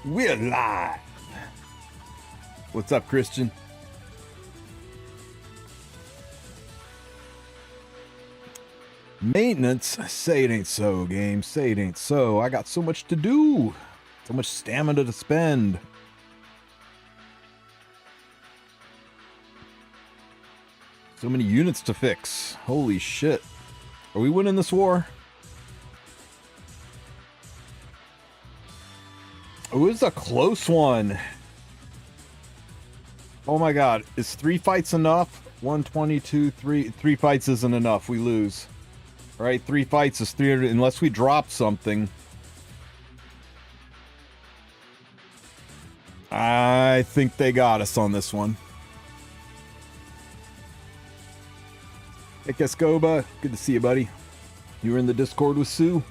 We're live. What's up, Christian? Maintenance? Say it ain't so, game. Say it ain't so. I got so much to do. So much stamina to spend. So many units to fix. Holy shit. Are we winning this war? Oh, it's a close one. Oh my god. Is 3 fights enough? 122, 3 fights isn't enough. We lose. Alright, 3 fights is 300 unless we drop something. I think they got us on this one. Hey, Cascoba. Good to see you, buddy. You were in the Discord with Sue?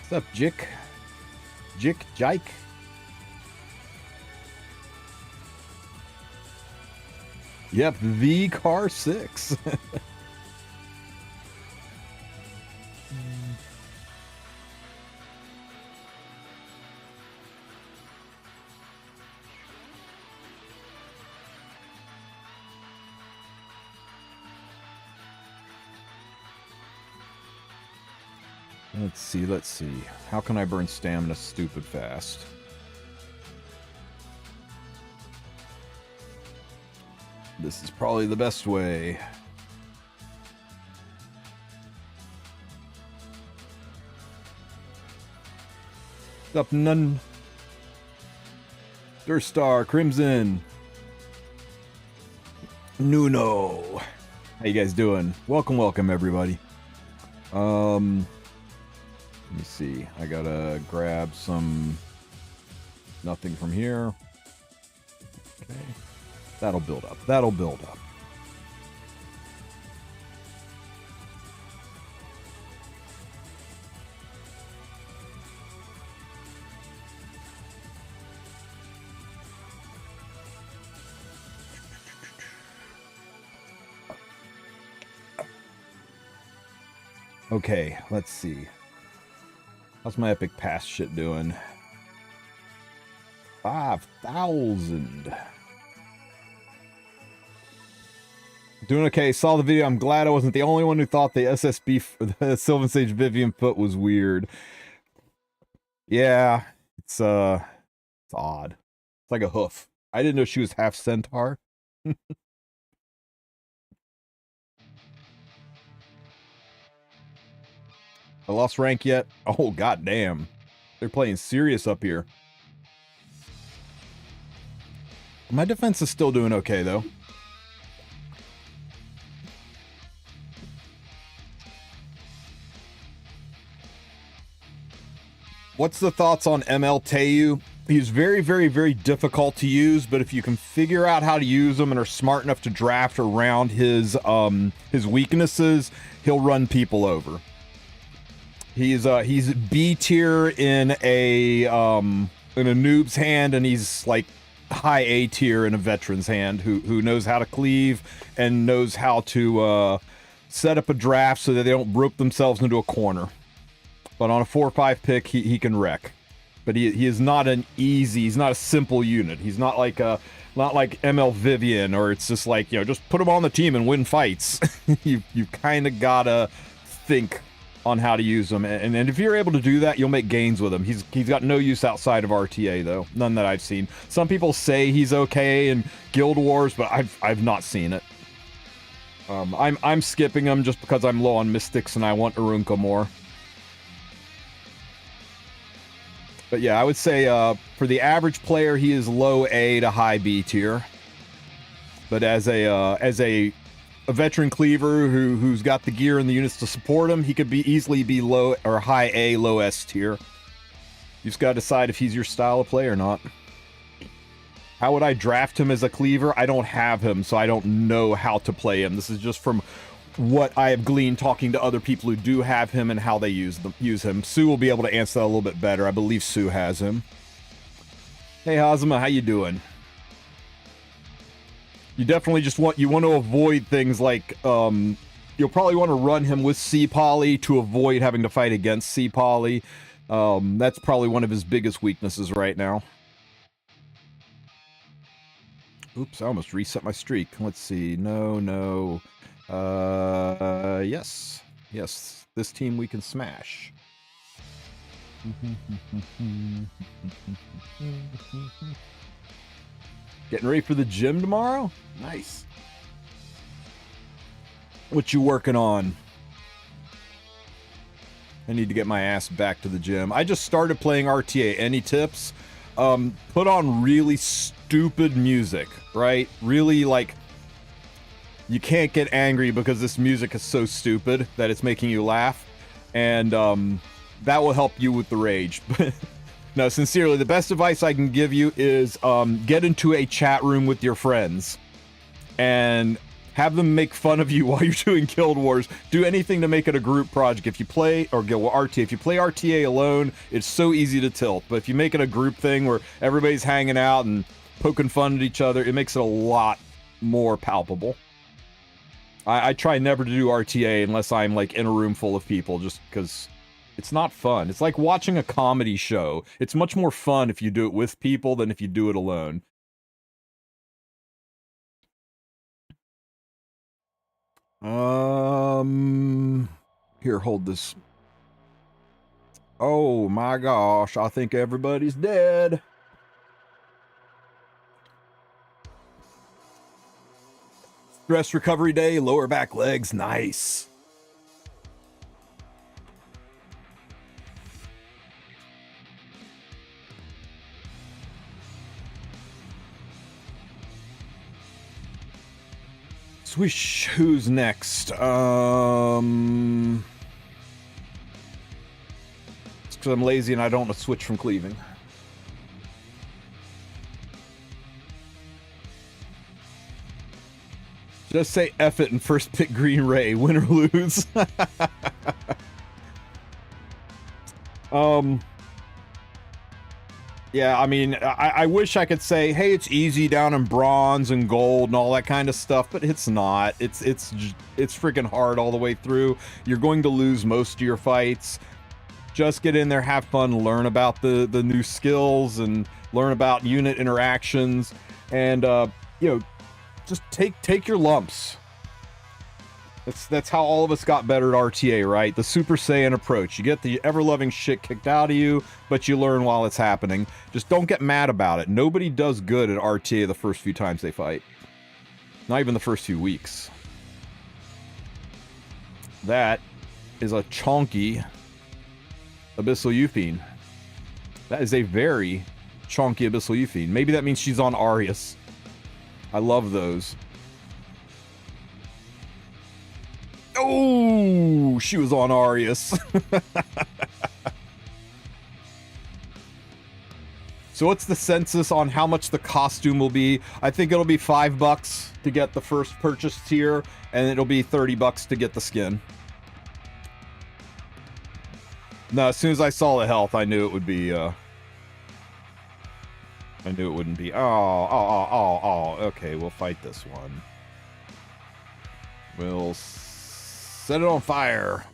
What's up, Jick? Jike? Yep, the car 6. Let's see. How can I burn stamina stupid fast? This is probably the best way. What's up, Nun? Durstar, Crimson. Nuno. How you guys doing? Welcome, everybody. Let me see. I gotta grab some... Nothing from here. Okay. That'll build up. That'll build up. Okay, let's see. How's my epic pass shit doing? 5,000. Doing okay. Saw the video. I'm glad I wasn't the only one who thought the SSB, the Sylvan Sage Vivian foot was weird. Yeah, it's odd. It's like a hoof. I didn't know she was half centaur. I lost rank yet? Oh, goddamn. They're playing serious up here. My defense is still doing okay, though. What's the thoughts on ML Taeyou? He's very, very, very difficult to use, but if you can figure out how to use him and are smart enough to draft around his weaknesses, he'll run people over. He's B tier in a noob's hand, and he's like high A tier in a veteran's hand who knows how to cleave and knows how to set up a draft so that they don't rope themselves into a corner. But on a 4-5 pick, he can wreck. But he is not an easy. He's not a simple unit. He's not like ML Vivian, or it's just like, you know, just put him on the team and win fights. you kind of gotta think on how to use him, and if you're able to do that, you'll make gains with him. He's got no use outside of RTA, though. None that I've seen. Some people say he's okay in Guild Wars, but I've not seen it. I'm skipping him just because I'm low on Mystics and I want Urunka more. But yeah, I would say for the average player, he is low A to high B tier. But as a veteran cleaver who's got the gear and the units to support him, he could easily be low or high A, low S tier. You just gotta decide if he's your style of play or not. How would I draft him as a cleaver? I don't have him, so I don't know how to play him. This is just from what I have gleaned talking to other people who do have him and how they use him. Sue will be able to answer that a little bit better. I believe Sue has him. Hey Hazama, how you doing? You definitely just want to avoid things like You'll probably want to run him with C Poly to avoid having to fight against C Poly. That's probably one of his biggest weaknesses right now. Oops, I almost reset my streak. Let's see. No. Yes. Yes, this team we can smash. Getting ready for the gym tomorrow? Nice. What you working on? I need to get my ass back to the gym. I just started playing RTA. Any tips? Put on really stupid music, right? Really, like, you can't get angry because this music is so stupid that it's making you laugh. And that will help you with the rage. No, sincerely, the best advice I can give you is get into a chat room with your friends and have them make fun of you while you're doing Guild Wars. Do anything to make it a group project. If you play, or Guild War RTA, if you play RTA alone, it's so easy to tilt. But if you make it a group thing where everybody's hanging out and poking fun at each other, it makes it a lot more palpable. I try never to do RTA unless I'm like in a room full of people, just because it's not fun. It's like watching a comedy show. It's much more fun if you do it with people than if you do it alone. Here, hold this. Oh my gosh, I think everybody's dead. Stress recovery day, lower back legs, nice. Swish, who's next? It's because I'm lazy and I don't want to switch from cleaving. Just say F it and first pick Green Ray, win or lose. Yeah, I mean, I wish I could say, hey, it's easy down in bronze and gold and all that kind of stuff, but it's not. It's freaking hard all the way through. You're going to lose most of your fights. Just get in there, have fun, learn about the new skills and learn about unit interactions, and you know, just take your lumps. That's how all of us got better at RTA, right? The Super Saiyan approach. You get the ever-loving shit kicked out of you, but you learn while it's happening. Just don't get mad about it. Nobody does good at RTA the first few times they fight. Not even the first few weeks. That is a chonky Abyssal Euphine. That is a very chonky Abyssal Euphine. Maybe that means she's on Arius. I love those. Oh, she was on Arius. So what's the census on how much the costume will be? I think it'll be $5 to get the first purchase tier, and it'll be $30 to get the skin. No, as soon as I saw the health, I knew it would be, I knew it wouldn't be. Oh, okay, we'll fight this one. We'll set it on fire.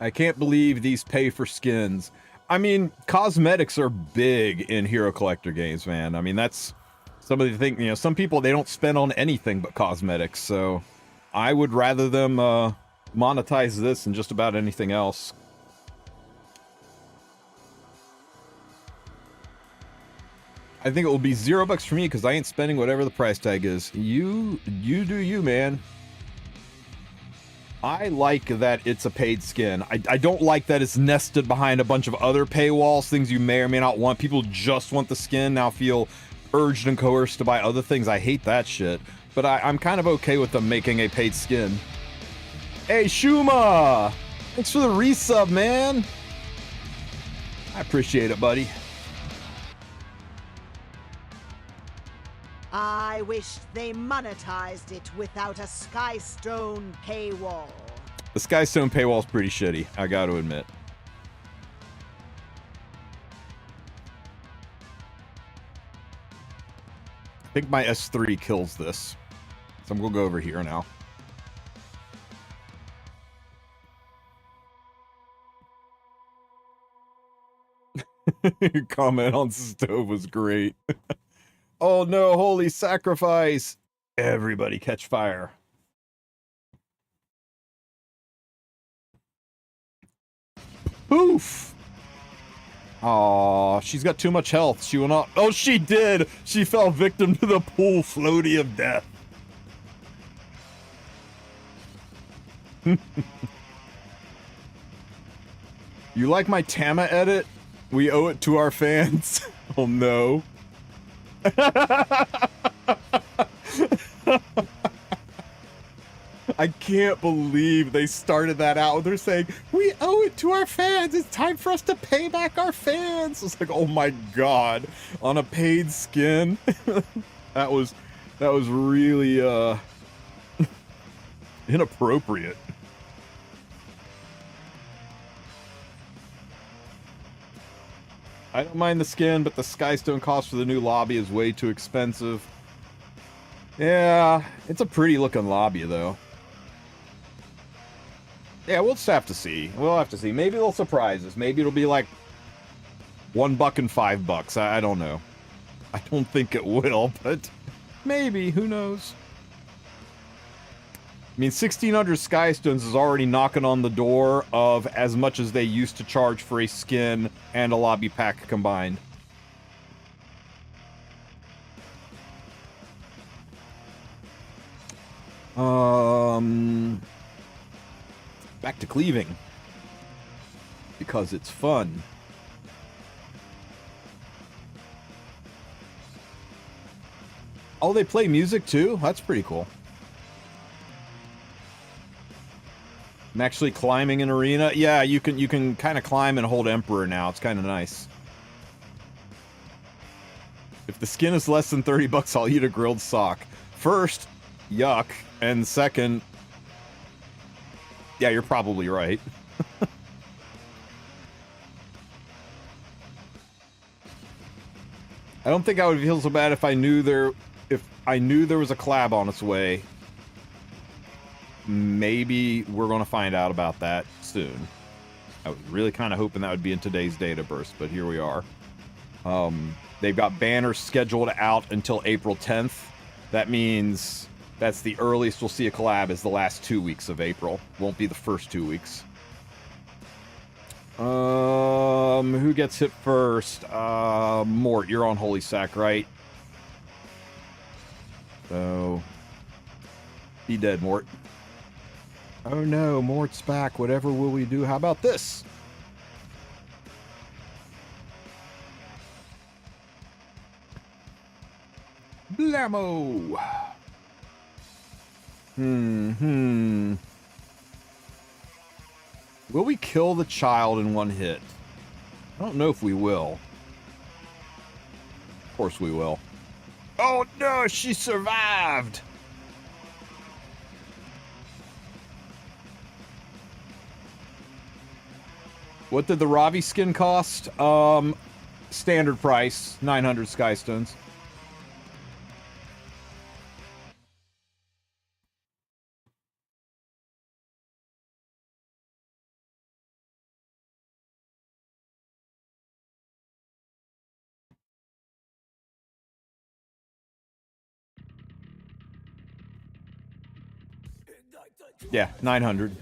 I can't believe these pay for skins. I mean, cosmetics are big in Hero Collector games, man. I mean, that's somebody think, you know, some people, they don't spend on anything but cosmetics, so I would rather them monetize this than just about anything else. I think it will be $0 for me because I ain't spending whatever the price tag is. You do you, man. I like that it's a paid skin. I don't like that it's nested behind a bunch of other paywalls, things you may or may not want. People just want the skin, now feel urged and coerced to buy other things. I hate that shit. But I'm kind of okay with them making a paid skin. Hey, Shuma! Thanks for the resub, man. I appreciate it, buddy. I wish they monetized it without a Skystone paywall. The Skystone paywall is pretty shitty, I gotta admit. I think my S3 kills this. So I'm gonna go over here now. Your comment on stove was great. Oh no, holy sacrifice! Everybody catch fire. Poof! Aw, she's got too much health. She will not. Oh, she did! She fell victim to the pool floaty of death. You like my Tama edit? We owe it to our fans. Oh no. I can't believe they started that out. They're saying, we owe it to our fans. It's time for us to pay back our fans. It's like, oh my god. On a paid skin. that was really inappropriate. I don't mind the skin, but the Skystone cost for the new lobby is way too expensive. Yeah, it's a pretty looking lobby though. Yeah, we'll just have to see. We'll have to see. Maybe they'll surprise us. Maybe it'll be like $1 and $5. I don't know. I don't think it will, but maybe. Who knows? I mean, 1,600 Skystones is already knocking on the door of as much as they used to charge for a skin and a lobby pack combined. Back to cleaving. Because it's fun. Oh, they play music too? That's pretty cool. I'm actually climbing an arena. Yeah, you can kind of climb and hold Emperor now. It's kind of nice. If the skin is less than $30, I'll eat a grilled sock. First, yuck. And second, yeah, you're probably right. I don't think I would feel so bad if I knew there was a collab on its way. Maybe we're going to find out about that soon. I was really kind of hoping that would be in today's data burst, but here we are. They've got banners scheduled out until April 10th. That means that's the earliest we'll see a collab is the last 2 weeks of April. Won't be the first 2 weeks. Who gets hit first? Mort, you're on Holy Sack, right? So, be dead, Mort. Oh no, Mort's back. Whatever will we do? How about this? Blammo! Will we kill the child in one hit? I don't know if we will. Of course we will. Oh no, she survived! What did the Ravi skin cost? Standard price, 900 Skystones. Yeah, 900.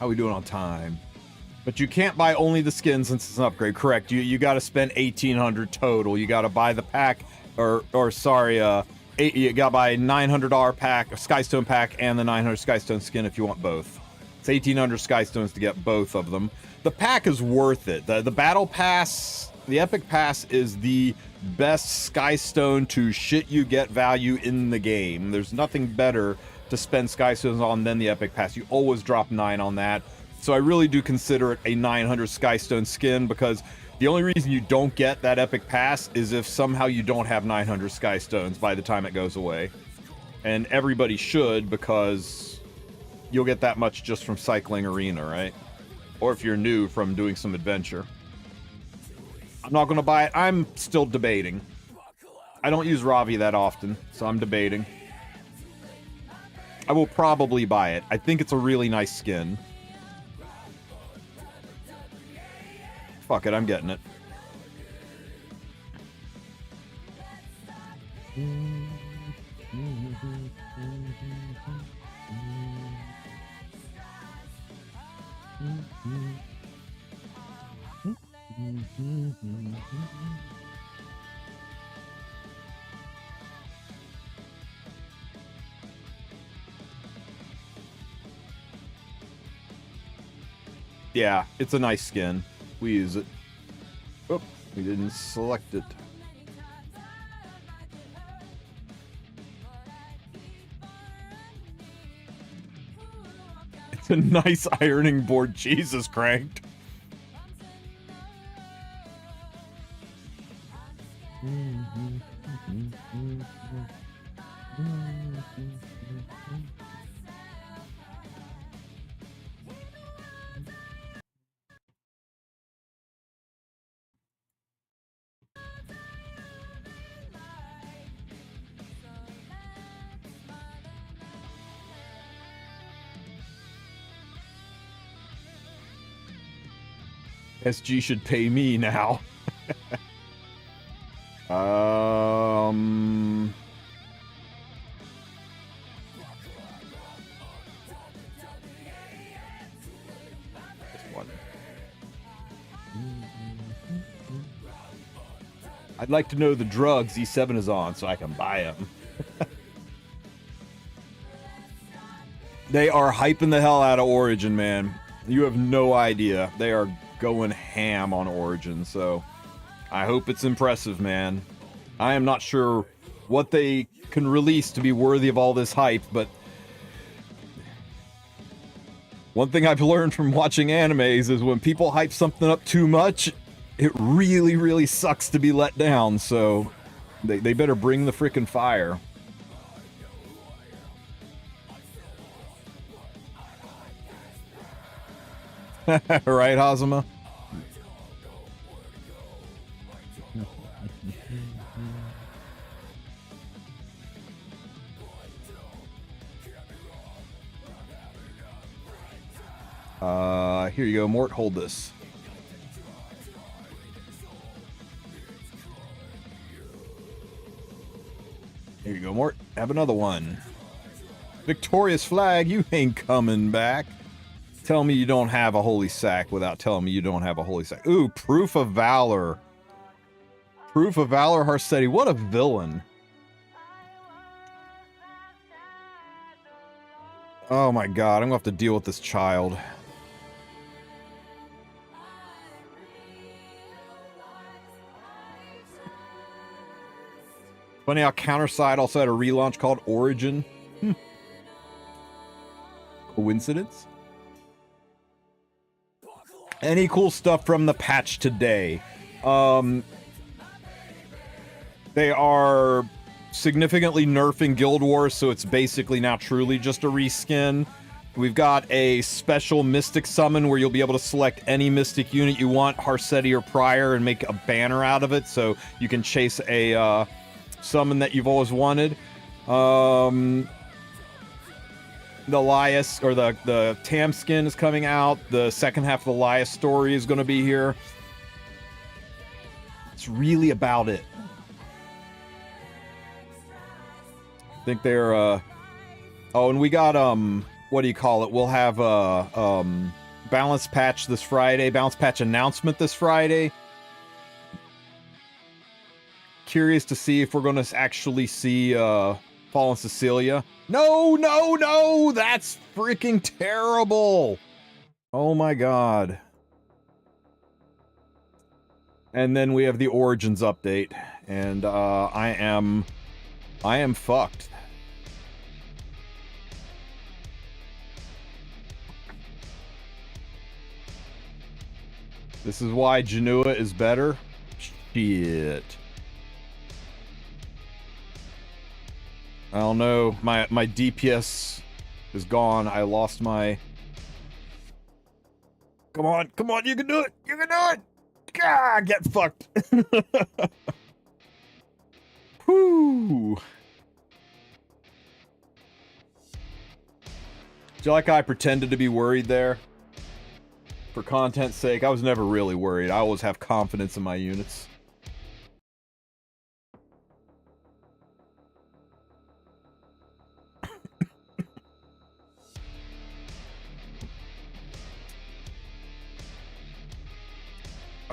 How we doing on time? But you can't buy only the skin since it's an upgrade. Correct. You got to spend 1,800 total. You got to buy the pack, or sorry, you got to buy a $900 pack, a Skystone pack, and the 900 Skystone skin if you want both. It's 1,800 Skystones to get both of them. The pack is worth it. The battle pass, the epic pass is the best Skystone to shit you get value in the game. There's nothing better to spend Skystones on than the epic pass. You always drop 9 on that. So I really do consider it a 900 Skystone skin, because the only reason you don't get that epic pass is if somehow you don't have 900 Skystones by the time it goes away. And everybody should, because you'll get that much just from cycling arena, right? Or if you're new, from doing some adventure. I'm not going to buy it. I'm still debating. I don't use Ravi that often, so I'm debating. I will probably buy it. I think it's a really nice skin. Fuck it, I'm getting it. Yeah, it's a nice skin. We use it. Oh, we didn't select it. It's a nice ironing board. Jesus, cranked. SG should pay me now. This one. I'd like to know the drugs E7 is on so I can buy them. They are hyping the hell out of Origin, man. You have no idea. They are going ham on Origin, so I hope it's impressive, man. I am not sure what they can release to be worthy of all this hype, but one thing I've learned from watching animes is when people hype something up too much, it really, really sucks to be let down, so they better bring the frickin' fire. Right, Hazama? Here you go, Mort, hold this. Here you go, Mort. Have another one. Victorious flag, you ain't coming back. Tell me you don't have a holy sack without telling me you don't have a holy sack. Ooh, proof of valor. Proof of valor, Harsetti. What a villain. Oh my god, I'm gonna have to deal with this child. Funny how Counterside also had a relaunch called Origin. Coincidence? Any cool stuff from the patch today? They are significantly nerfing Guild Wars, so it's basically now truly just a reskin. We've got a special Mystic summon where you'll be able to select any Mystic unit you want, Harsetti or Prior, and make a banner out of it, so you can chase a summon that you've always wanted. The Elias, or the Tam skin is coming out. The second half of the Elias story is going to be here. It's really about it. I think they're, oh, and we got, what do you call it? We'll have a, balance patch this Friday, balance patch announcement this Friday. Curious to see if we're going to actually see, Fallen Cecilia. No, no, no! That's freaking terrible! Oh my god. And then we have the Origins update, and, I am fucked. This is why Genoa is better? Shit. I don't know. My DPS is gone. I lost my... Come on, you can do it! You can do it! Ah, get fucked! Whoo! Do you like how I pretended to be worried there? For content's sake, I was never really worried. I always have confidence in my units.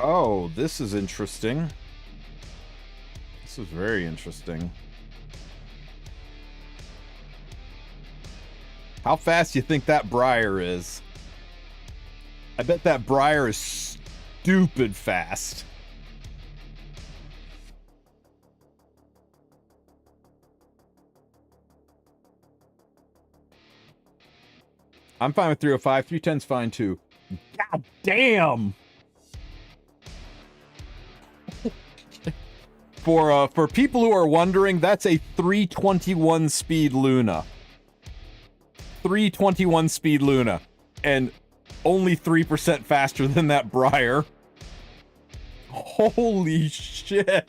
Oh, this is interesting. This is very interesting. How fast do you think that Briar is? I bet that Briar is stupid fast. I'm fine with 305. 310's fine too. God damn! For people who are wondering, that's a 321 speed Luna. 321 speed Luna. And only 3% faster than that Briar. Holy shit.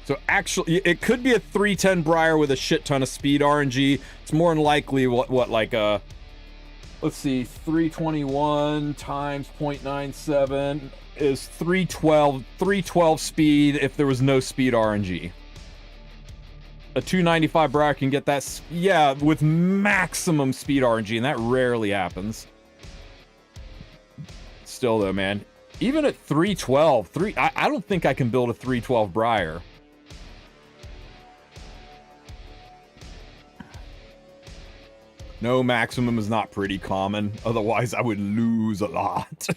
So actually, it could be a 310 Briar with a shit ton of speed RNG. It's more than likely what like a... Let's see, 321 times 0.97 is 312 speed if there was no speed RNG. A 295 Briar can get that, yeah, with maximum speed RNG, and that rarely happens. Still though, man, even at 312, I don't think I can build a 312 Briar. No, maximum is not pretty common. Otherwise, I would lose a lot.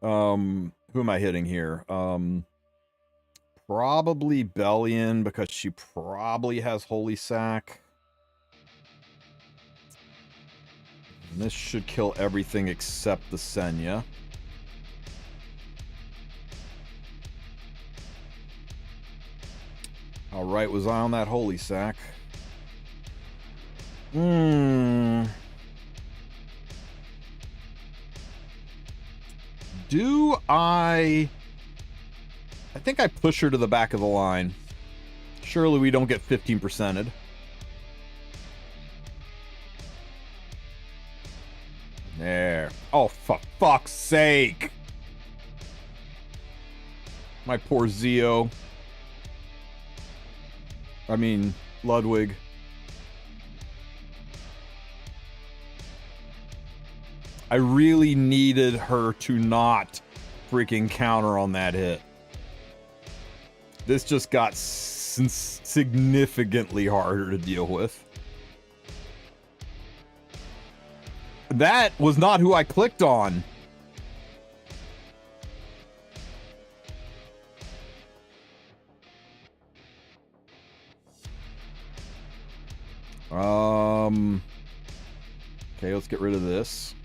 Who am I hitting here? Probably Bellion, because she probably has Holy Sack. And this should kill everything except the Senya. Alright, was I on that Holy Sack? Do I think I push her to the back of the line. Surely we don't get 15%ed. There. Oh, for fuck's sake. My poor Zeo. I mean, Ludwig. I really needed her to not freaking counter on that hit. This just got significantly harder to deal with. That was not who I clicked on. Okay, let's get rid of this.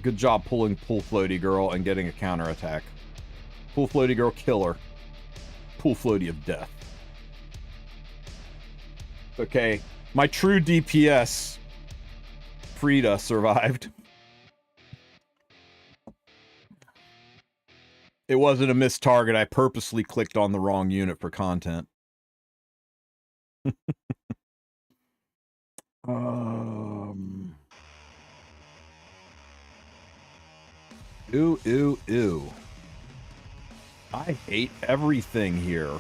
Good job pulling Pull Floaty Girl and getting a counterattack. Pull Floaty Girl, killer. Pull Floaty of death. Okay, my true DPS, Frida, survived. It wasn't a missed target. I purposely clicked on the wrong unit for content. Ew, ew, ew. I hate everything here.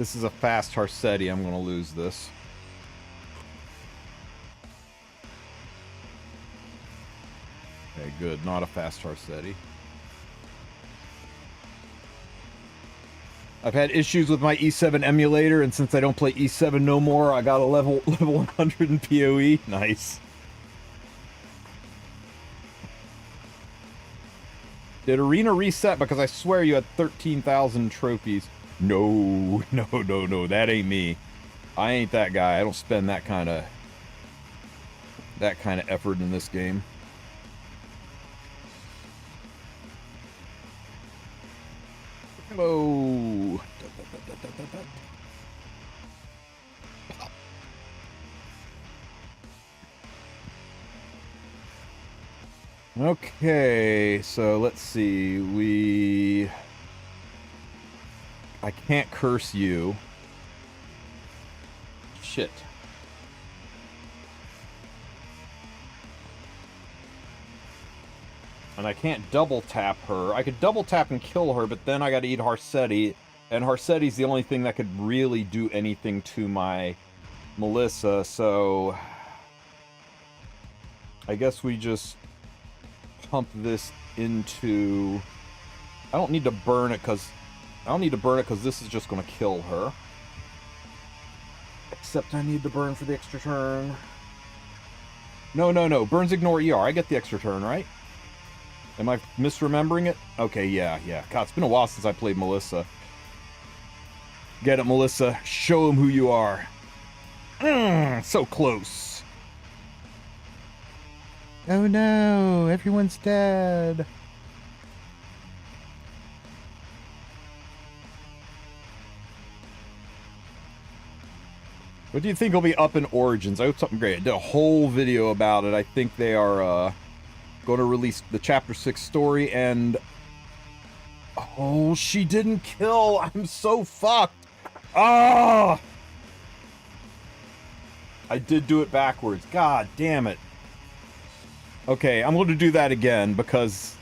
This is a fast Harsetti. I'm going to lose this. Okay, good. Not a fast Harsetti. I've had issues with my E7 emulator, and since I don't play E7 no more, I got a level 100 in PoE. Nice. Did Arena reset? Because I swear you had 13,000 trophies. No, that ain't me. I ain't that guy. I don't spend that kind of effort in this game. Hello. Okay, so let's see. I can't curse you. Shit. And I can't double tap her. I could double tap and kill her, but then I gotta eat Harsetti. And Harsetti's the only thing that could really do anything to my Melissa, so... I guess we just pump this into... I don't need to burn it because this is just gonna kill her. Except I need to burn for the extra turn. No. Burns ignore ER. I get the extra turn, right? Am I misremembering it? Okay, yeah. God, it's been a while since I played Melissa. Get it, Melissa. Show him who you are. So close. Oh no, everyone's dead. What do you think will be up in Origins? I hope something great. I did a whole video about it. I think they are going to release the Chapter 6 story, and... Oh, she didn't kill! I'm so fucked! Ah! I did do it backwards. God damn it. Okay, I'm going to do that again, because...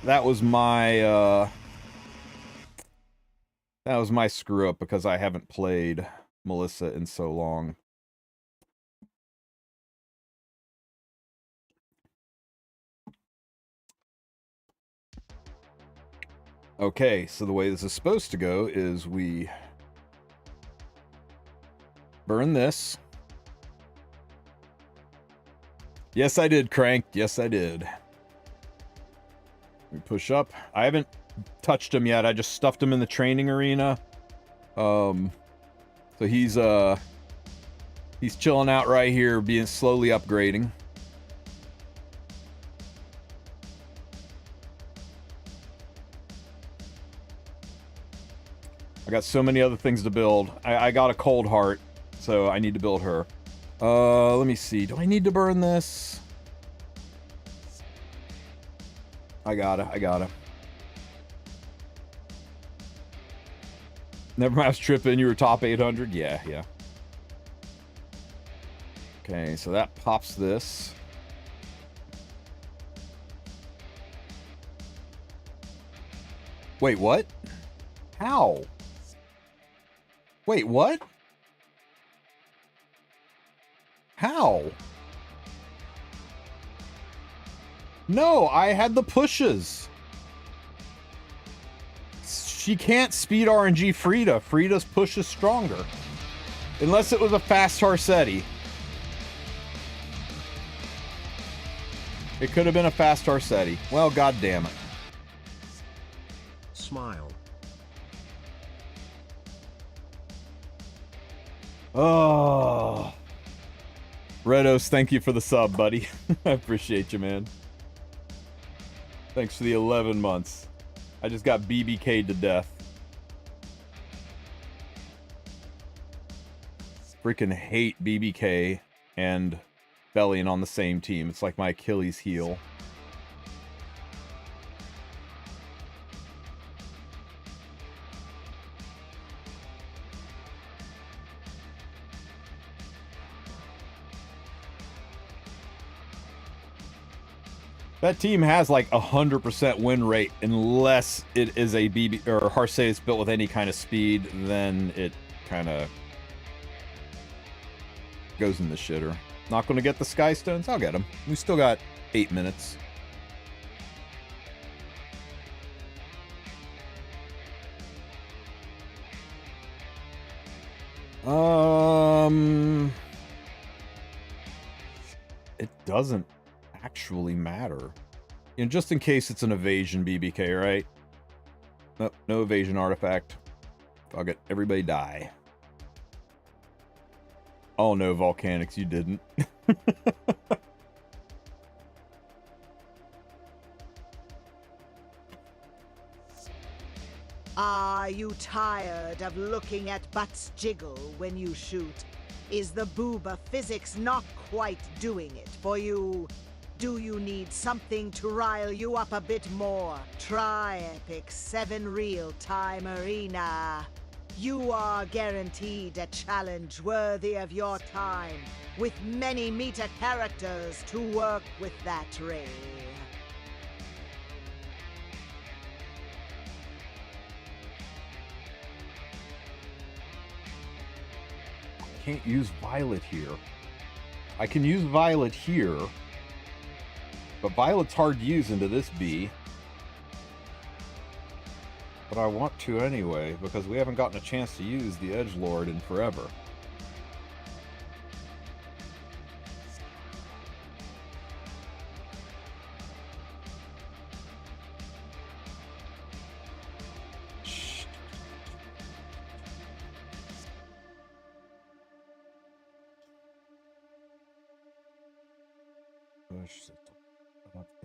That was my screw-up, because I haven't played Melissa in so long. Okay, so the way this is supposed to go is we burn this. Yes, I did, Crank. Yes, I did. We push up. I haven't touched him yet. I just stuffed him in the training arena. So he's chilling out right here, being slowly upgrading. I got so many other things to build. I got a cold heart, so I need to build her. Let me see. Do I need to burn this? I gotta. Never mind, I was tripping. You were top 800? Yeah. Okay, so that pops this. Wait, what? How? Wait, what? How? No, I had the pushes. She can't speed RNG Frida. Frida's push is stronger. Unless it was a fast Harsetti. It could have been a fast Harsetti. Well, god damn it. Smile. Oh. Redos, thank you for the sub, buddy. I appreciate you, man. Thanks for the 11 months. I just got BBK'd to death. Freaking hate BBK and Bellion on the same team. It's like my Achilles heel. That team has like 100% win rate unless it is a BB or Harseus built with any kind of speed, then it kind of goes in the shitter. Not going to get the Sky Stones? I'll get them. We still got 8 minutes. It doesn't actually matter. You know, just in case it's an evasion BBK, right? Nope, no evasion artifact. Fuck it, everybody die. Oh no, Volcanics, you didn't. Are you tired of looking at butts jiggle when you shoot? Is the booba physics not quite doing it for you? Do you need something to rile you up a bit more? Try Epic 7 Real-Time Arena. You are guaranteed a challenge worthy of your time, with many meta characters to work with that ray. Can't use Violet here. I can use Violet here, but Violet's hard to use into this B. But I want to anyway, because we haven't gotten a chance to use the Edgelord in forever.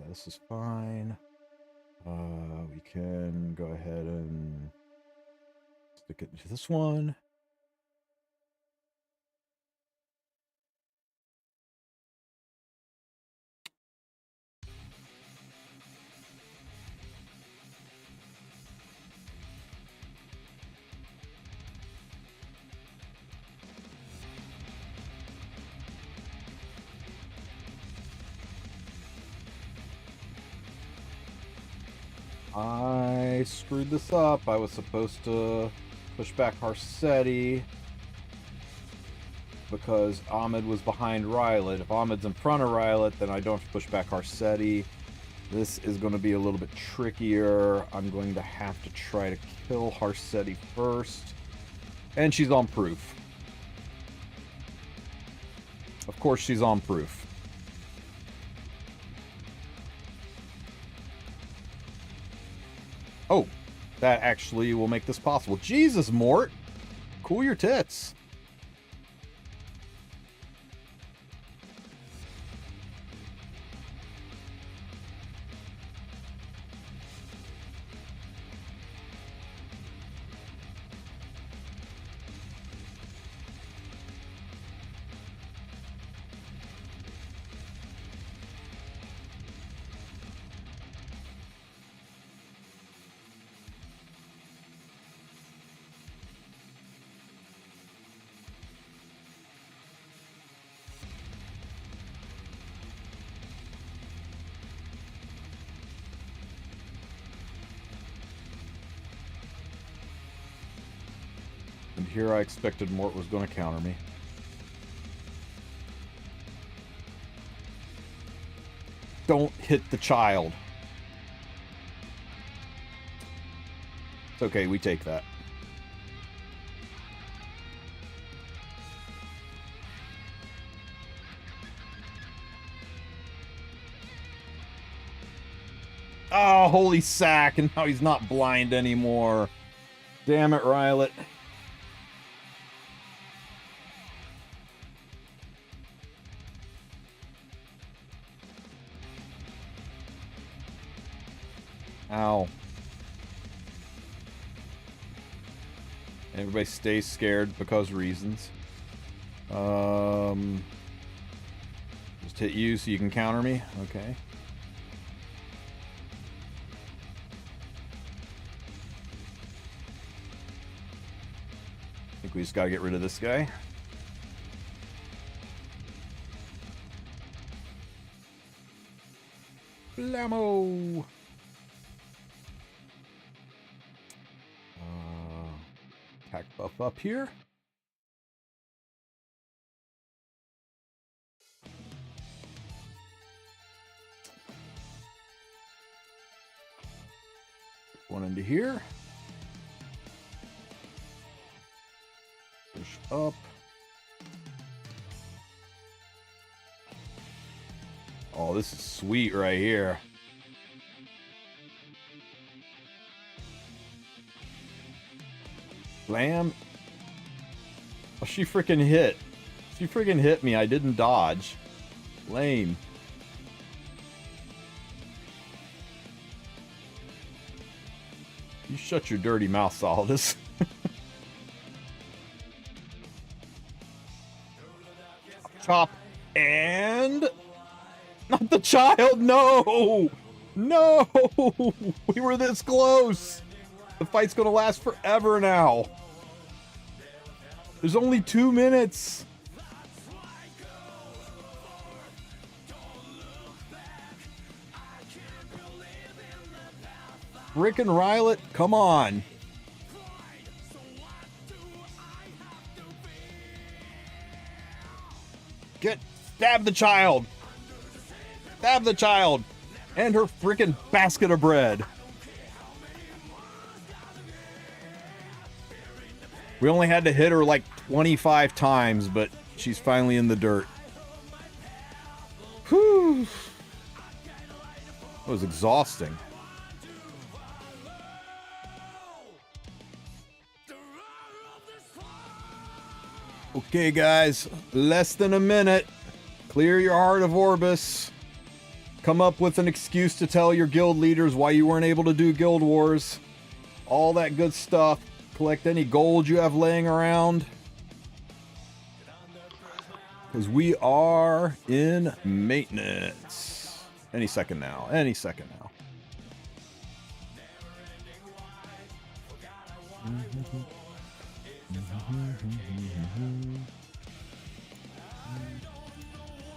This is fine. We can go ahead and stick it into this one. I screwed this up. I was supposed to push back Harsetti because Ahmed was behind Rylet. If Ahmed's in front of Rylet, then I don't have to push back Harsetti. This is going to be a little bit trickier. I'm going to have to try to kill Harsetti first. And she's on proof. Of course she's on proof. Oh, that actually will make this possible. Jesus, Mort! Cool your tits. And here I expected Mort was going to counter me. Don't hit the child. It's okay, we take that. Oh, holy sack, and now he's not blind anymore. Damn it, Rylet. Ow. Everybody stays scared because reasons. Just hit you so you can counter me. Okay. I think we just gotta get rid of this guy. Blammo! Attack buff up here. One into here. Push up. Oh, this is sweet right here. Blam. Oh, she freaking hit. She freaking hit me. I didn't dodge. Lame. You shut your dirty mouth, Solidus. Chop. And... Not the child! No! No! We were this close! The fight's gonna last forever now. There's only 2 minutes. Rick and Rylet, come on. Stab the child. Stab the child. And her freaking basket of bread. We only had to hit her like 25 times, but she's finally in the dirt. Whew. That was exhausting. Okay, guys, less than a minute. Clear your heart of Orbis. Come up with an excuse to tell your guild leaders why you weren't able to do Guild Wars. All that good stuff. Collect any gold you have laying around. Because we are in maintenance. Any second now. Any second now.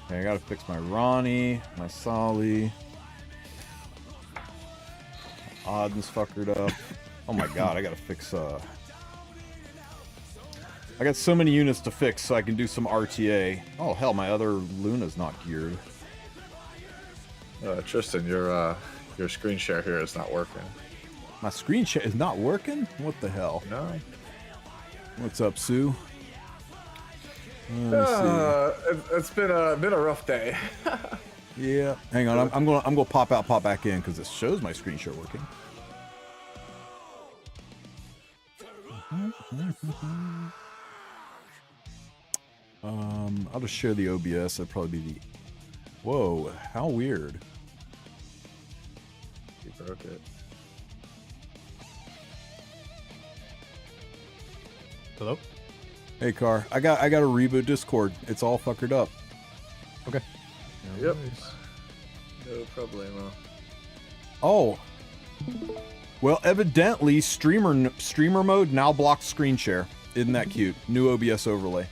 Okay, I gotta fix my Ronnie, my Solly. Odin's fuckered up. Oh my god, I gotta fix, I got so many units to fix so I can do some RTA. Oh hell, my other Luna's not geared. Tristen, your screen share here is not working. My screen share is not working? What the hell? No. What's up, Sue? It's been a rough day. Yeah. Hang on, I'm gonna pop out, pop back in because it shows my screen share working. I'll just share the OBS. That'd probably be the. Whoa! How weird. You broke it. Hello? Hey, Car. I got to reboot Discord. It's all fuckered up. Okay. Yep. No problemo. Oh. Well, evidently, streamer mode now blocks screen share. Isn't that cute? New OBS overlay.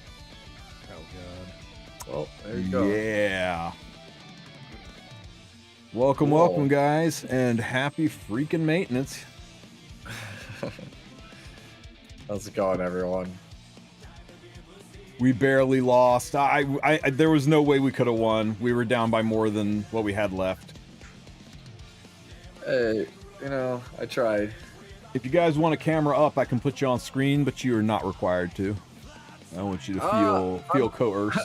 Oh god. Well, there you go. Yeah. Welcome, Whoa. welcome, guys, and happy freaking maintenance. How's it going, everyone? We barely lost. There was no way we could have won. We were down by more than what we had left. Hey, you know, I tried. If you guys want a camera up, I can put you on screen, but you are not required to. I want you to feel coerced.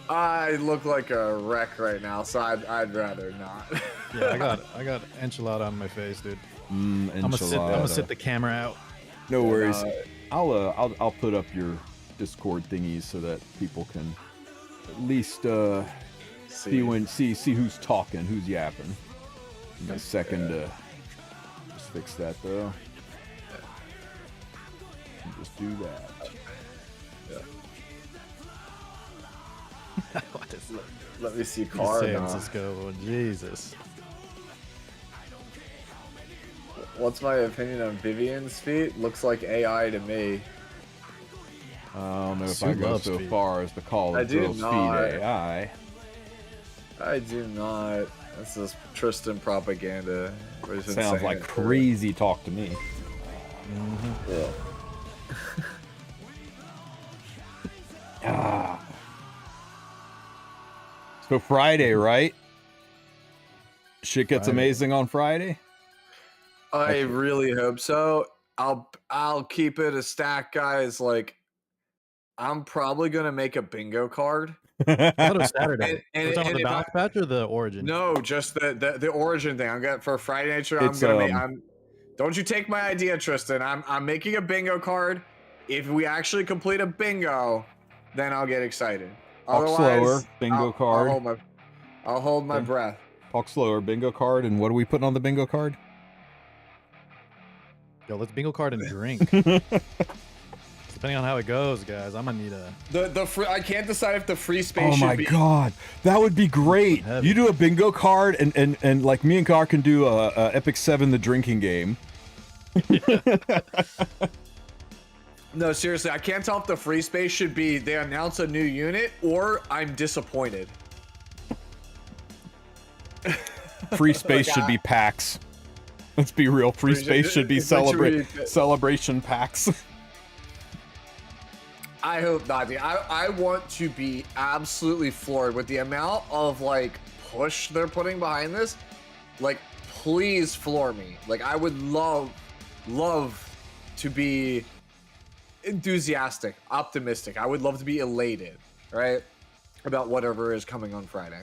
I look like a wreck right now, so I'd rather not. Yeah, I got enchilada on my face, dude. I'm Enchilada. gonna sit the camera out. No worries. I'll put up your Discord thingies so that people can at least see who's talking, who's yapping. Give me a second to just fix that though. And just do that. What is that? Let me see car San now. Francisco, Jesus. What's my opinion on Vivian's feet? Looks like AI to me. I don't know if Sue I go loves so feet. far as to call I it do girls' feet not. AI. I do not. This is Tristen propaganda. Sounds like crazy talk to me. Yeah. Ah. So Friday, right? Shit gets Friday. amazing on Friday. I really hope so. I'll keep it a stack, guys. Like, I'm probably gonna make a bingo card. I thought it was Saturday. And We're talking about the if balance patch or the origin? No, just the origin thing. I'm gonna for Friday Nature. I'm It's, gonna make. Don't you take my idea, Tristen. I'm making a bingo card. If we actually complete a bingo, then I'll get excited. Talk slower. Bingo I'll card. I'll hold my Okay. breath. Talk slower. Bingo card. And what are we putting on the bingo card? Yo, let's bingo card and drink. Depending on how it goes, guys, I'm gonna need a. The free, I can't decide if the free space. Oh my god, that would be great. Heavy. You do a bingo card, and like me and Gar can do a Epic 7 the drinking game. No, seriously, I can't tell if the free space should be they announce a new unit or I'm disappointed. Free space should be packs. Let's be real. Free space should be celebration packs. I hope not, dude. I want to be absolutely floored with the amount of like push they're putting behind this. Like, please floor me. Like, I would love to be enthusiastic, optimistic. I would love to be elated, right, about whatever is coming on Friday.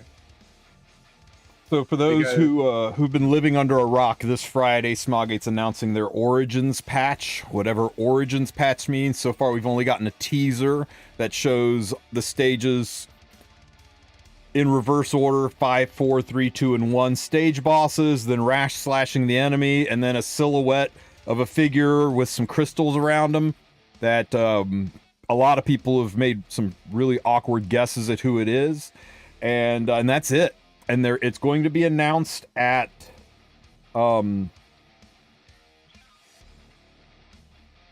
So for those who've been living under a rock, this Friday, Smogate's announcing their Origins patch, whatever Origins patch means. So far, we've only gotten a teaser that shows the stages in reverse order: 5, 4, 3, 2, and 1 stage bosses, then Rash slashing the enemy, and then a silhouette of a figure with some crystals around him. That a lot of people have made some really awkward guesses at who it is, and that's it. And it's going to be announced at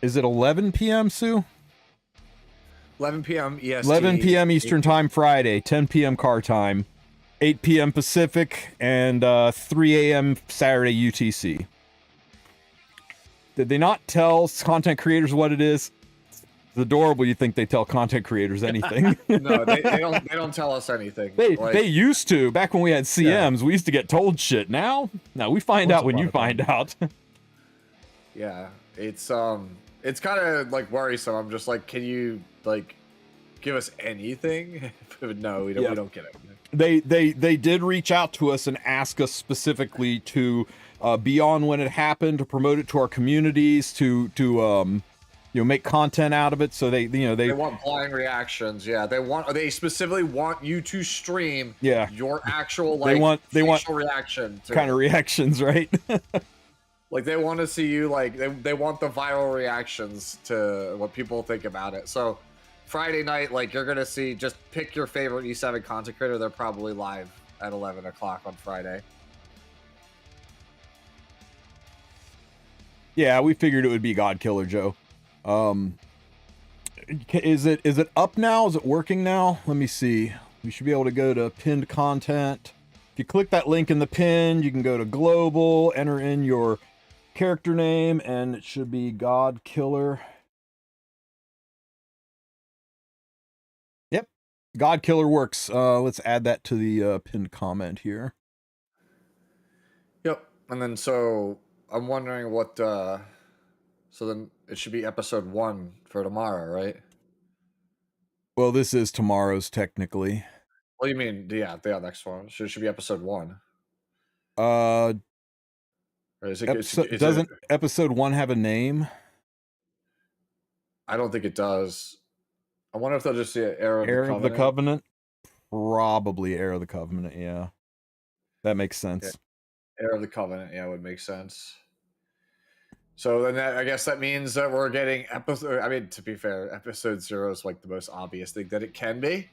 is it 11 p.m., Sue? 11 p.m. EST. 11 p.m. Eastern Time Friday, 10 p.m. car time, 8 p.m. Pacific, and 3 a.m. Saturday UTC. Did they not tell content creators what it is? It's adorable. You think they tell content creators anything? No, they don't tell us anything. They used to. Back when we had CMs, we used to get told shit. Now we find out when you find out. Yeah, it's kind of like worrisome. I'm just like, can you like give us anything? No, we don't get it. They did reach out to us and ask us specifically to be on when it happened, to promote it to our communities, to make content out of it. So they want blind reactions. Yeah, they specifically want you to stream your actual they want reaction kind of reactions, right? Like, they want to see you, like, they want the viral reactions to what people think about it. So Friday night, like, you're gonna see, just pick your favorite E7 content creator. They're probably live at 11 o'clock on Friday. Yeah, we figured it would be God Killer Joe. Is it up now? Is it working now? Let me see. We should be able to go to pinned content. If you click that link in the pin, you can go to global, enter in your character name, and it should be God Killer. Yep, God Killer works. Let's add that to the pinned comment here. Yep, and then so I'm wondering what. So then it should be episode 1 for tomorrow, right? Well, this is tomorrow's technically. What do you mean? Yeah, the next one. Should be episode 1. Doesn't episode 1 have a name? I don't think it does. I wonder if they'll just say Heir of the Covenant. Probably Heir of the Covenant. Yeah, that makes sense. Yeah. Heir of the Covenant. Yeah, would make sense. So then I guess that means that we're getting episode. I mean, to be fair, episode 0 is like the most obvious thing that it can be,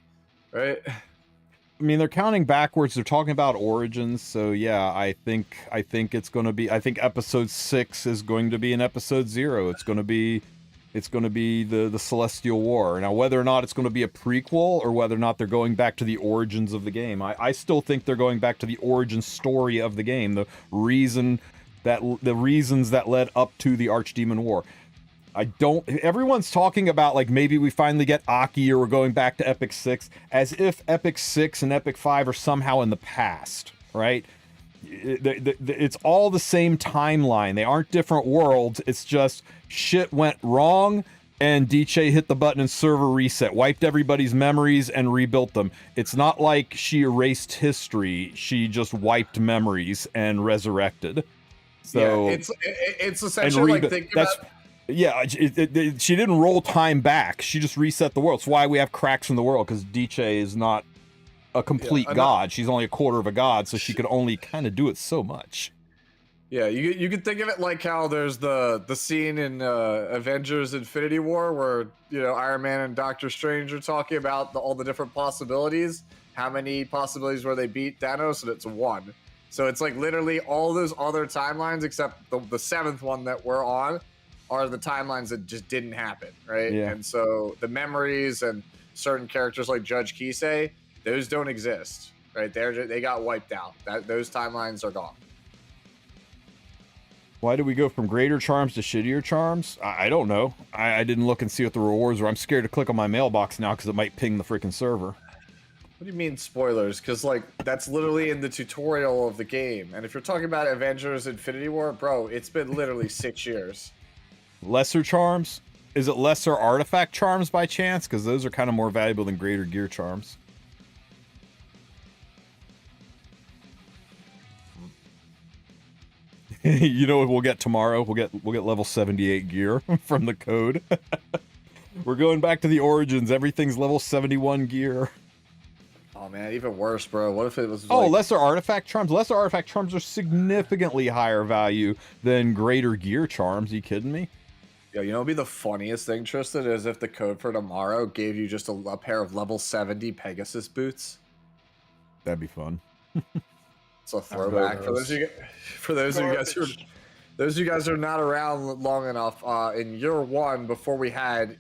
right? I mean, they're counting backwards. They're talking about origins. So yeah, I think it's going to be. I think episode 6 is going to be in episode 0. It's going to be It's going to be the Celestial War. Now, whether or not it's going to be a prequel or whether or not they're going back to the origins of the game, I still think they're going back to the origin story of the game, the reasons that led up to the Archdemon War. Everyone's talking about, like, maybe we finally get Aki or we're going back to Epic 6, as if Epic 6 and Epic 5 are somehow in the past, right? It's all the same timeline. They aren't different worlds. It's just shit went wrong and DJ hit the button and server reset, wiped everybody's memories and rebuilt them. It's not like she erased history. She just wiped memories and resurrected. So yeah, it's essentially like thinking about... Yeah, she didn't roll time back. She just reset the world. That's why we have cracks in the world, because DJ is not a complete god. She's only a quarter of a god, so she could only kind of do it so much. Yeah, you could think of it like how there's the scene in Avengers Infinity War where, you know, Iron Man and Doctor Strange are talking about all the different possibilities. How many possibilities where they beat Thanos? And it's 1. So it's like literally all those other timelines except the 7th one that we're on are the timelines that just didn't happen, right? Yeah. And so the memories and certain characters like Judge Kisei, those don't exist, right? They got wiped out. Those timelines are gone. Why do we go from greater charms to shittier charms? I don't know. I didn't look and see what the rewards were. I'm scared to click on my mailbox now because it might ping the freaking server. What do you mean spoilers? Because, like, that's literally in the tutorial of the game. And if you're talking about Avengers Infinity War, bro, it's been literally 6 years. Lesser charms? Is it lesser artifact charms by chance? Because those are kind of more valuable than greater gear charms. You know what we'll get tomorrow? We'll get level 78 gear from the code. We're going back to the origins. Everything's level 71 gear. Oh man, even worse, bro. What if it was lesser artifact charms? Lesser artifact charms are significantly higher value than greater gear charms. Are you kidding me? Yeah, you know what'd be the funniest thing, Tristan, is if the code for tomorrow gave you just a pair of level 70 Pegasus boots. That'd be fun. It's a throwback for those of you guys who are not around long enough. In year 1, before we had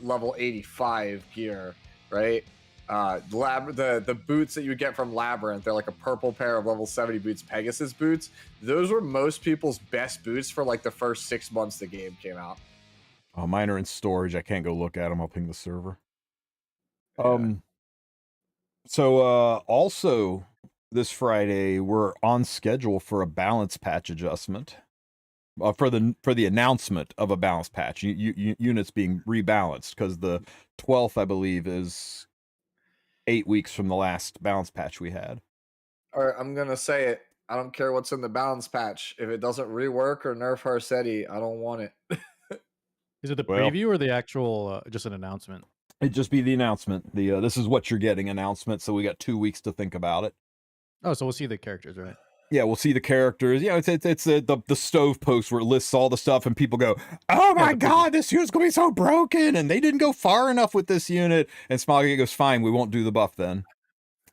level 85 gear, right? The boots that you get from Labyrinth, they're like a purple pair of level 70 boots, Pegasus boots. Those were most people's best boots for like the first 6 months the game came out. Oh, mine are in storage. I can't go look at them. I'll ping the server. Yeah. So also this Friday we're on schedule for a balance patch adjustment. For the announcement of a balance patch, units being rebalanced, because the 12th, I believe, is 8 weeks from the last balance patch we had. All right, I'm gonna say it. I don't care what's in the balance patch. If it doesn't rework or nerf Harsetti, I don't want it. Is it the preview or the actual just an announcement? It'd just be the announcement. The this is what you're getting announcement. So we got 2 weeks to think about it. Oh, so we'll see the characters, right? Yeah, we'll see the characters. Yeah, it's the stove post where it lists all the stuff, and people go, "Oh my god, this unit's gonna be so broken," and they didn't go far enough with this unit. And Smoggy goes, "Fine, we won't do the buff then."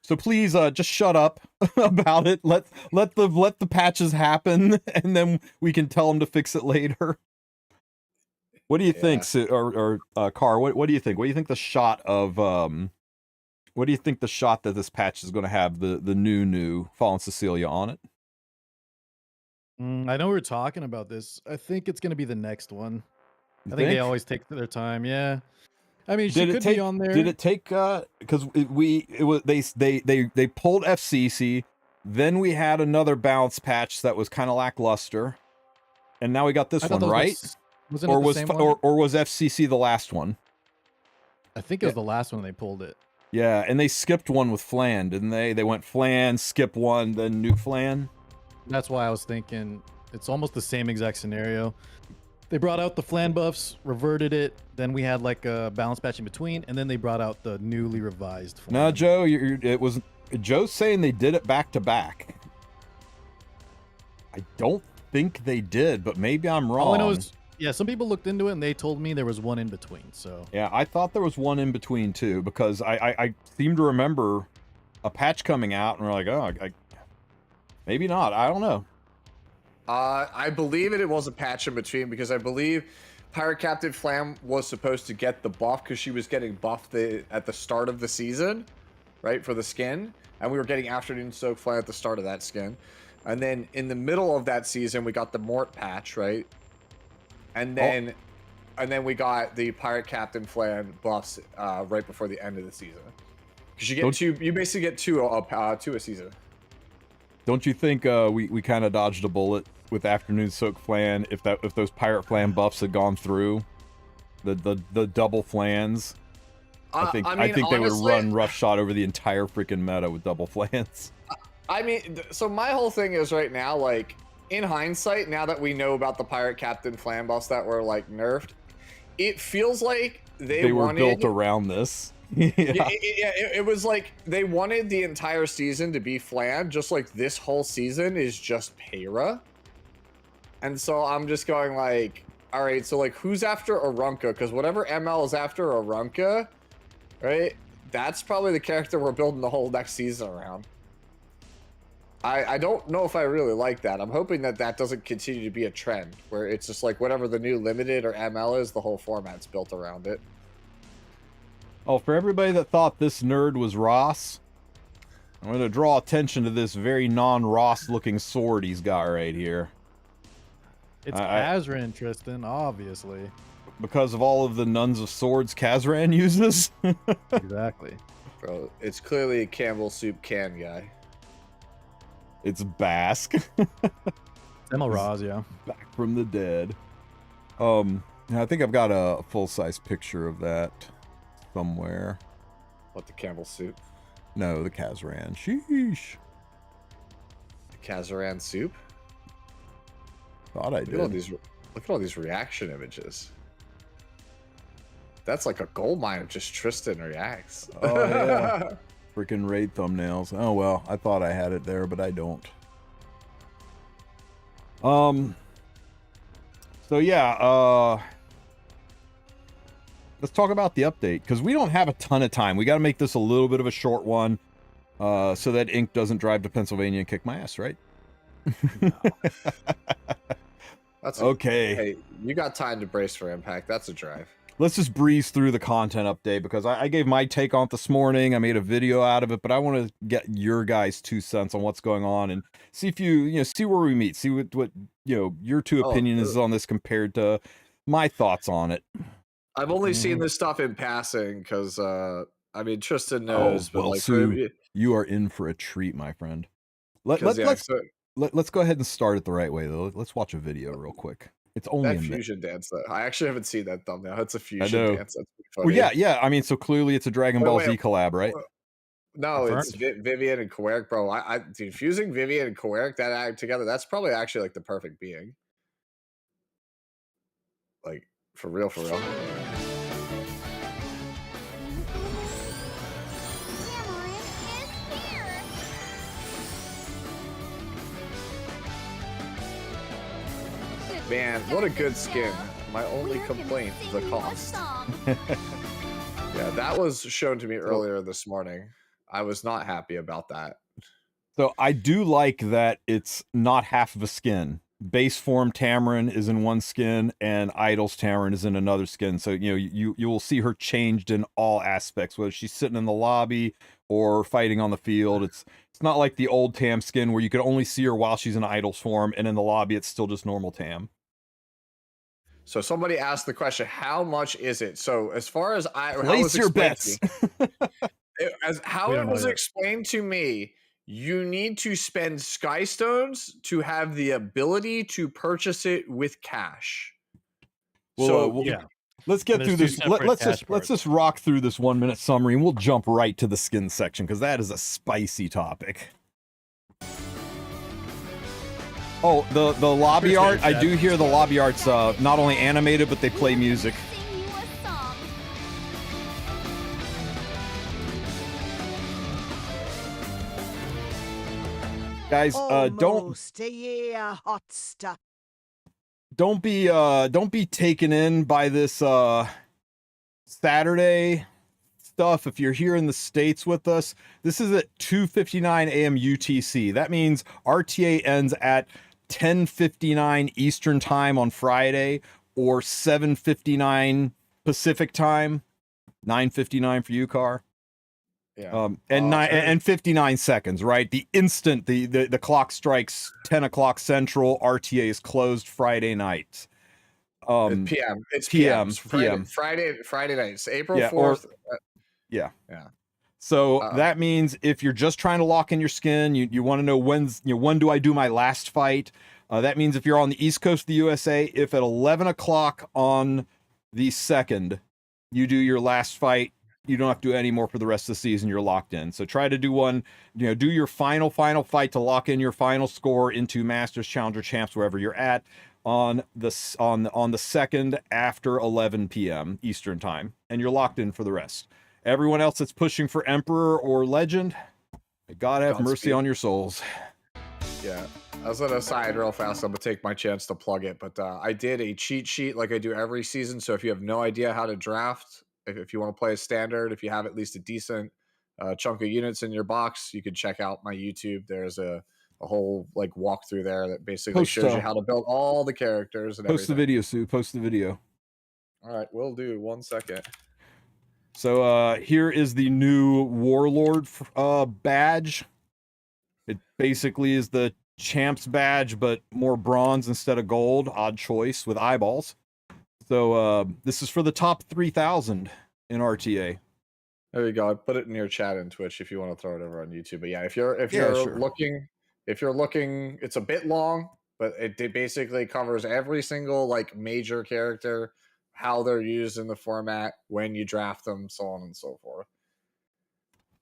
So please, just shut up about it. Let the patches happen, and then we can tell them to fix it later. What do you think, or Car? What do you think? What do you think the shot of What do you think the shot that this patch is going to have the new Fallen Cecilia on it? I know we were talking about this. I think it's going to be the next one. I think they always take their time. Yeah. I mean, she could be on there. Did it take? Because they pulled FCC, then we had another balance patch that was kind of lackluster, and now we got this one, right? Or was FCC the last one? I think it was the last one they pulled it. Yeah, and they skipped one with Flan, didn't they? They went Flan, skip one, then new Flan. That's why I was thinking it's almost the same exact snenario. They brought out the Flan buffs, reverted it, then we had like a balance patch in between, and then they brought out the newly revised Flan. No, Joe, Joe's saying they did it back to back. I don't think they did, but maybe I'm wrong. All I know is, yeah, some people looked into it and they told me there was one in between. So yeah, I thought there was one in between too, because I seem to remember a patch coming out and we're like, oh, maybe not. I don't know. I believe it was a patch in between, because I believe Pirate Captain Flam was supposed to get the buff because she was getting buffed at the start of the season, right, for the skin. And we were getting Afternoon Soak Flam at the start of that skin. And then in the middle of that season, we got the Mort patch, right? And then we got the Pirate Captain Flan buffs right before the end of the season. Because you get you basically get two a season. Don't you think we kind of dodged a bullet with Afternoon Soak Flan if those Pirate Flan buffs had gone through? The double flans. I think honestly, they would run roughshod over the entire freaking meta with double flans. I mean, so my whole thing is right now, like, in hindsight, now that we know about the Pirate Captain Flan buffs that were, like, nerfed, it feels like they were built around this. It was like they wanted the entire season to be Flan, just like this whole season is just Payra. And so I'm just going like, all right, so like who's after Arunca? Because whatever ML is after Arunca, right? That's probably the character we're building the whole next season around. I don't know if I really like that. I'm hoping that that doesn't continue to be a trend where it's just like whatever the new limited or ML is, the whole format's built around it. Oh, for everybody that thought this nerd was Ross, I'm going to draw attention to this very non-Ross looking sword he's got right here. It's Kazran, Tristen, obviously. Because of all of the Nuns of Swords Kazran uses? Exactly. Bro, it's clearly a Campbell Soup can guy. It's Basque. Emil Raz, yeah. Back from the dead. I think I've got a full-size picture of that somewhere. What, the Campbell Soup? No, the Kazran. Sheesh. The Kazran Soup? Thought I did. Look at all these reaction images. That's like a gold mine of just Tristen reacts. Oh, yeah. Freaking raid thumbnails. Oh, well, I thought I had it there, but I don't. So, yeah, let's talk about the update, because we don't have a ton of time. We got to make this a little bit of a short one, so that Ink doesn't drive to Pennsylvania and kick my ass, right? No. That's okay. Hey, you got time to brace for impact. That's a drive. Let's just breeze through the content update, because I gave my take on it this morning. I made a video out of it, but I want to get your guys' 2 cents on what's going on and see if see where we meet, see what your two opinions on this compared to my thoughts on it. I've only seen this stuff in passing because I mean Tristen knows, but like Sue, you are in for a treat, my friend. Let's go ahead and start it the right way though. Let's watch a video real quick. It's only that fusion dance though. I actually haven't seen that thumbnail. It's a fusion dance. That's funny. Well, yeah. I mean, so clearly it's a Dragon Ball Z collab, right? No, it's Vivian and Queric, bro. Dude, fusing Vivian and Queric that together, that's probably actually like the perfect being. Like for real, for real. Man, what a good skin. My only complaint is the cost. Yeah, that was shown to me earlier this morning. I was not happy about that. So I do like that it's not half of a skin. Base form Tamarinne is in one skin and Idol's Tamarinne is in another skin. So, you will see her changed in all aspects, whether she's sitting in the lobby or fighting on the field. It's not like the old Tam skin where you could only see her while she's in Idol's form, and in the lobby it's still just normal Tam. So somebody asked the question, how much is it? So as far as place your bets. How it was explained to me, you need to spend Skystones to have the ability to purchase it with cash. Well, yeah. Let's get through this. Let's just rock through this 1 minute summary, and we'll jump right to the skin section because that is a spicy topic. Oh, the lobby art. I do hear the lobby art's not only animated, but they play music. Guys, don't be taken in by this Saturday stuff. If you're here in the States with us, this is at 2:59 a.m. UTC. That means RTA ends at 10:59 Eastern time on Friday. or 7:59 Pacific time, 9:59 for you, Car. Yeah. And 59 seconds, right? The instant the clock strikes 10 o'clock Central, RTA is closed Friday night. It's PM. It's PM. Friday nights. April 4th. Yeah. Yeah. So that means if you're just trying to lock in your skin, you want to know when do I do my last fight? That means if you're on the East Coast of the USA, if at 11 o'clock on the 2nd, you do your last fight, you don't have to do any more for the rest of the season. You're locked in. So try to do one, do your final fight to lock in your final score into Masters, Challenger, Champs, wherever you're at on the 2nd after 11 p.m. Eastern time, and you're locked in for the rest. Everyone else that's pushing for Emperor or Legend, may God have mercy on your souls. Yeah. As an aside, real fast, I'm gonna take my chance to plug it, but I did a cheat sheet like I do every season. So if you have no idea how to draft, if you want to play a standard, if you have at least a decent chunk of units in your box, you can check out my YouTube. There's a whole like walkthrough there that basically shows you how to build all the characters and Post everything. the video, Sue. Post the video. All right, will do. 1 second. So here is the new Warlord badge. It basically is the Champs badge, but more bronze instead of gold. Odd choice with eyeballs. So this is for the top 3,000 in RTA. There you go. I put it in your chat and Twitch if you want to throw it over on YouTube. But yeah, if you're looking, it's a bit long, but it basically covers every single like major character, how they're used in the format, when you draft them, so on and so forth.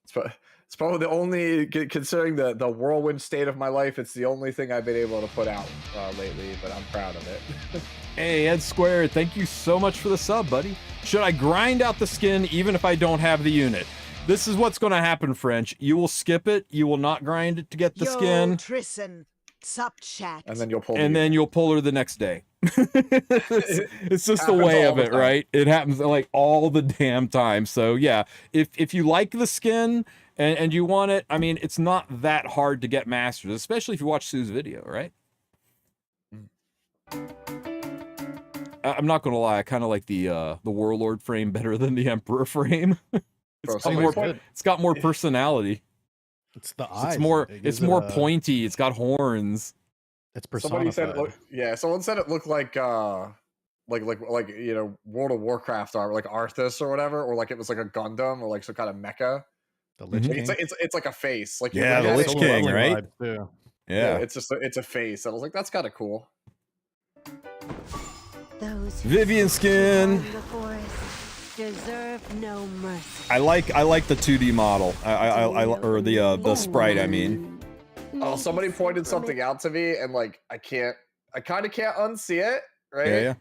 It's probably the only, considering the whirlwind state of my life, it's the only thing I've been able to put out lately, but I'm proud of it. Hey, Ed Square, thank you so much for the sub, buddy. Should I grind out the skin even if I don't have the unit? This is what's going to happen, French. You will skip it. You will not grind it to get the skin. Tristen, sup chat. And then you'll pull you'll pull her the next day. it's just the way of it, right? It happens like all the damn time. So yeah, if you like the skin and you want it, I mean, it's not that hard to get masters, especially if you watch Sue's video, right? I'm not gonna lie, I kind of like the Warlord frame better than the Emperor frame. It's got more personality. It's the eyes. It's more pointy. It's got horns. It's personified. Someone said it looked like World of Warcraft art, like Arthas or whatever, or like it was like a Gundam or like some kind of mecha. The Lich King. It's like a face. Like the Lich King, right? Yeah. It's a face. I was like, that's kind of cool. Those Vivian skin. Deserve no mercy. I like the 2D model. Or the sprite. I mean. Oh, somebody pointed something out to me, and like I kind of can't unsee it. Right? Yeah.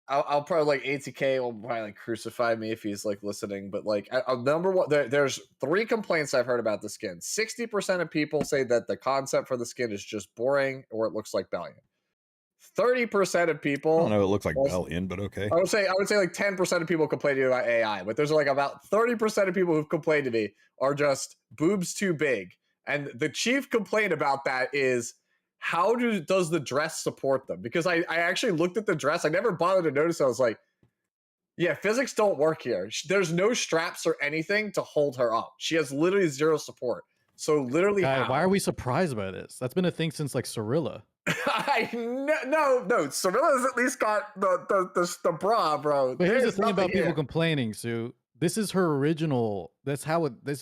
I'll probably like ATK will probably like crucify me if he's like listening. But like number one, there's 3 complaints I've heard about the skin. 60% of people say that the concept for the skin is just boring or it looks like Bellion. 30% of people. I don't know. It looks like Bellion, but okay. I would say like 10% of people complain to me about AI, but there's like about 30% of people who've complained to me are just boobs too big. And the chief complaint about that is how does the dress support them? Because I actually looked at the dress. I never bothered to notice. I was like, yeah, physics don't work here. There's no straps or anything to hold her up. She has literally 0 support. So literally, why are we surprised by this? That's been a thing since like Cirilla. No. Cirilla's at least got the bra, bro. But here's the thing about people complaining, Sue. This is her original. This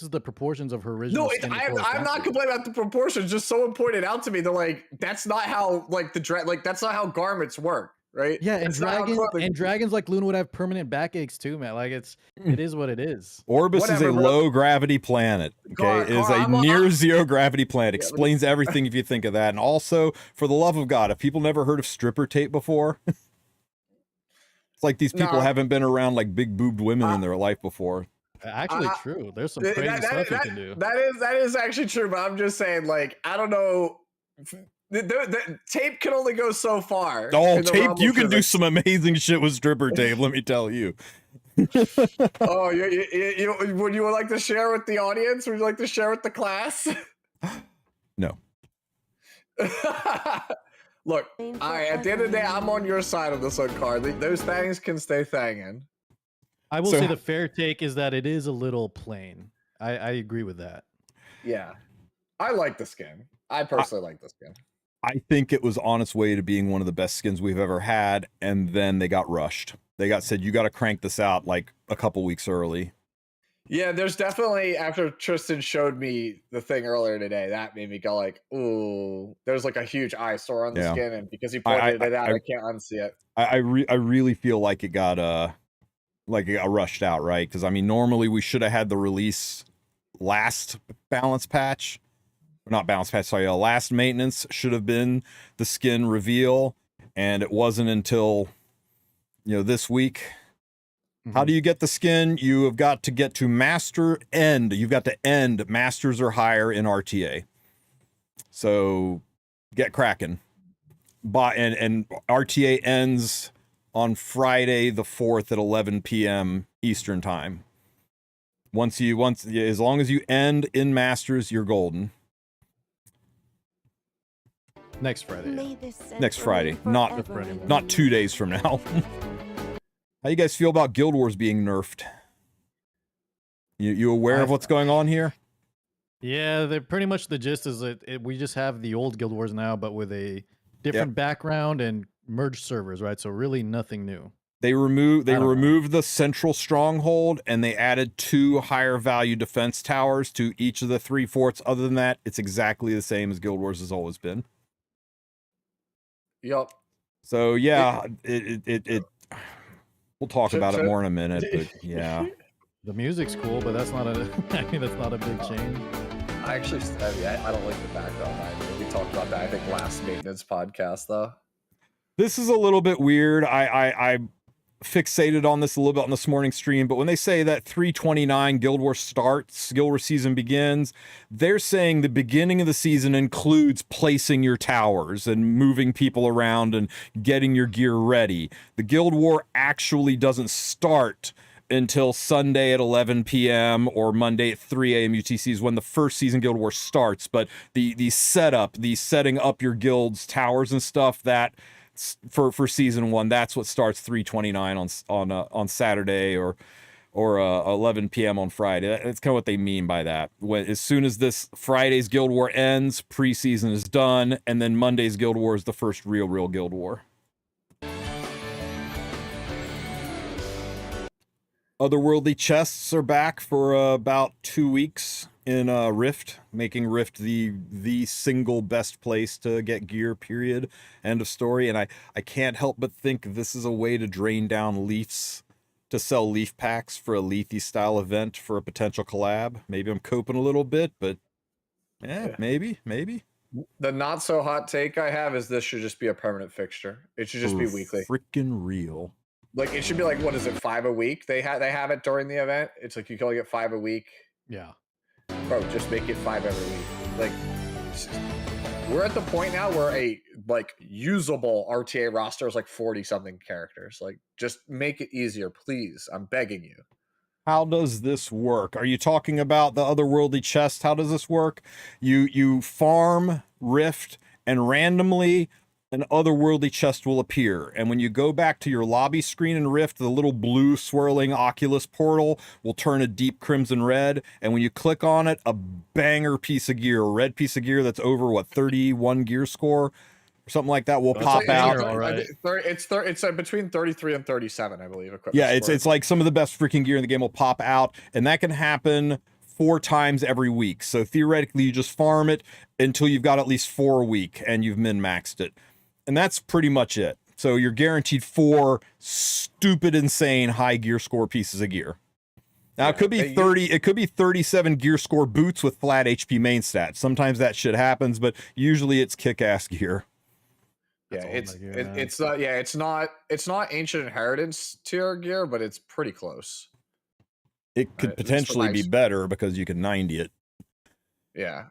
is the proportions of her original. No, I'm not complaining about the proportions. Just someone pointed out to me, they're like, that's not how like the dress, like that's not how garments work, right? Yeah, and dragons like Luna would have permanent backaches too, man. Like it is what it is. Orbis is a low gravity planet. Okay, it is a near zero gravity planet. Explains everything if you think of that. And also, for the love of God, if people never heard of stripper tape before. It's like these people haven't been around like big boobed women in their life before. Actually, true. There's some crazy stuff you can do. That is actually true, but I'm just saying, like, I don't know. The tape can only go so far. Oh, tape! You can do some amazing shit with stripper tape. Let me tell you. Oh, would you like to share with the audience? Would you like to share with the class? No. Look, at the end of the day, I'm on your side of this one, Car. Those things can stay thangin'. I will So- say the fair take is that it is a little plain. I agree with that. Yeah. I like the skin. I personally like the skin. I think it was on its way to being one of the best skins we've ever had, and then they got rushed. They got said, you got to crank this out like a couple weeks early. Yeah, there's definitely, after Tristen showed me the thing earlier today, that made me go like, ooh, there's like a huge eyesore on the Yeah. skin, and because he pointed it out, I can't unsee it. I really feel like it got rushed out, right? Because I mean, normally we should have had the release last balance patch. Not balance patch, sorry, last maintenance should have been the skin reveal, and it wasn't until, this week. How do you get the skin? You have got to get to master end. You've got to end masters or higher in RTA. So get cracking. And RTA ends on Friday the 4th at 11 p.m. Eastern time. As long as you end in masters, you're golden. Next Friday. Next Friday, not 2 days from now. How you guys feel about Guild Wars being nerfed? You aware of what's going on here? Yeah, they're pretty much the gist is that we just have the old Guild Wars now, but with a different background and merged servers, right? So really nothing new. They removed the central stronghold, and they added 2 higher value defense towers to each of the 3 forts. Other than that, it's exactly the same as Guild Wars has always been. Yep. So yeah, we'll talk about it more in a minute, but yeah. The music's cool, but that's not that's not a big change. I don't like the background either. We talked about that, I think, last maintenance podcast, though. This is a little bit weird. I fixated on this a little bit on this morning's stream, but when they say that 329 Guild Wars starts, Guild Wars season begins, they're saying the beginning of the season includes placing your towers and moving people around and getting your gear ready. The Guild War actually doesn't start until Sunday at 11 p.m. or Monday at 3 a.m. UTC is when the first season Guild War starts. But the setting up your guild's towers and stuff, that for season 1, that's what starts 329 on Saturday or 11 p.m. on Friday. That's kind of what they mean by that. As soon as this Friday's Guild War ends, preseason is done, and then Monday's Guild War is the first real Guild War. Otherworldly chests are back for about 2 weeks in Rift, making Rift the single best place to get gear, period. End of story. And I can't help but think this is a way to drain down leafs, to sell leaf packs for a Lethe style event for a potential collab. Maybe I'm coping a little bit, but yeah. maybe. The not so hot take I have is this should just be a permanent fixture. It should just be weekly. Freaking real. Like, it should be like, what is it, 5 a week? They have it during the event. It's like you can only get 5 a week. Yeah. Bro, just make it 5 every week. Like, we're at the point now where a usable RTA roster is like 40 something characters. Like, just make it easier, please. I'm begging you. How does this work? Are you talking about the otherworldly chest? How does this work? You farm Rift, and randomly an otherworldly chest will appear. And when you go back to your lobby screen in Rift, the little blue swirling Oculus portal will turn a deep crimson red. And when you click on it, a banger piece of gear, a red piece of gear that's over 31 gear score or something like that will pop out. It's between 33 and 37, I believe. Yeah, it's like some of the best freaking gear in the game will pop out, and that can happen 4 times every week. So theoretically, you just farm it until you've got at least 4 a week and you've min-maxed it. And that's pretty much it. So you're guaranteed 4 stupid, insane high gear score pieces of gear. Now, it could be 30, it could be 37 gear score boots with flat HP main stats. Sometimes that shit happens, but usually it's kick-ass gear. Yeah, it's not ancient inheritance tier gear, but it's pretty close. It could potentially be better because you can 90 it. Yeah.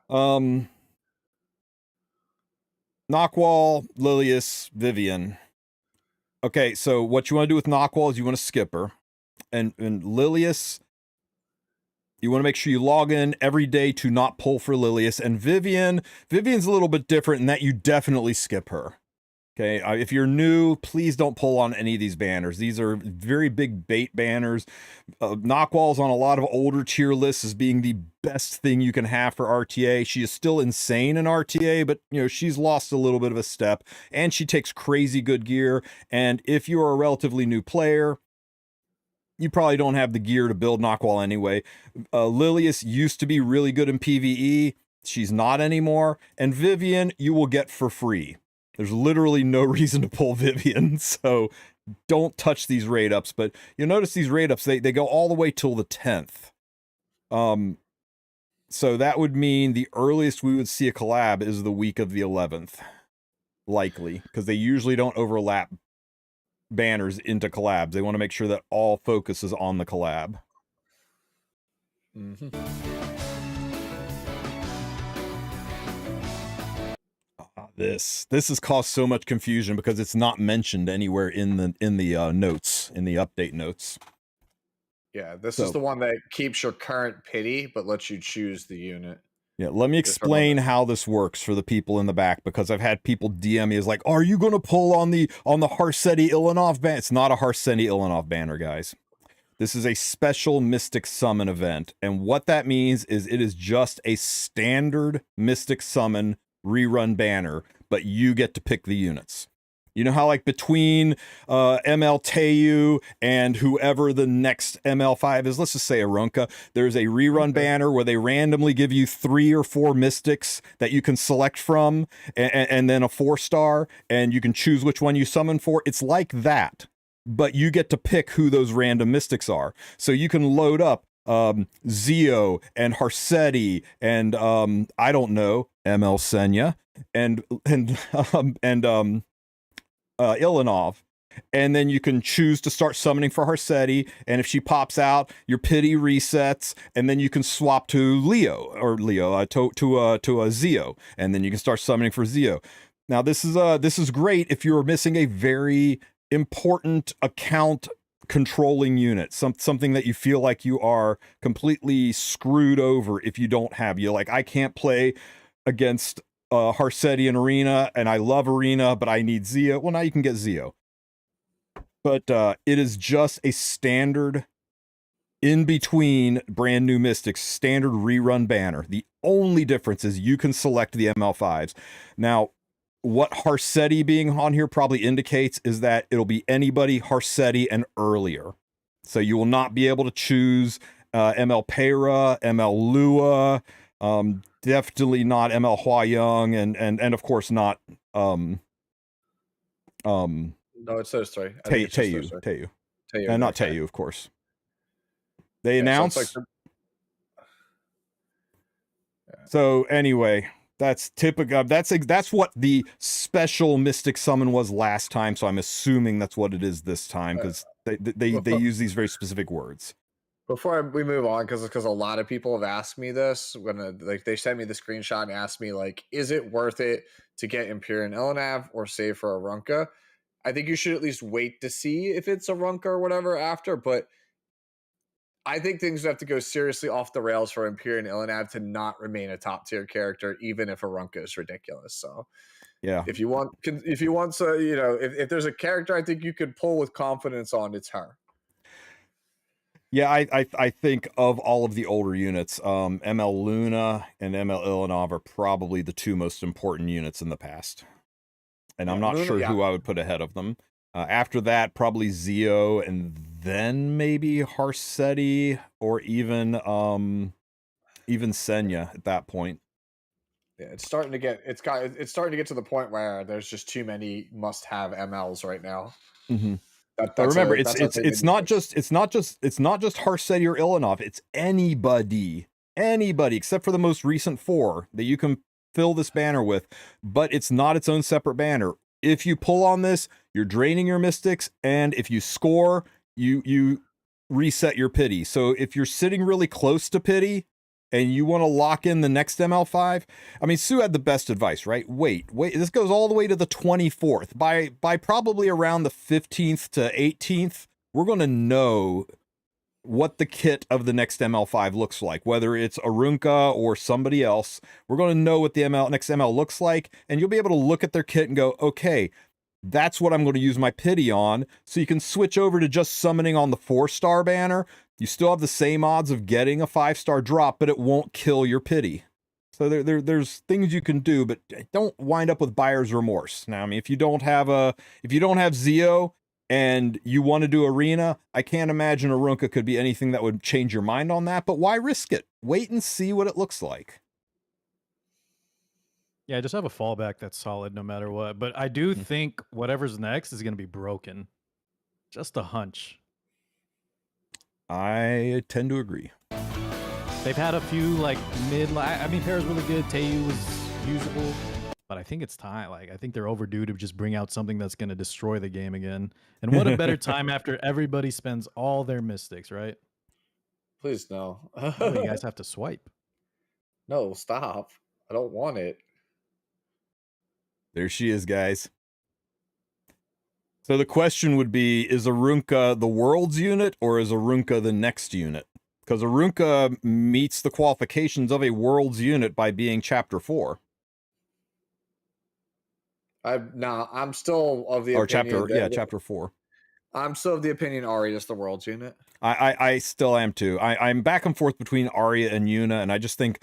Knockwall, Lilius, Vivian. Okay, so what you want to do with Knockwall is you want to skip her. And Lilius, you want to make sure you log in every day to not pull for Lilius. And Vivian's a little bit different in that you definitely skip her. Okay, if you're new, please don't pull on any of these banners. These are very big bait banners. Knockwall's on a lot of older tier lists as being the best thing you can have for RTA. She is still insane in RTA, but you know she's lost a little bit of a step, and she takes crazy good gear. And if you're a relatively new player, you probably don't have the gear to build Knockwall anyway. Lilius used to be really good in PvE. She's not anymore. And Vivian, you will get for free. There's literally no reason to pull Vivian, so don't touch these raid ups. But you'll notice these raid ups, they go all the way till the 10th. So that would mean the earliest we would see a collab is the week of the 11th. Likely, because they usually don't overlap banners into collabs. They want to make sure that all focus is on the collab. Mm-hmm. This has caused so much confusion because it's not mentioned anywhere in the notes, in the update notes. Yeah, this is the one that keeps your current pity but lets you choose the unit. Yeah, let me explain how this works for the people in the back, because I've had people DM me as like, "Are you going to pull on the Harseti Ilanov banner?" It's not a Harseti Ilanov banner, guys. This is a special Mystic Summon event, and what that means is it is just a standard Mystic Summon rerun banner, but you get to pick the units. You know how like between ML Taeyou and whoever the next ML5 is, let's just say Arunca, there's a rerun banner where they randomly give you 3 or 4 mystics that you can select from, and then a 4-star, and you can choose which one you summon for. It's like that, but you get to pick who those random mystics are. So you can load up Zio and Harseti and I don't know, ML Senya and Ilanov, and then you can choose to start summoning for Harseti, and if she pops out, your pity resets, and then you can swap to to Zio, and then you can start summoning for Zio. Now this is great if you're missing a very important account controlling unit, something that you feel like you are completely screwed over if you don't have. You like, I can't play against Harseti in Arena, and I love Arena, but I need Zio. Well, now you can get Zio. But it is just a standard in between brand new Mystics, standard rerun banner. The only difference is you can select the ML5s. Now, what Harseti being on here probably indicates is that it'll be anybody Harseti and earlier. So you will not be able to choose ML Pera, ML Lua, definitely not ML Huayang, and of course not no, it's those three. Taeyou, and not Taeyou, of course. They announced. So anyway, that's typical. That's what the special Mystic Summon was last time. So I'm assuming that's what it is this time, because they use these very specific words. Before we move on, because a lot of people have asked me this when like they sent me the screenshot and asked me like, is it worth it to get Empyrean Ilanav or save for Arunca? I think you should at least wait to see if it's Arunca or whatever after, but I think things have to go seriously off the rails for Empyrean Ilanav to not remain a top tier character, even if Arunca is ridiculous. So yeah, if you want to, you know, if there's a character I think you could pull with confidence on, it's her. Yeah, I think of all of the older units, ML Luna and ML Ilanov are probably the 2 most important units in the past. And I'm not sure who I would put ahead of them. After that, probably Zio, and then maybe Harseti, or even Senya at that point. Yeah, it's starting to get to the point where there's just too many must-have MLs right now. Mm-hmm. Remember, it's not just Harseti or Ilanov. It's anybody except for the most recent 4 that you can fill this banner with. But it's not its own separate banner. If you pull on this, you're draining your mystics, and if you score, you reset your pity. So if you're sitting really close to pity and you want to lock in the next ML5, I mean, Sue had the best advice, right? Wait, this goes all the way to the 24th. By probably around the 15th to 18th, we're going to know what the kit of the next ML5 looks like, whether it's Arunca or somebody else. We're going to know what the next ML looks like, and you'll be able to look at their kit and go, okay, That's what I'm going to use my pity on. So you can switch over to just summoning on the 4-star banner. You still have the same odds of getting a 5-star drop, but it won't kill your pity. So there's things you can do, but don't wind up with buyer's remorse. Now, I mean, if you don't have Zeo and you want to do arena, I can't imagine Arunca could be anything that would change your mind on that, but why risk it? Wait and see what it looks like. Yeah, just have a fallback that's solid no matter what. But I do think whatever's next is going to be broken. Just a hunch. I tend to agree. They've had a few like I mean, Para's really good. Taeyou was usable, but I think it's time. Like, I think they're overdue to just bring out something that's going to destroy the game again. And what a better time after everybody spends all their mystics, right? Please no. Oh, you guys have to swipe. No, stop. I don't want it. There she is, guys. So the question would be, is Arunca the world's unit or is Arunca the next unit? Because Arunca meets the qualifications of a world's unit by being chapter 4. I'm still of the opinion chapter 4. I'm still of the opinion Arya is the world's unit. I still am too. I'm back and forth between Arya and Yuna, and I just think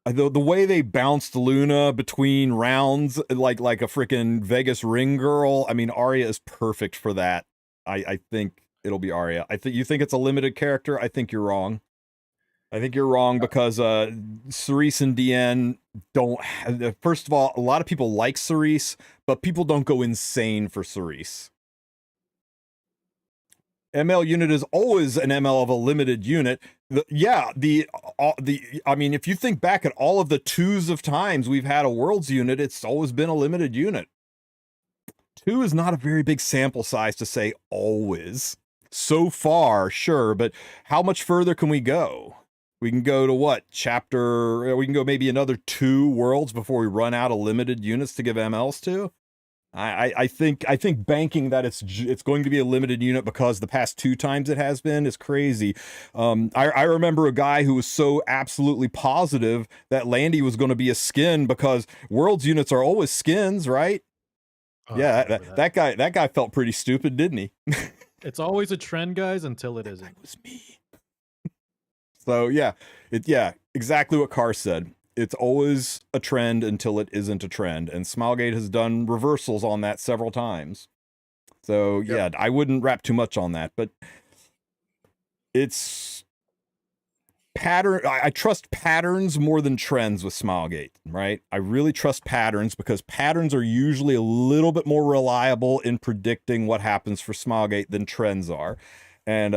the way they bounced Luna between rounds like a freaking Vegas ring girl. I mean, Arya is perfect for that. I think it'll be Arya. You think it's a limited character? I think you're wrong. I think you're wrong because Cerise and DN don't have, first of all, a lot of people like Cerise, but people don't go insane for Cerise. ML unit is always an ML of a limited unit. I mean, if you think back at all of the 2s of times we've had a world's unit, it's always been a limited unit. 2 is not a very big sample size to say always. So far, sure, but how much further can we go? We can go to what? We can go maybe another 2 worlds before we run out of limited units to give MLs to? I think banking that it's going to be a limited unit because the past 2 times it has been is crazy. I remember a guy who was so absolutely positive that Landy was going to be a skin because world's units are always skins, right? Oh, yeah, that guy felt pretty stupid, didn't he? It's always a trend, guys, until it isn't. That was me. So yeah, exactly what Carr said. It's always a trend until it isn't a trend, and Smilegate has done reversals on that several times. So yeah, I wouldn't wrap too much on that, but it's pattern. I trust patterns more than trends with Smilegate, right? I really trust patterns because patterns are usually a little bit more reliable in predicting what happens for Smilegate than trends are, and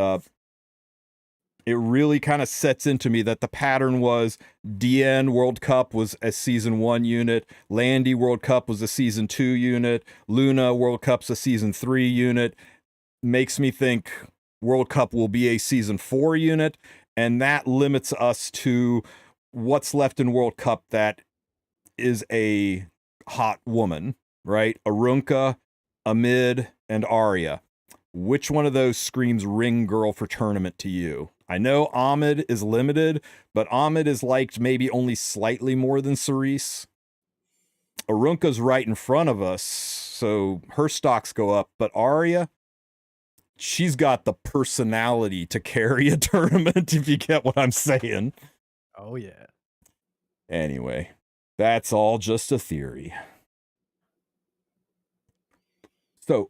it really kind of sets into me that the pattern was DN World Cup was a Season 1 unit, Landy World Cup was a Season 2 unit, Luna World Cup's a Season 3 unit. Makes me think World Cup will be a Season 4 unit, and that limits us to what's left in World Cup that is a hot woman, right? Arunca, Amid, and Arya. Which one of those screams ring girl for tournament to you? I know Ahmed is limited, but Ahmed is liked maybe only slightly more than Cerise. Arunca's right in front of us, so her stocks go up. But Arya, she's got the personality to carry a tournament, if you get what I'm saying. Oh, yeah. Anyway, that's all just a theory. So,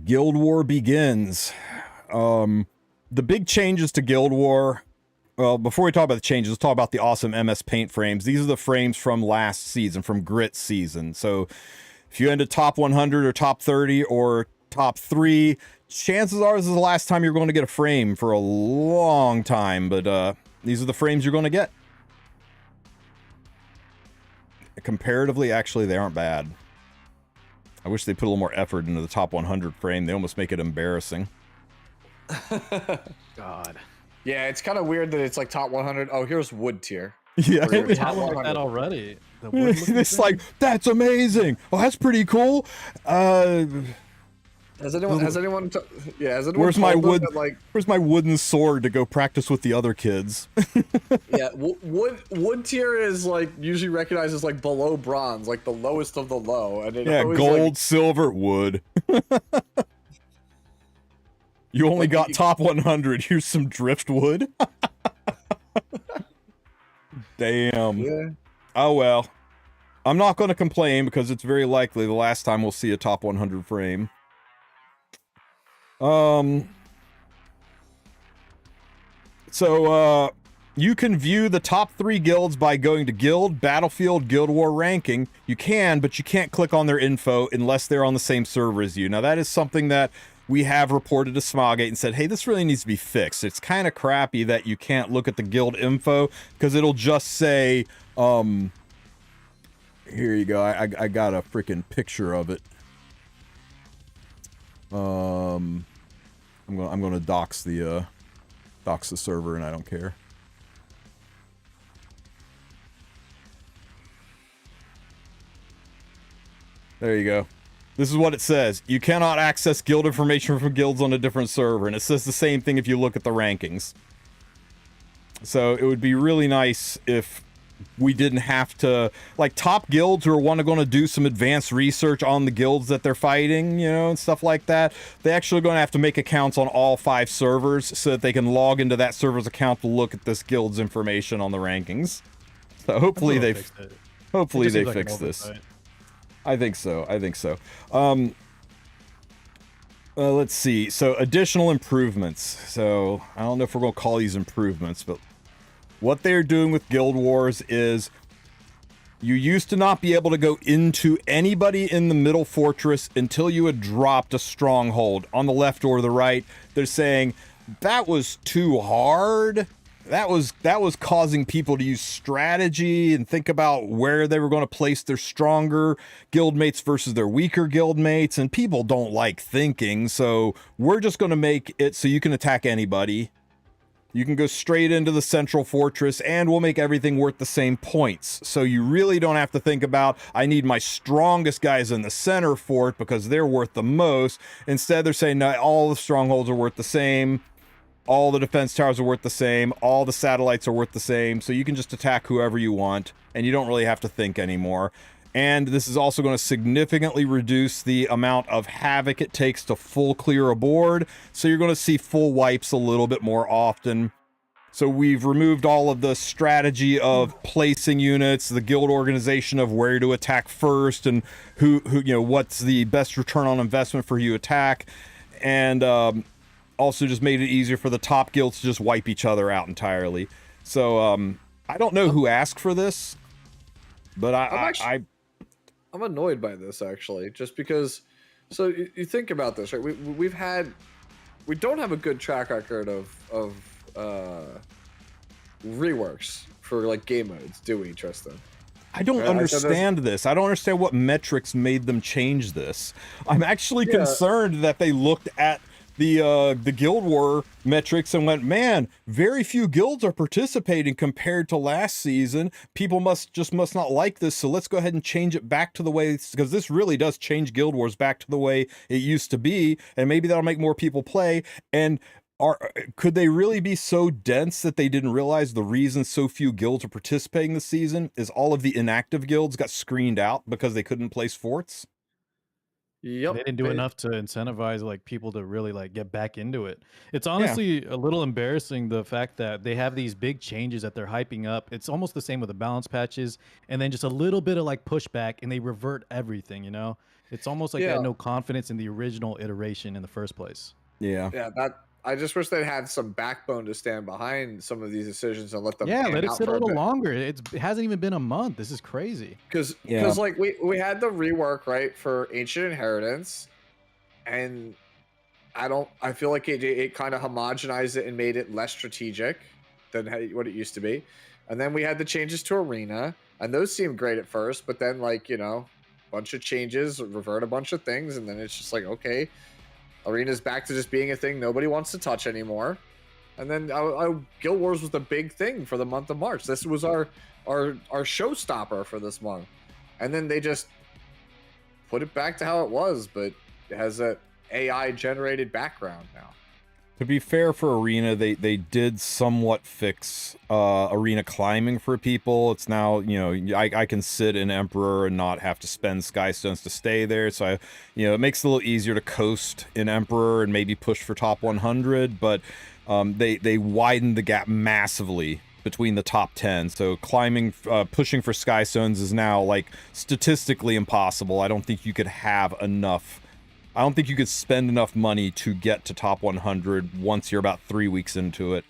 Guild War begins. The big changes to Guild War. Well, before we talk about the changes, let's talk about the awesome MS Paint frames. These are the frames from last season, from Grit season. So if you ended top 100 or top 30 or top 3, chances are this is the last time you're going to get a frame for a long time. But these are the frames you're going to get. Comparatively, actually, they aren't bad. I wish they put a little more effort into the top 100 frame. They almost make it embarrassing. God. Yeah, it's kind of weird that it's like top 100. Oh, here's wood tier. Yeah, we have one like that already. It's like, that's amazing. Oh, that's pretty cool. Has anyone? Has anyone? Yeah. Has anyone? Where's my told them wood? that, like, Where's my wooden sword to go practice with the other kids? yeah, wood tier is like usually recognized as like below bronze, like the lowest of the low, and it Yeah, always, gold, like, silver, wood. You only like, got top 100. Here's some driftwood. Damn. yeah. Oh well. I'm not going to complain because it's very likely the last time we'll see a top 100 frame. So, you can view the top 3 guilds by going to Guild, Battlefield, Guild War ranking. You can, but you can't click on their info unless they're on the same server as you. Now, that is something that we have reported to Smogate and said, hey, this really needs to be fixed. It's kind of crappy that you can't look at the guild info because it'll just say, here you go. I got a freaking picture of it. I'm gonna dox the server, and I don't care. There you go. This is what it says. You cannot access guild information from guilds on a different server, and it says the same thing if you look at the rankings. So it would be really nice if we didn't have to, like, top guilds who are going to do some advanced research on the guilds that they're fighting, you know, and stuff like that. They actually going to have to make accounts on all 5 servers so that they can log into that server's account to look at this guild's information on the rankings. So hopefully they fix this. I think so. Let's see. So additional improvements. So I don't know if we're going to call these improvements, but what they're doing with Guild Wars is you used to not be able to go into anybody in the middle fortress until you had dropped a stronghold on the left or the right. They're saying that was too hard. That was causing people to use strategy and think about where they were going to place their stronger guildmates versus their weaker guildmates, and people don't like thinking, so we're just going to make it so you can attack anybody. You can go straight into the central fortress, and we'll make everything worth the same points. So you really don't have to think about, I need my strongest guys in the center fort because they're worth the most. Instead, they're saying, no, all the strongholds are worth the same. All the defense towers are worth the same. All the satellites are worth the same. So you can just attack whoever you want, and you don't really have to think anymore. And this is also going to significantly reduce the amount of havoc it takes to full clear a board. So you're going to see full wipes a little bit more often. So we've removed all of the strategy of placing units, the guild organization of where to attack first, and who you know, what's the best return on investment for you attack. And also just made it easier for the top guilds to just wipe each other out entirely. So I don't know who asked for this, but I'm annoyed by this, actually, just because. So you think about this, right? We don't have a good track record of reworks for like game modes, do we, Tristen? I don't understand this. I don't understand what metrics made them change this. I'm actually concerned that they looked at the Guild War metrics and went, man, very few guilds are participating compared to last season. People must not like this, so let's go ahead and change it back to the way, because this really does change Guild Wars back to the way it used to be, and maybe that'll make more people play. And could they really be so dense that they didn't realize the reason so few guilds are participating this season is all of the inactive guilds got screened out because they couldn't place forts? Yep. They didn't do enough to incentivize like people to really like get back into it. It's honestly a little embarrassing, the fact that they have these big changes that they're hyping up. It's almost the same with the balance patches, and then just a little bit of like pushback, and they revert everything, you know? It's almost like they had no confidence in the original iteration in the first place. Yeah, I just wish they'd had some backbone to stand behind some of these decisions and let them. Yeah, let it sit a little longer. It hasn't even been a month. This is crazy. Because like we had the rework, right, for Ancient Inheritance, and I feel like it kind of homogenized it and made it less strategic than what it used to be. And then we had the changes to Arena, and those seemed great at first, but then, like, you know, a bunch of changes, revert a bunch of things, and then it's just like, okay, Arena's back to just being a thing nobody wants to touch anymore. And then Guild Wars was the big thing for the month of March. This was our showstopper for this month. And then they just put it back to how it was, but it has that AI generated background now. To be fair for Arena, they did somewhat fix Arena climbing for people. It's now, you know, I can sit in Emperor and not have to spend Skystones to stay there. So, it makes it a little easier to coast in Emperor and maybe push for top 100. But they widened the gap massively between the top 10. So climbing, pushing for Skystones is now, like, statistically impossible. I don't think you could have enough... I don't think you could spend enough money to get to top 100 once you're about 3 weeks into it.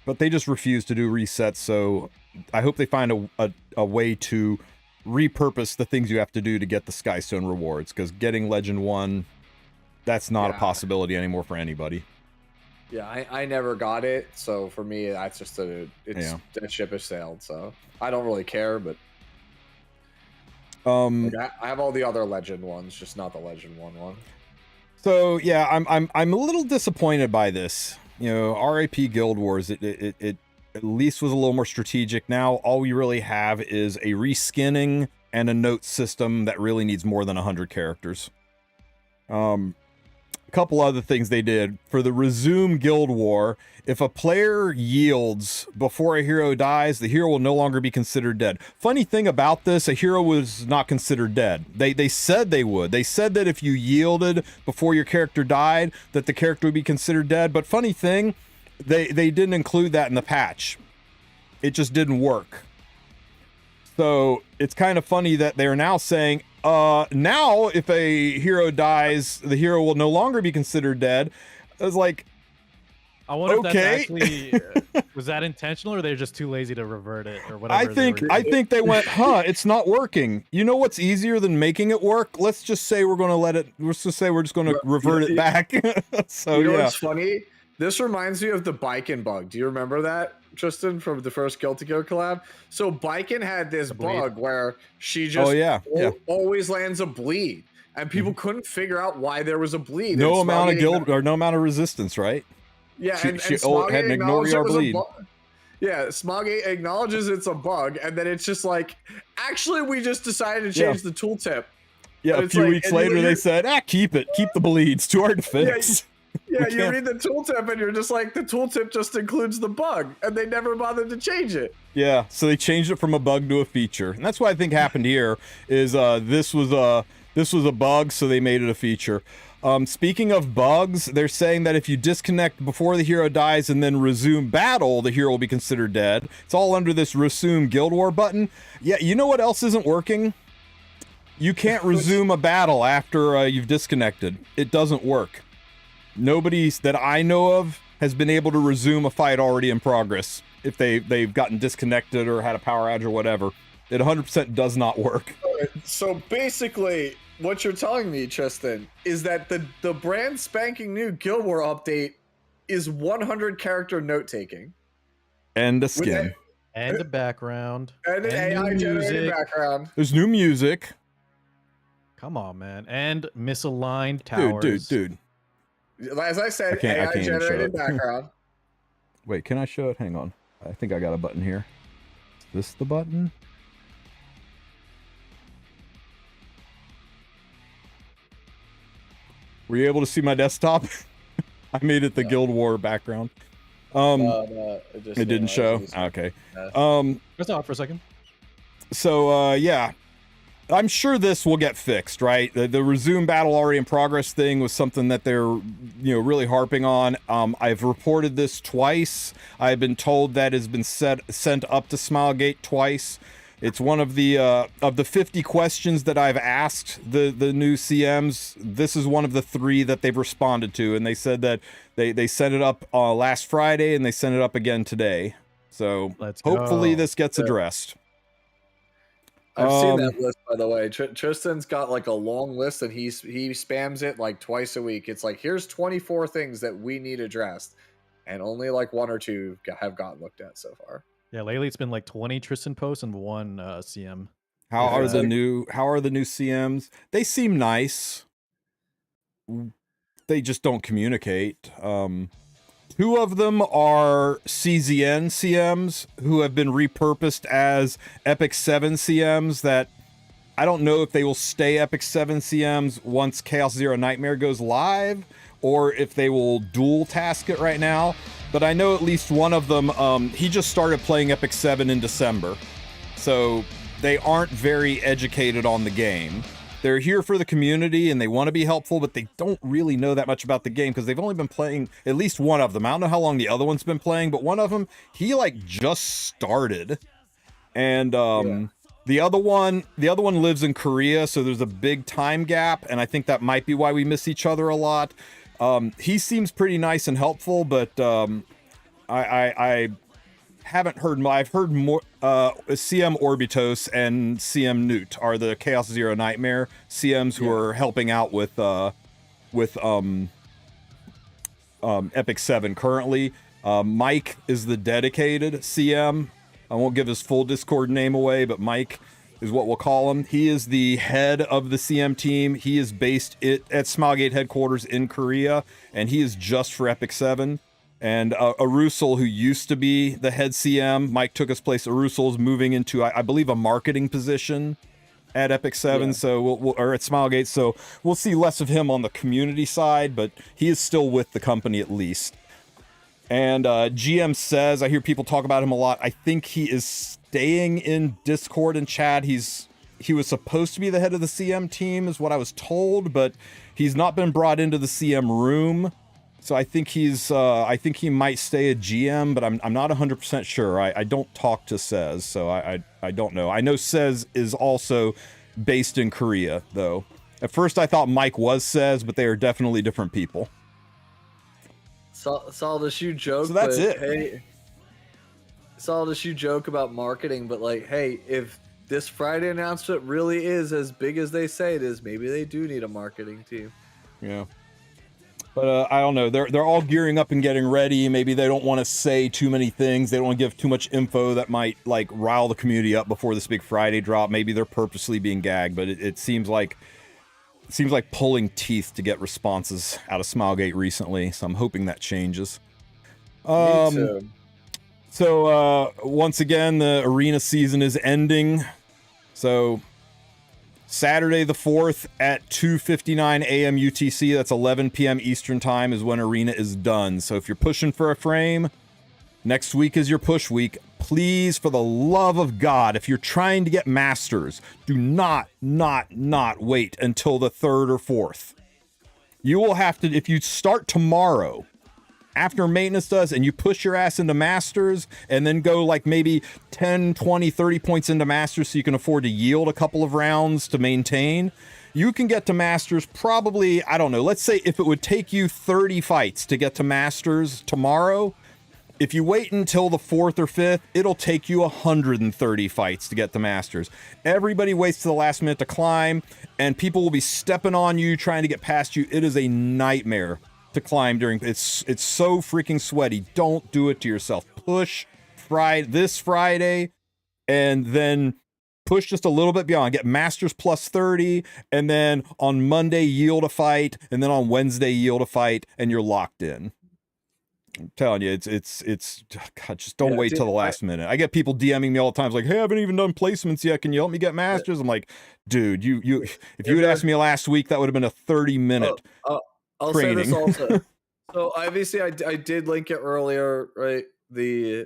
But they just refuse to do resets, so I hope they find a way to repurpose the things you have to do to get the Skystone rewards, because getting Legend 1, that's not a possibility anymore for anybody. Yeah, I never got it, so for me, that's just that ship has sailed, so I don't really care, but... Like I have all the other Legend ones, just not the Legend 1 one. So yeah, I'm a little disappointed by this. RIP Guild Wars. It at least was a little more strategic. Now all we really have is a reskinning and a note system that really needs more than 100 characters. A couple other things they did for the resume Guild War. If a player yields before a hero dies, the hero will no longer be considered dead. Funny thing about this, a hero was not considered dead. They said they would. They said that if you yielded before your character died, that the character would be considered dead. But funny thing, they didn't include that in the patch. It just didn't work. So it's kind of funny that they're now saying, now if a hero dies, the hero will no longer be considered dead. I was like, I wonder if that's actually was that intentional, or they're just too lazy to revert it, or whatever. I think they went, it's not working. You know what's easier than making it work? Let's just say we're just going to revert it back. So you know what's funny? This reminds me of the Biken bug. Do you remember that, Tristen, from the first Guilty Gear collab? So Biken had this bug where she just always lands a bleed, and people couldn't figure out why there was a bleed. No amount of guild or no amount of resistance, right? Yeah, she had an ignore bleed. Yeah, Smoggy acknowledges it's a bug, and then it's just like, actually, we just decided to change the tooltip. Yeah, a few weeks later, they said, keep it. Keep the bleeds. Too hard to fix. Yeah, you read the tooltip, and you're just like, the tooltip just includes the bug, and they never bothered to change it. Yeah, so they changed it from a bug to a feature. And that's what I think happened here, is this was a bug, so they made it a feature. Speaking of bugs, they're saying that if you disconnect before the hero dies and then resume battle, the hero will be considered dead. It's all under this resume Guild War button. Yeah, you know what else isn't working? You can't resume a battle after you've disconnected. It doesn't work. Nobody that I know of has been able to resume a fight already in progress if they've gotten disconnected or had a power outage or whatever. It 100% does not work. So basically, what you're telling me, Tristen, is that the brand spanking new Guild War update is 100 character note taking, and a skin, and a background, and an AI generated background. There's new music. Come on, man, and misaligned towers. Dude. As I said, AI generated background. Wait, can I show it? Hang on. I think I got a button here. Is this the button? Were you able to see my desktop? I made it the Guild War background. No, it didn't show. Okay. Press off for a second. So yeah, I'm sure this will get fixed, right? The resume battle already in progress thing was something that they're really harping on. I've reported this twice. I've been told that has been sent up to Smilegate twice. It's one of the 50 questions that I've asked the new CMs. This is one of the 3 that they've responded to, and they said that they sent it up last Friday and they sent it up again today. So hopefully this gets addressed. I've seen that list, by the way. Tristen's got like a long list, and he spams it like twice a week. It's like, here's 24 things that we need addressed, and only like 1 or 2 have gotten looked at so far. Yeah, lately it's been like 20 Tristen posts and 1 CM. How are the new CMs? They seem nice. They just don't communicate. 2 of them are CZN CMs who have been repurposed as Epic 7 CMs that I don't know if they will stay Epic 7 CMs once Chaos Zero Nightmare goes live, or if they will dual task it right now. But I know at least one of them, he just started playing Epic 7 in December. So they aren't very educated on the game. They're here for the community and they want to be helpful, but they don't really know that much about the game because they've only been playing, at least one of them. I don't know how long the other one's been playing, but one of them, he like just started. And the other one lives in Korea, so there's a big time gap, and I think that might be why we miss each other a lot. He seems pretty nice and helpful, but I haven't heard. I've heard more. CM Orbitos and CM Newt are the Chaos Zero Nightmare CMs who are helping out with Epic 7 currently. Mike is the dedicated CM. I won't give his full Discord name away, but Mike is what we'll call him. He is the head of the CM team. He is based at Smilegate headquarters in Korea, and he is just for Epic 7. And Arusel, who used to be the head CM, Mike took his place. Arusel's moving into, I believe, a marketing position at Epic 7, so or at Smilegate. So we'll see less of him on the community side, but he is still with the company at least. And GM says, I hear people talk about him a lot. I think he is staying in Discord and chat. He was supposed to be the head of the CM team, is what I was told, but he's not been brought into the CM room. So I think I think he might stay a GM, but I'm not 100% sure. I don't talk to Sez, so I don't know. I know Sez is also based in Korea, though. At first I thought Mike was Sez, but they are definitely different people. Saw this you joke. So that's it. Hey, saw this you joke about marketing, but like, hey, if this Friday announcement really is as big as they say it is, maybe they do need a marketing team. Yeah. But I don't know. They're all gearing up and getting ready. Maybe they don't want to say too many things. They don't want to give too much info that might like rile the community up before this big Friday drop. Maybe they're purposely being gagged, but it seems like pulling teeth to get responses out of Smilegate recently. So I'm hoping that changes. Me too. So once again, the arena season is ending. So Saturday the 4th at 2:59 a.m. UTC, that's 11 p.m. Eastern time, is when arena is done. So if you're pushing for a frame, next week is your push week. Please, for the love of God, if you're trying to get masters, do not wait until the 3rd or 4th. You will have to, if you start tomorrow, after maintenance does, and you push your ass into masters and then go like maybe 10, 20, 30 points into masters so you can afford to yield a couple of rounds to maintain, you can get to masters probably, I don't know, let's say if it would take you 30 fights to get to masters tomorrow, if you wait until the 4th or 5th, it'll take you 130 fights to get to masters. Everybody waits to the last minute to climb, and people will be stepping on you, trying to get past you. It is a nightmare to climb during, it's so freaking sweaty. Don't do it to yourself. Push this Friday, and then push just a little bit beyond. Get masters plus 30, and then on Monday yield a fight, and then on Wednesday yield a fight, and you're locked in. I'm telling you, it's God, just don't wait till the last minute. I get people DMing me all the time, like, hey, I haven't even done placements yet. Can you help me get masters? I'm like, dude, if you had asked me last week, that would have been a 30-minute I'll training. say this also. So obviously I did link it earlier, right? The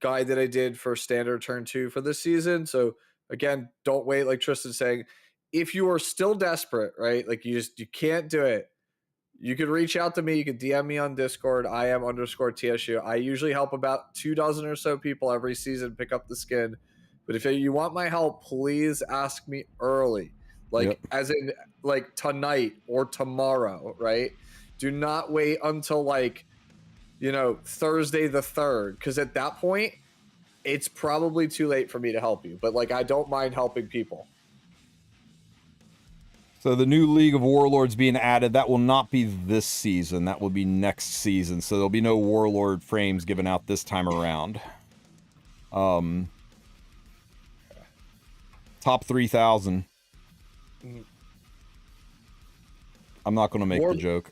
guide that I did for standard turn 2 for this season. So again, don't wait, like Tristen's saying. If you are still desperate, right? Like you can't do it. You can reach out to me. You can DM me on Discord. IM_TSU. I usually help about 24 or so people every season pick up the skin. But if you want my help, please ask me early. Like, as in, like, tonight or tomorrow, right? Do not wait until, like, Thursday the 3rd. Because at that point, it's probably too late for me to help you. But, like, I don't mind helping people. So the new League of Warlords being added, that will not be this season. That will be next season. So there'll be no Warlord frames given out this time around. Top 3,000. I'm not going to make the joke.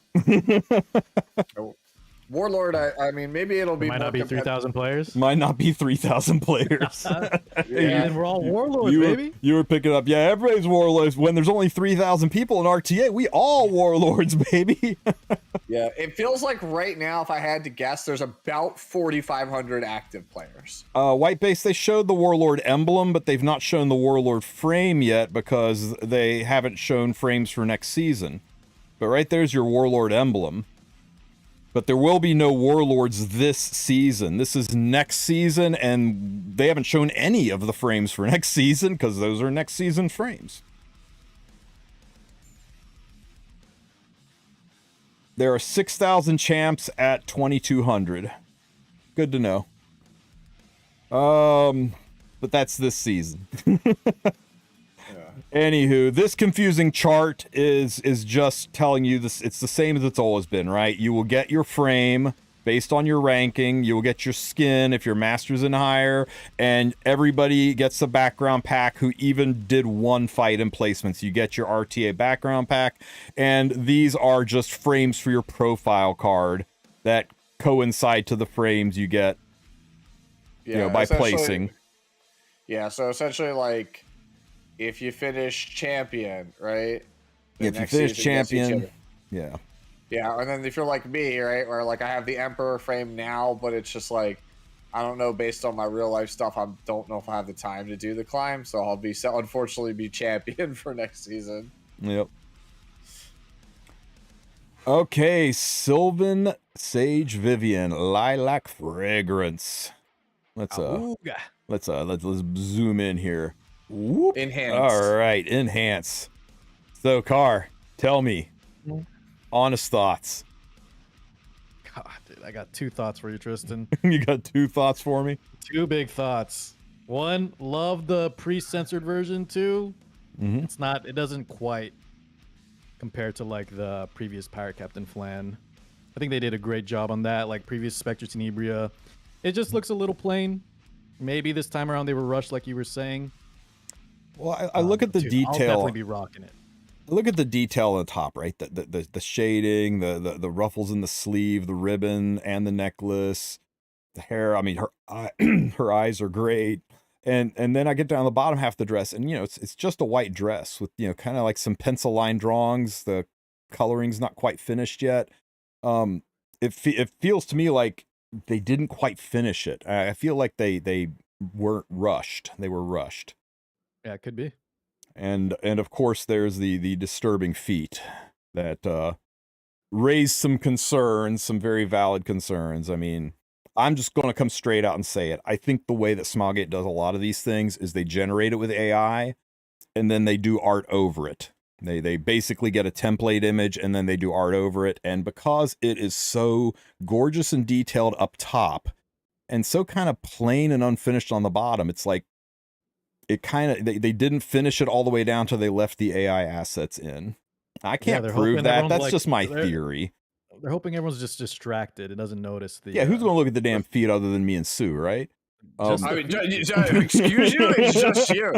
Warlord, I mean, maybe it'll It be might more not be competitive. 3,000 players. Might not be 3,000 players. Yeah. And we're all warlords, you were, baby. you were picking up, yeah, everybody's warlords. When there's only 3,000 people in RTA, we all warlords, baby. Yeah, it feels like right now, if I had to guess, there's about 4,500 active players. White Base, they showed the warlord emblem, but they've not shown the warlord frame yet because they haven't shown frames for next season. But right there's your warlord emblem. But there will be no warlords this season. This is next season, and they haven't shown any of the frames for next season because those are next season frames. There are 6,000 champs at 2,200. Good to know. But that's this season. Anywho, this confusing chart is just telling you this. It's the same as it's always been, right? You will get your frame based on your ranking. You will get your skin if you're masters and higher, and everybody gets the background pack who even did one fight in placements. You get your RTA background pack, and these are just frames for your profile card that coincide to the frames you get, by placing. Yeah, so essentially, like, if you finish champion, right? If you finish champion, yeah. Yeah, and then if you're like me, right, where like I have the Emperor frame now, but it's just like, I don't know, based on my real life stuff, I don't know if I have the time to do the climb, so I'll unfortunately be champion for next season. Yep. Okay, Sylvan, Sage, Vivian, Lilac Fragrance. Let's zoom in here. Whoop. Enhance. All right, enhance. So, Car, tell me, honest thoughts. God, dude, I got two thoughts for you, Tristen. You got two thoughts for me? Two big thoughts. One, love the pre-censored version. Two, it doesn't quite compare to like the previous Pirate Captain Flan. I think they did a great job on that. Like previous Spectre Tenebria, it just looks a little plain. Maybe this time around they were rushed, like you were saying. Well, I look at the detail. I'll definitely be rocking it. Look at the detail on the top, right? The shading, the ruffles in the sleeve, the ribbon, and the necklace, the hair. I mean, her eyes are great. And then I get down the bottom half of the dress, and it's just a white dress with kind of like some pencil line drawings. The coloring's not quite finished yet. It feels to me like they didn't quite finish it. I feel like they weren't rushed. They were rushed. Yeah, it could be. And of course there's the disturbing feat that raised some concerns, some very valid concerns. I mean, I'm just going to come straight out and say it. I think the way that Smilegate does a lot of these things is they generate it with AI and then they do art over it. They basically get a template image and then they do art over it. And because it is so gorgeous and detailed up top and so kind of plain and unfinished on the bottom, it's like they didn't finish it all the way down till they left the AI assets in. I can't prove that. That's just my theory. They're hoping everyone's just distracted and doesn't notice the. Yeah, who's going to look at the damn feet other than me and Sue, right? Excuse you, it's just you.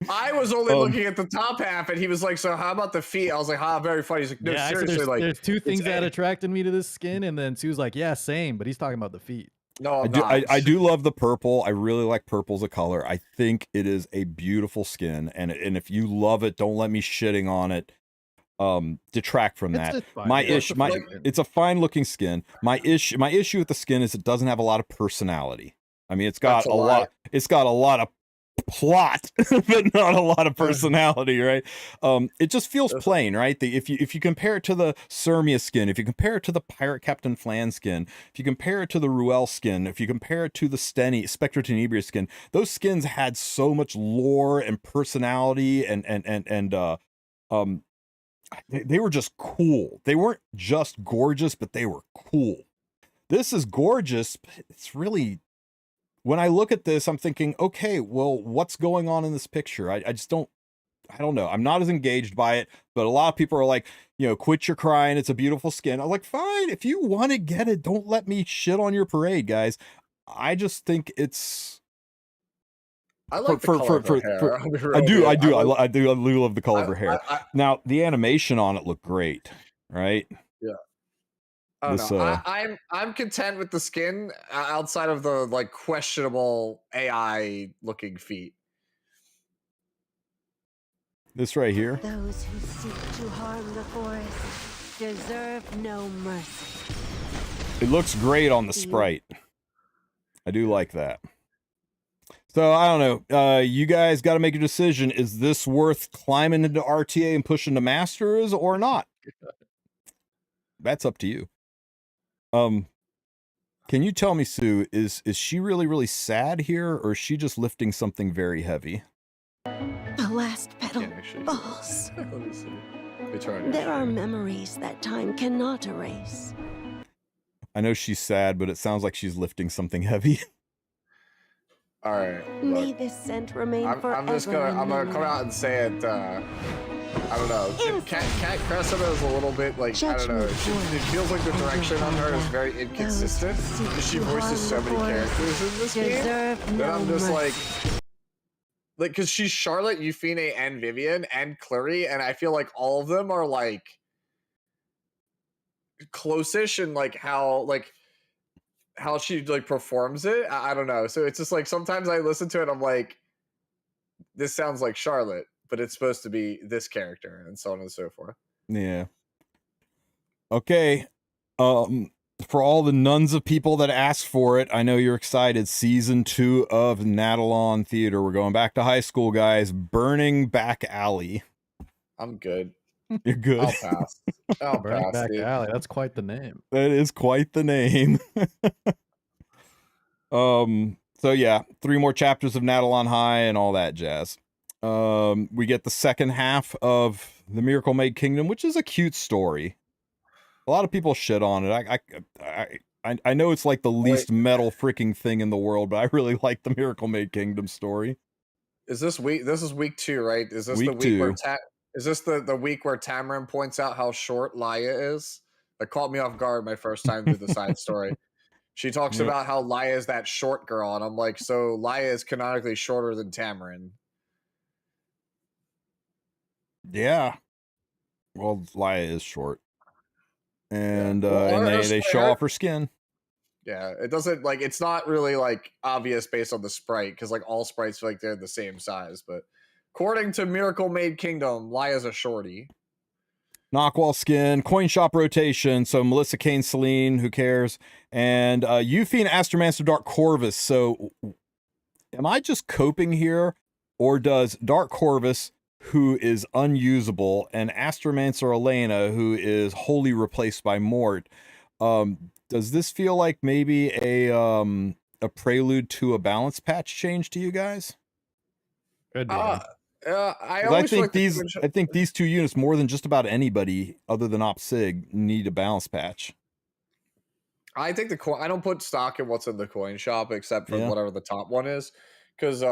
I was only looking at the top half, and he was like, "So how about the feet?" I was like, very funny." He's like, "No, seriously, there's two things that attracted me to this skin," and then Sue's like, "Yeah, same," but he's talking about the feet. No, I do love the purple. I really like purple as a color. I think it is a beautiful skin, and if you love it, don't let me shitting on it. Detract from that. It's a fine looking skin. My issue with the skin is it doesn't have a lot of personality. I mean, it's got a lot of plot, but not a lot of personality, right? It just feels plain, right? If you compare it to the Sirmia skin, if you compare it to the Pirate Captain Flan skin, if you compare it to the Ruel skin, if you compare it to the Spectre Tenebria skin, those skins had so much lore and personality and they were just cool. They weren't just gorgeous, but they were cool. This is gorgeous, but it's really, when I look at this, I'm thinking, okay, well, what's going on in this picture? I don't know. I'm not as engaged by it, but a lot of people are like, quit your crying. It's a beautiful skin. I'm like, fine. If you want to get it, don't let me shit on your parade, guys. I just think it's. I like the color of her hair. I do love the color of her hair. Now, the animation on it looked great, right? Yeah. I don't This know. I'm content with the skin outside of the like questionable AI looking feet. this right here. Those who seek to harm the forest deserve no mercy. It looks great on the sprite. I do like that. So I don't know. You guys got to make a decision. Is this worth climbing into RTA and pushing to masters or not? That's up to you. Can you tell me, Sue, is she really sad here, or is she just lifting something very heavy? The last petal falls. Let me see. There are memories that time cannot erase. I know she's sad, but it sounds like she's lifting something heavy. All right. May this scent remain forever. I'm gonna come out and say it. I don't know. Cat Cressida is a little bit like I don't know. It feels like the direction on her is very inconsistent because she voices so many characters in this game that I'm just like, because she's Charlotte, Euphine, and Vivian, and Clary, and I feel like all of them are like close-ish and like how she like performs it. I don't know. So it's just like sometimes I listen to it, I'm like, this sounds like Charlotte, but it's supposed to be this character, and so on and so forth. Yeah. Okay. For all the nuns of people that asked for it, I know you're excited. Season 2 of Natalon Theater. We're going back to high school, guys. Burning Back Alley. I'm good. You're good. I'll pass. Burning Back dude. Alley. That's quite the name. That is quite the name. So yeah, 3 more chapters of Natalon High and all that jazz. We get the second half of The Miracle Made Kingdom, which is a cute story. A lot of people shit on it. I know it's like the least metal freaking thing in the world, but I really like the Miracle Made Kingdom story. Is this week? This is week 2, right? Is this week the week 2. where is this the week where Tamarinne points out how short Laia is? That caught me off guard my first time through the side story. She talks about how Laia is that short girl, and I'm like, so Laia is canonically shorter than Tamarinne. Yeah. Well, Laia is short. And yeah. Well, and they show off her skin. Yeah, it doesn't like it's not really like obvious based on the sprite because like all sprites feel like they're the same size, but according to Miracle Made Kingdom, Laia's a shorty. Knockwall skin, coin shop rotation. So Melissa Kane, Celine, who cares? And Euphine, Astromancer, Dark Corvus. So am I just coping here, or does Dark Corvus, who is unusable, and Astromancer Elena, who is wholly replaced by Mort, does this feel like maybe a prelude to a balance patch change to you guys? I think these 2 units, more than just about anybody other than OpSig, need a balance patch. I think I don't put stock in what's in the coin shop except for whatever the top one is, because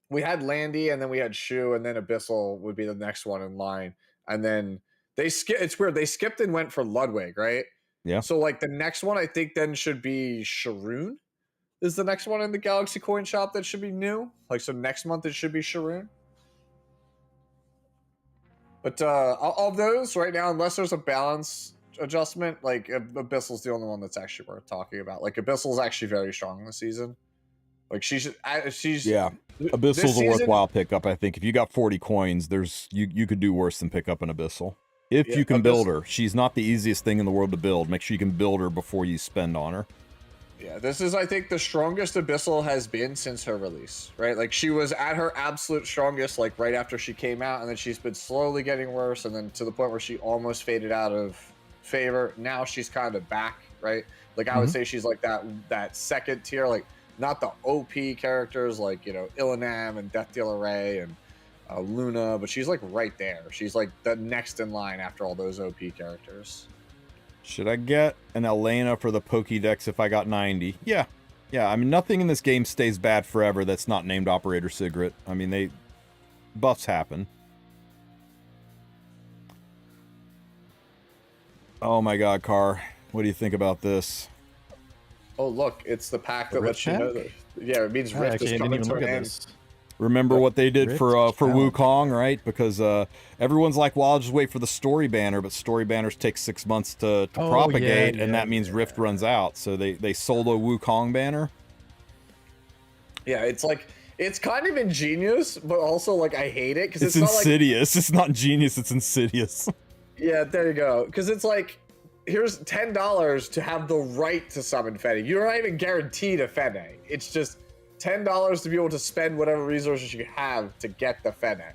we had Landy and then we had Shu and then Abyssal would be the next one in line, and then they skip. It's weird, they skipped and went for Ludwig, right? Yeah. So like the next one I think then should be Sharoon. Is the next one in the Galaxy Coin Shop that should be new? Like, so next month it should be Sharoon. But of those right now, unless there's a balance adjustment, like Abyssal's the only one that's actually worth talking about. Like Abyssal's actually very strong this season. Like she's Abyssal's a worthwhile pickup. I think if you got 40 coins, you could do worse than pick up an Abyssal. If you can build her. She's not the easiest thing in the world to build. Make sure you can build her before you spend on her. Yeah, this is, I think, the strongest Abyssal has been since her release, right? Like, she was at her absolute strongest, like, right after she came out, and then she's been slowly getting worse, and then to the point where she almost faded out of favor. Now she's kind of back, right? Like, I would say she's, like, that second tier, like, not the OP characters, like, you know, Illinam and Death Dealer Ray and Luna, but she's, like, right there. She's, like, the next in line after all those OP characters. Should I get an Elena for the Pokédex if I got 90? Yeah. Yeah, I mean, nothing in this game stays bad forever that's not named Operator Sigrid. I mean, buffs happen. Oh my god, Car. What do you think about this? Oh, look, it's the pack that lets you know that. Yeah, it means Rift is coming to an end. Remember what they did Rift for challenge. Wukong, right? Because everyone's like, well, I'll just wait for the story banner, but story banners take 6 months to Oh, propagate, yeah, and that means Rift runs out. So they sold a Wukong banner. Yeah, it's like it's kind of ingenious, but also like I hate it because It's it's not like insidious. It's not genius. It's insidious. yeah, there you go. Because it's like here's $10 to have the right to summon Fene. You're not even guaranteed a Fene. It's just $10 to be able to spend whatever resources you have to get the Fene.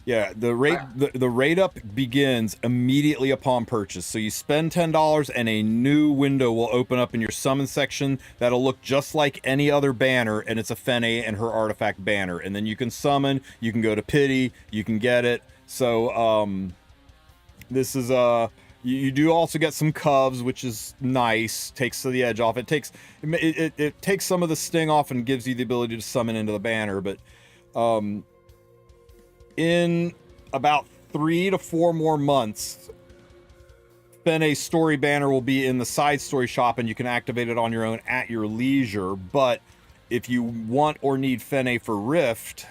Yeah, the rate up begins immediately upon purchase. So you spend $10 and a new window will open up in your summon section that'll look just like any other banner, and it's a Fene and her artifact banner. And then you can summon, you can go to pity, you can get it. So this is you do also get some cubs, which is nice. Takes the edge off. It takes some of the sting off and gives you the ability to summon into the banner, but in about 3 to 4 more months, Fene's story banner will be in the side story shop, and you can activate it on your own at your leisure. But if you want or need Fene for Rift,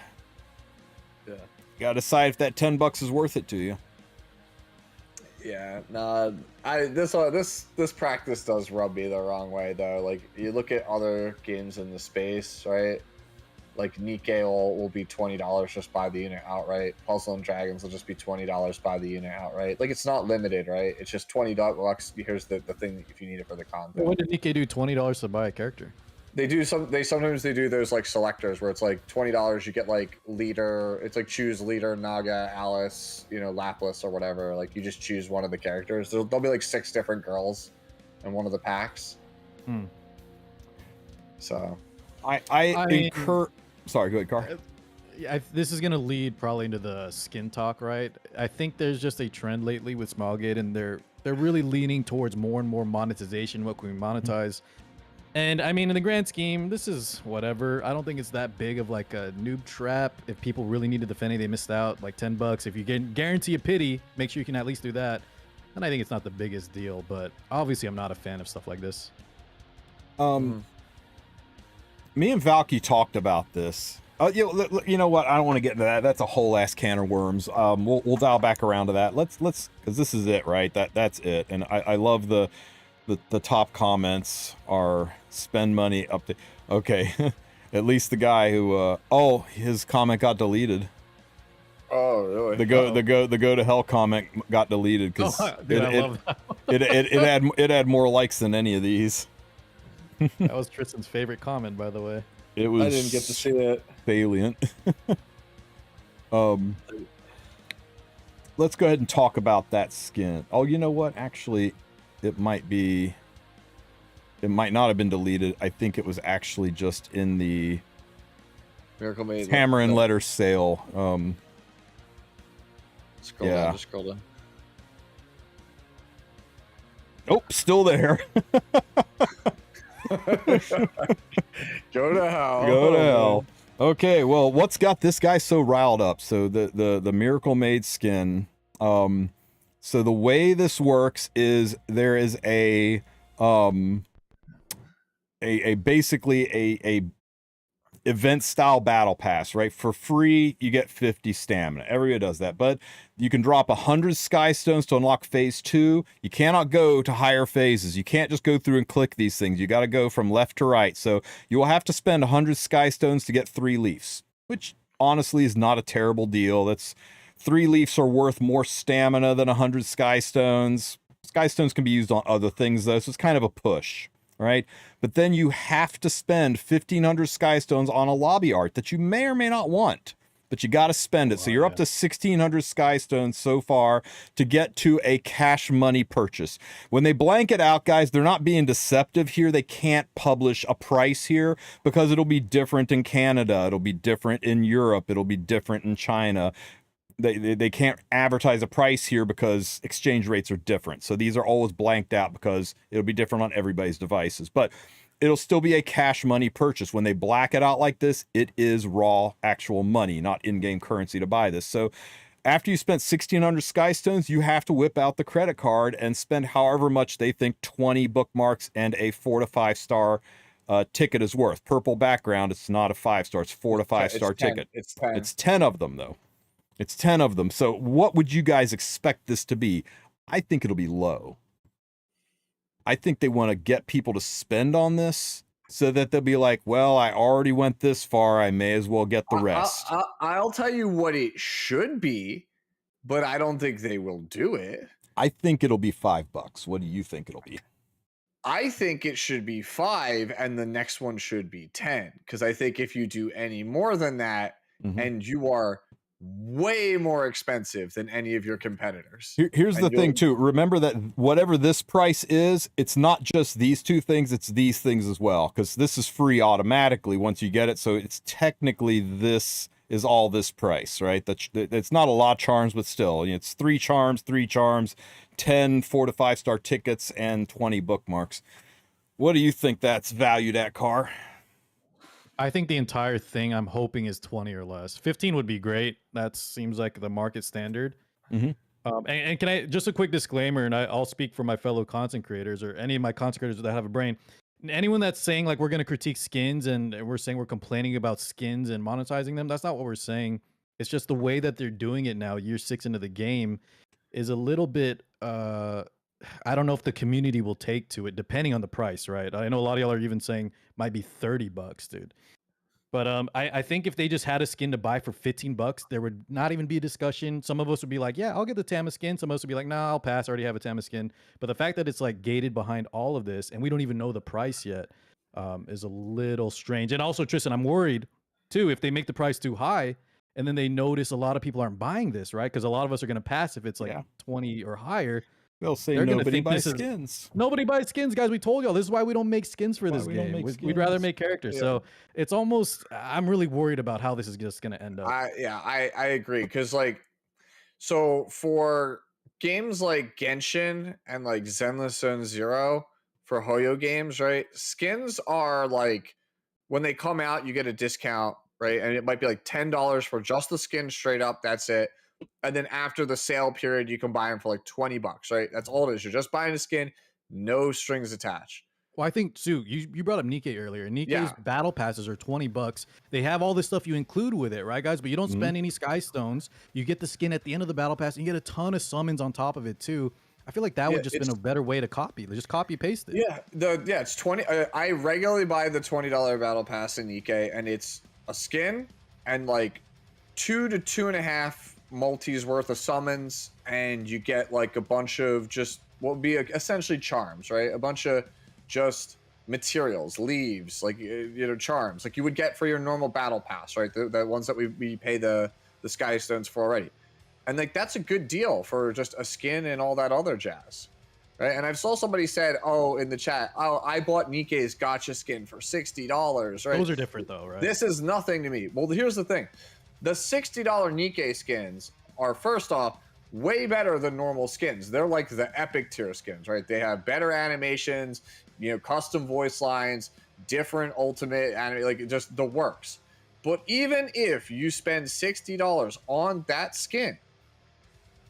you gotta decide if that $10 is worth it to you. Yeah, nah. This practice does rub me the wrong way though. Like you look at other games in the space, right? Like Nikkei will be $20, just buy the unit outright. Puzzle and Dragons will just be $20, buy the unit outright. Like it's not limited, right? It's just $20. Here's the thing if you need it for the content. What did Nikkei do $20 to buy a character? They sometimes do those like selectors where it's like $20 you get like leader. It's like choose leader, Naga, Alice, Lapis or whatever. Like you just choose one of the characters. There'll be like 6 different girls in one of the packs. So I incur. Sorry, go ahead, Car. This is gonna lead probably into the skin talk, right? I think there's just a trend lately with Smilegate, and they're really leaning towards more and more monetization. What can we monetize? And I mean, in the grand scheme, this is whatever. I don't think it's that big of like a noob trap. If people really needed the Fene, they missed out. Like $10. If you can guarantee a pity, make sure you can at least do that. And I think it's not the biggest deal, but obviously I'm not a fan of stuff like this. Me and Valky talked about this. You know what? I don't want to get into that. That's a whole ass can of worms. We'll dial back around to that. Let's because this is it, right? That's it. And I love the top comments are spend money up to. Okay, at least the guy who his comment got deleted. Oh really? The go to hell comment got deleted because I love that. it had more likes than any of these. That was Tristan's favorite comment, by the way. It was. I didn't get to see it. Salient. Let's go ahead and talk about that skin. Oh, you know what? Actually, it might not have been deleted. I think it was actually just in the Miracle Maid Tamarinne letter sale. Scroll yeah. down, just scroll down. Oh, still there. Go to hell. Go to hell. Okay, well, what's got this guy so riled up? So the Miracle Maid skin. So the way this works is there is a basically a event style battle pass, right? For free, you get 50 stamina. Everybody does that, but you can drop 100 sky stones to unlock phase 2. You cannot go to higher phases. You can't just go through and click these things. You got to go from left to right. So you will have to spend 100 sky stones to get 3 leafs, which honestly is not a terrible deal. That's 3 leafs are worth more stamina than 100 sky stones. Sky stones can be used on other things though, so it's kind of a push. Right, but then you have to spend 1,500 sky stones on a lobby art that you may or may not want, but you got to spend it. So you're up to 1,600 sky stones so far to get to a cash money purchase. When they blank it out, guys, they're not being deceptive here. They can't publish a price here because it'll be different in Canada. It'll be different in Europe. It'll be different in China. They can't advertise a price here because exchange rates are different. So these are always blanked out because it'll be different on everybody's devices. But it'll still be a cash money purchase. When they black it out like this, it is raw actual money, not in-game currency to buy this. So after you spent 1,600 sky stones, you have to whip out the credit card and spend however much they think, 20 bookmarks and a 4 to 5 star ticket is worth. Purple background, it's not a 5-star, it's 4 to 5-star ticket. It's 10. It's 10 of them though. It's 10 of them. So what would you guys expect this to be? I think it'll be low. I think they want to get people to spend on this so that they'll be like, well, I already went this far, I may as well get the rest. I'll tell you what it should be, but I don't think they will do it. I think it'll be $5. What do you think it'll be? I think it should be 5 and the next one should be 10. Because I think if you do any more than that, and you are way more expensive than any of your competitors. Here's the thing too. Remember that whatever this price is, it's not just these two things, it's these things as well. Because this is free automatically once you get it. So it's technically this is all this price, right? It's not a lot of charms, but still, it's 3 charms, 10 4 to 5-star tickets, and 20 bookmarks. What do you think that's valued at, Car? I think the entire thing I'm hoping is 20 or less. 15 would be great. That seems like the market standard. And can I just a quick disclaimer, and I'll speak for my fellow content creators or any of my content creators that have a brain. Anyone that's saying like we're going to critique skins and we're saying we're complaining about skins and monetizing them, that's not what we're saying. It's just the way that they're doing it now, year 6 into the game, is a little bit I don't know if the community will take to it depending on the price, right? I know a lot of y'all are even saying might be $30, dude. But I think if they just had a skin to buy for $15, there would not even be a discussion. Some of us would be like, yeah, I'll get the Tama skin. Some of us would be like, nah, I'll pass. I already have a Tama skin. But the fact that it's like gated behind all of this and we don't even know the price yet is a little strange. And also, Tristen, I'm worried too, if they make the price too high and then they notice a lot of people aren't buying this, right? Because a lot of us are going to pass if it's like 20 or higher. They'll say nobody buys skins. Nobody buys skins, guys. We told y'all this is why we don't make skins for this game. We'd rather make characters. Yeah. So it's almost. I'm really worried about how this is just going to end up. I agree because like, so for games like Genshin and like Zenless Zone Zero for Hoyo games, right? Skins are like when they come out, you get a discount, right? And it might be like $10 for just the skin straight up. That's it. And then after the sale period, you can buy them for like $20, right? That's all it is. You're just buying a skin, no strings attached. Well, I think, Sue, you brought up Nikkei earlier. Nikkei's battle passes are $20. They have all this stuff you include with it, right, guys? But you don't spend any Sky Stones. You get the skin at the end of the battle pass, and you get a ton of summons on top of it, too. I feel like that would just been a better way to copy. Just copy paste it. Yeah, it's 20. I regularly buy the $20 battle pass in Nikkei, and it's a skin and like 2 to 2.5 multis worth of summons, and you get like a bunch of just what would be essentially charms, right? A bunch of just materials, leaves, like charms, like you would get for your normal battle pass, right? The ones that we pay the Sky Stones for already, and like that's a good deal for just a skin and all that other jazz, right? And I saw somebody said, oh, in the chat, oh, I bought Nikkei's gotcha skin for $60, right? Those are different though, right? This is nothing to me. Well, here's the thing. The $60 Nikkei skins are, first off, way better than normal skins. They're like the epic tier skins, right? They have better animations, custom voice lines, different ultimate, like just the works. But even if you spend $60 on that skin,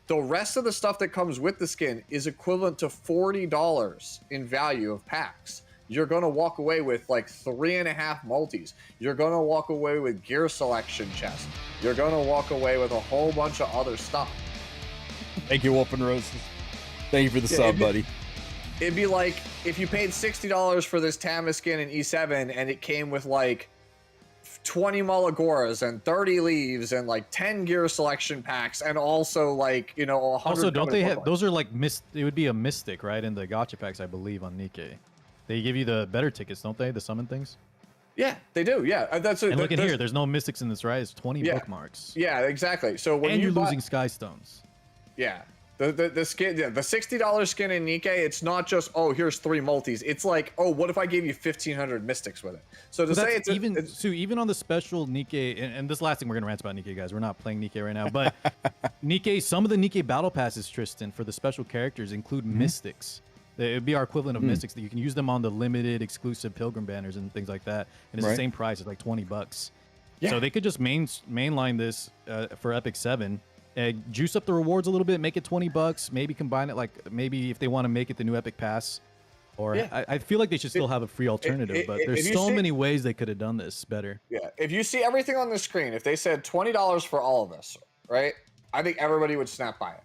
the rest of the stuff that comes with the skin is equivalent to $40 in value of packs. You're going to walk away with like 3.5 multis. You're going to walk away with gear selection chests. You're going to walk away with a whole bunch of other stuff. Thank you, Wolf and Roses. Thank you for the sub, buddy. It'd be like if you paid $60 for this Tama skin in E7 and it came with like 20 Malagoras and 30 leaves and like 10 gear selection packs and also like, 100. Also, don't they have, those are like, it would be a mystic, right? In the gacha packs, I believe, on Nikkei. They give you the better tickets, don't they? The summon things? Yeah, they do. Yeah. And look at here. There's no mystics in this, right? It's 20 bookmarks. Yeah, exactly. So when you're losing Sky Stones. Yeah. The skin, the $60 skin in Nikkei, it's not just, oh, here's 3 multis. It's like, oh, what if I gave you 1,500 mystics with it? So to say it's even on the special Nikkei, and this last thing we're gonna rant about Nikkei, guys. We're not playing Nikkei right now, but Nikkei, some of the Nikkei battle passes, Tristen, for the special characters include mystics. It would be our equivalent of mystics that you can use them on the limited exclusive pilgrim banners and things like that. And it's the same price. It's like $20. Yeah. So they could just mainline this for Epic 7. Juice up the rewards a little bit, make it $20. Maybe combine it, like maybe if they want to make it the new Epic Pass, Or Yeah. I feel like they should still have a free alternative, but if there's you so see- many ways they could have done this better. Yeah, if you see everything on the screen, if they said $20 for all of this, right? I think everybody would snap by it,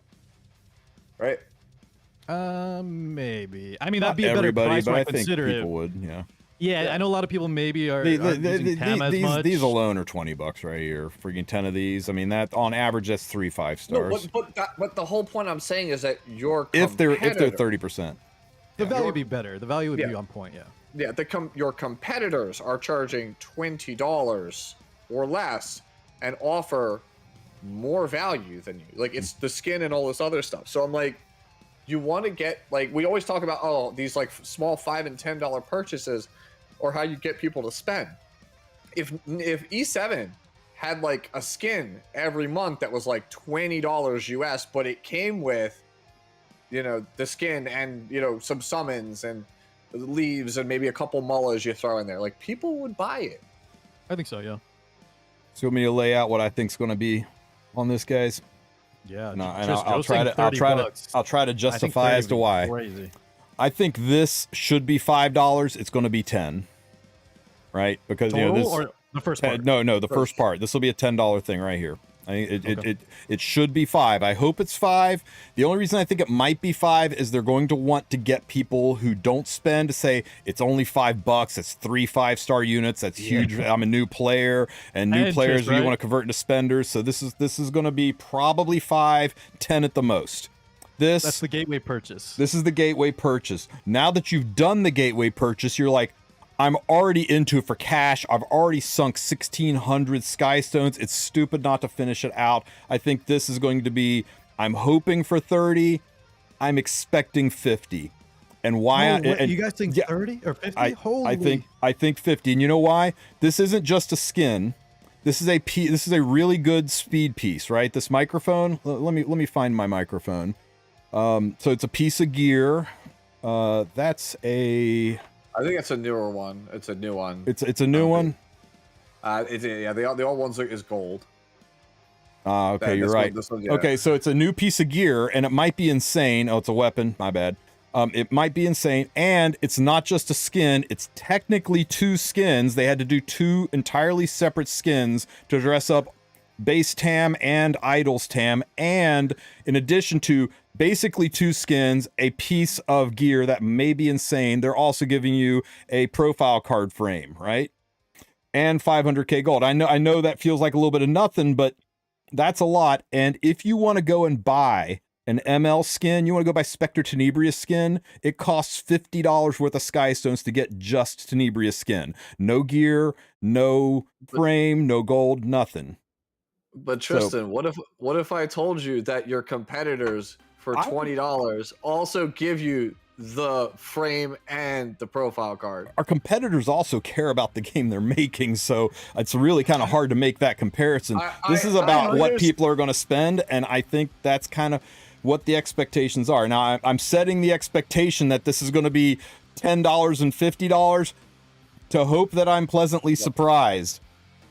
right? Maybe. I mean, Not that'd be a better everybody, price but when I I think consider people it. would. Yeah. Yeah, I know a lot of people maybe aren't using Tam as much. These alone are $20 right here. Freaking 10 of these. I mean, that on average, that's 3 5-stars. No, but the whole point I'm saying is that your if they're competitor- 30%. The value Your- would be better. The value would be Yeah. on point, yeah. Yeah, your competitors are charging $20 or less and offer more value than you. Like, it's the skin and all this other stuff. So I'm like, you want to get, like, we always talk about, these like small $5 and $10 purchases or how you get people to spend. If E7 had like a skin every month that was like $20 US, but it came with, the skin and, some summons and leaves and maybe a couple mullahs you throw in there, like, people would buy it. I think so, yeah. So you want me to lay out what I think's going to be on this, guys? Yeah. No, and just I'll saying try to $30. I'll try to I think justify 30 as to would be why. Crazy. I think this should be $5. It's going to be 10, right? Because Total this or the first part? no, the first part. This will be a $10 thing right here. I think it should be 5. I hope it's 5. The only reason I think it might be 5 is they're going to want to get people who don't spend to say it's only $5. It's 3 5-star units. That's huge. I'm a new player, and new And players Trish, you right? want to convert into spenders. So this is going to be probably 5, 10 at the most. That's the gateway purchase. This is the gateway purchase. Now that you've done the gateway purchase, you're like, I'm already into it for cash. I've already sunk 1,600 Skystones. It's stupid not to finish it out. I think this is going to be, I'm hoping for 30. I'm expecting 50. And why? You guys think 30 or 50? I think 50. And you know why? This isn't just a skin. This is a really good speed piece, right? This microphone. Let me find my microphone. So it's a piece of gear. That's a. I think it's a newer one. It's a new one. It's a new one. The old one's is gold. Okay, you're right. Yeah. Okay, so it's a new piece of gear, and it might be insane. Oh, it's a weapon. My bad. It might be insane, and it's not just a skin. It's technically 2 skins. They had to do 2 entirely separate skins to dress up base Tam and Idols Tam, and in addition to basically 2 skins, a piece of gear that may be insane, they're also giving you a profile card frame, right? And 500k gold. I know that feels like a little bit of nothing, but that's a lot. And if you want to go and buy an ML skin, you want to go buy Spectre Tenebrious skin, it costs $50 worth of Skystones to get just Tenebrious skin. No gear, no frame, no gold, nothing. But Tristen, what if I told you that your competitors for $20 also give you the frame and the profile card? Our competitors also care about the game they're making, so it's really kind of hard to make that comparison. This is about what people are going to spend, and I think that's kind of what the expectations are. Now, I'm setting the expectation that this is going to be $10 and $50 to hope that I'm pleasantly surprised.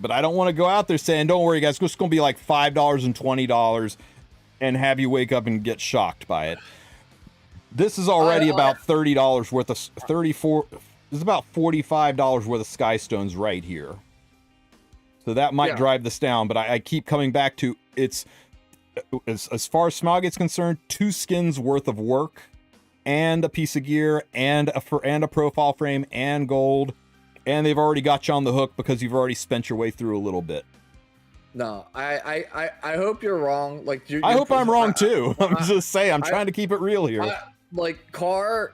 But I don't want to go out there saying, don't worry, guys, it's going to be like $5 and $20 and have you wake up and get shocked by it. This is already about $30 worth of 34. This is about $45 worth of Skystones right here. So that might drive this down, but I keep coming back to it's as far as Smog is concerned, 2 skins worth of work and a piece of gear and a profile frame and gold. And they've already got you on the hook because you've already spent your way through a little bit. No, I hope you're wrong. Like, I hope I'm wrong too. I'm just saying, I'm trying to keep it real here. What Carr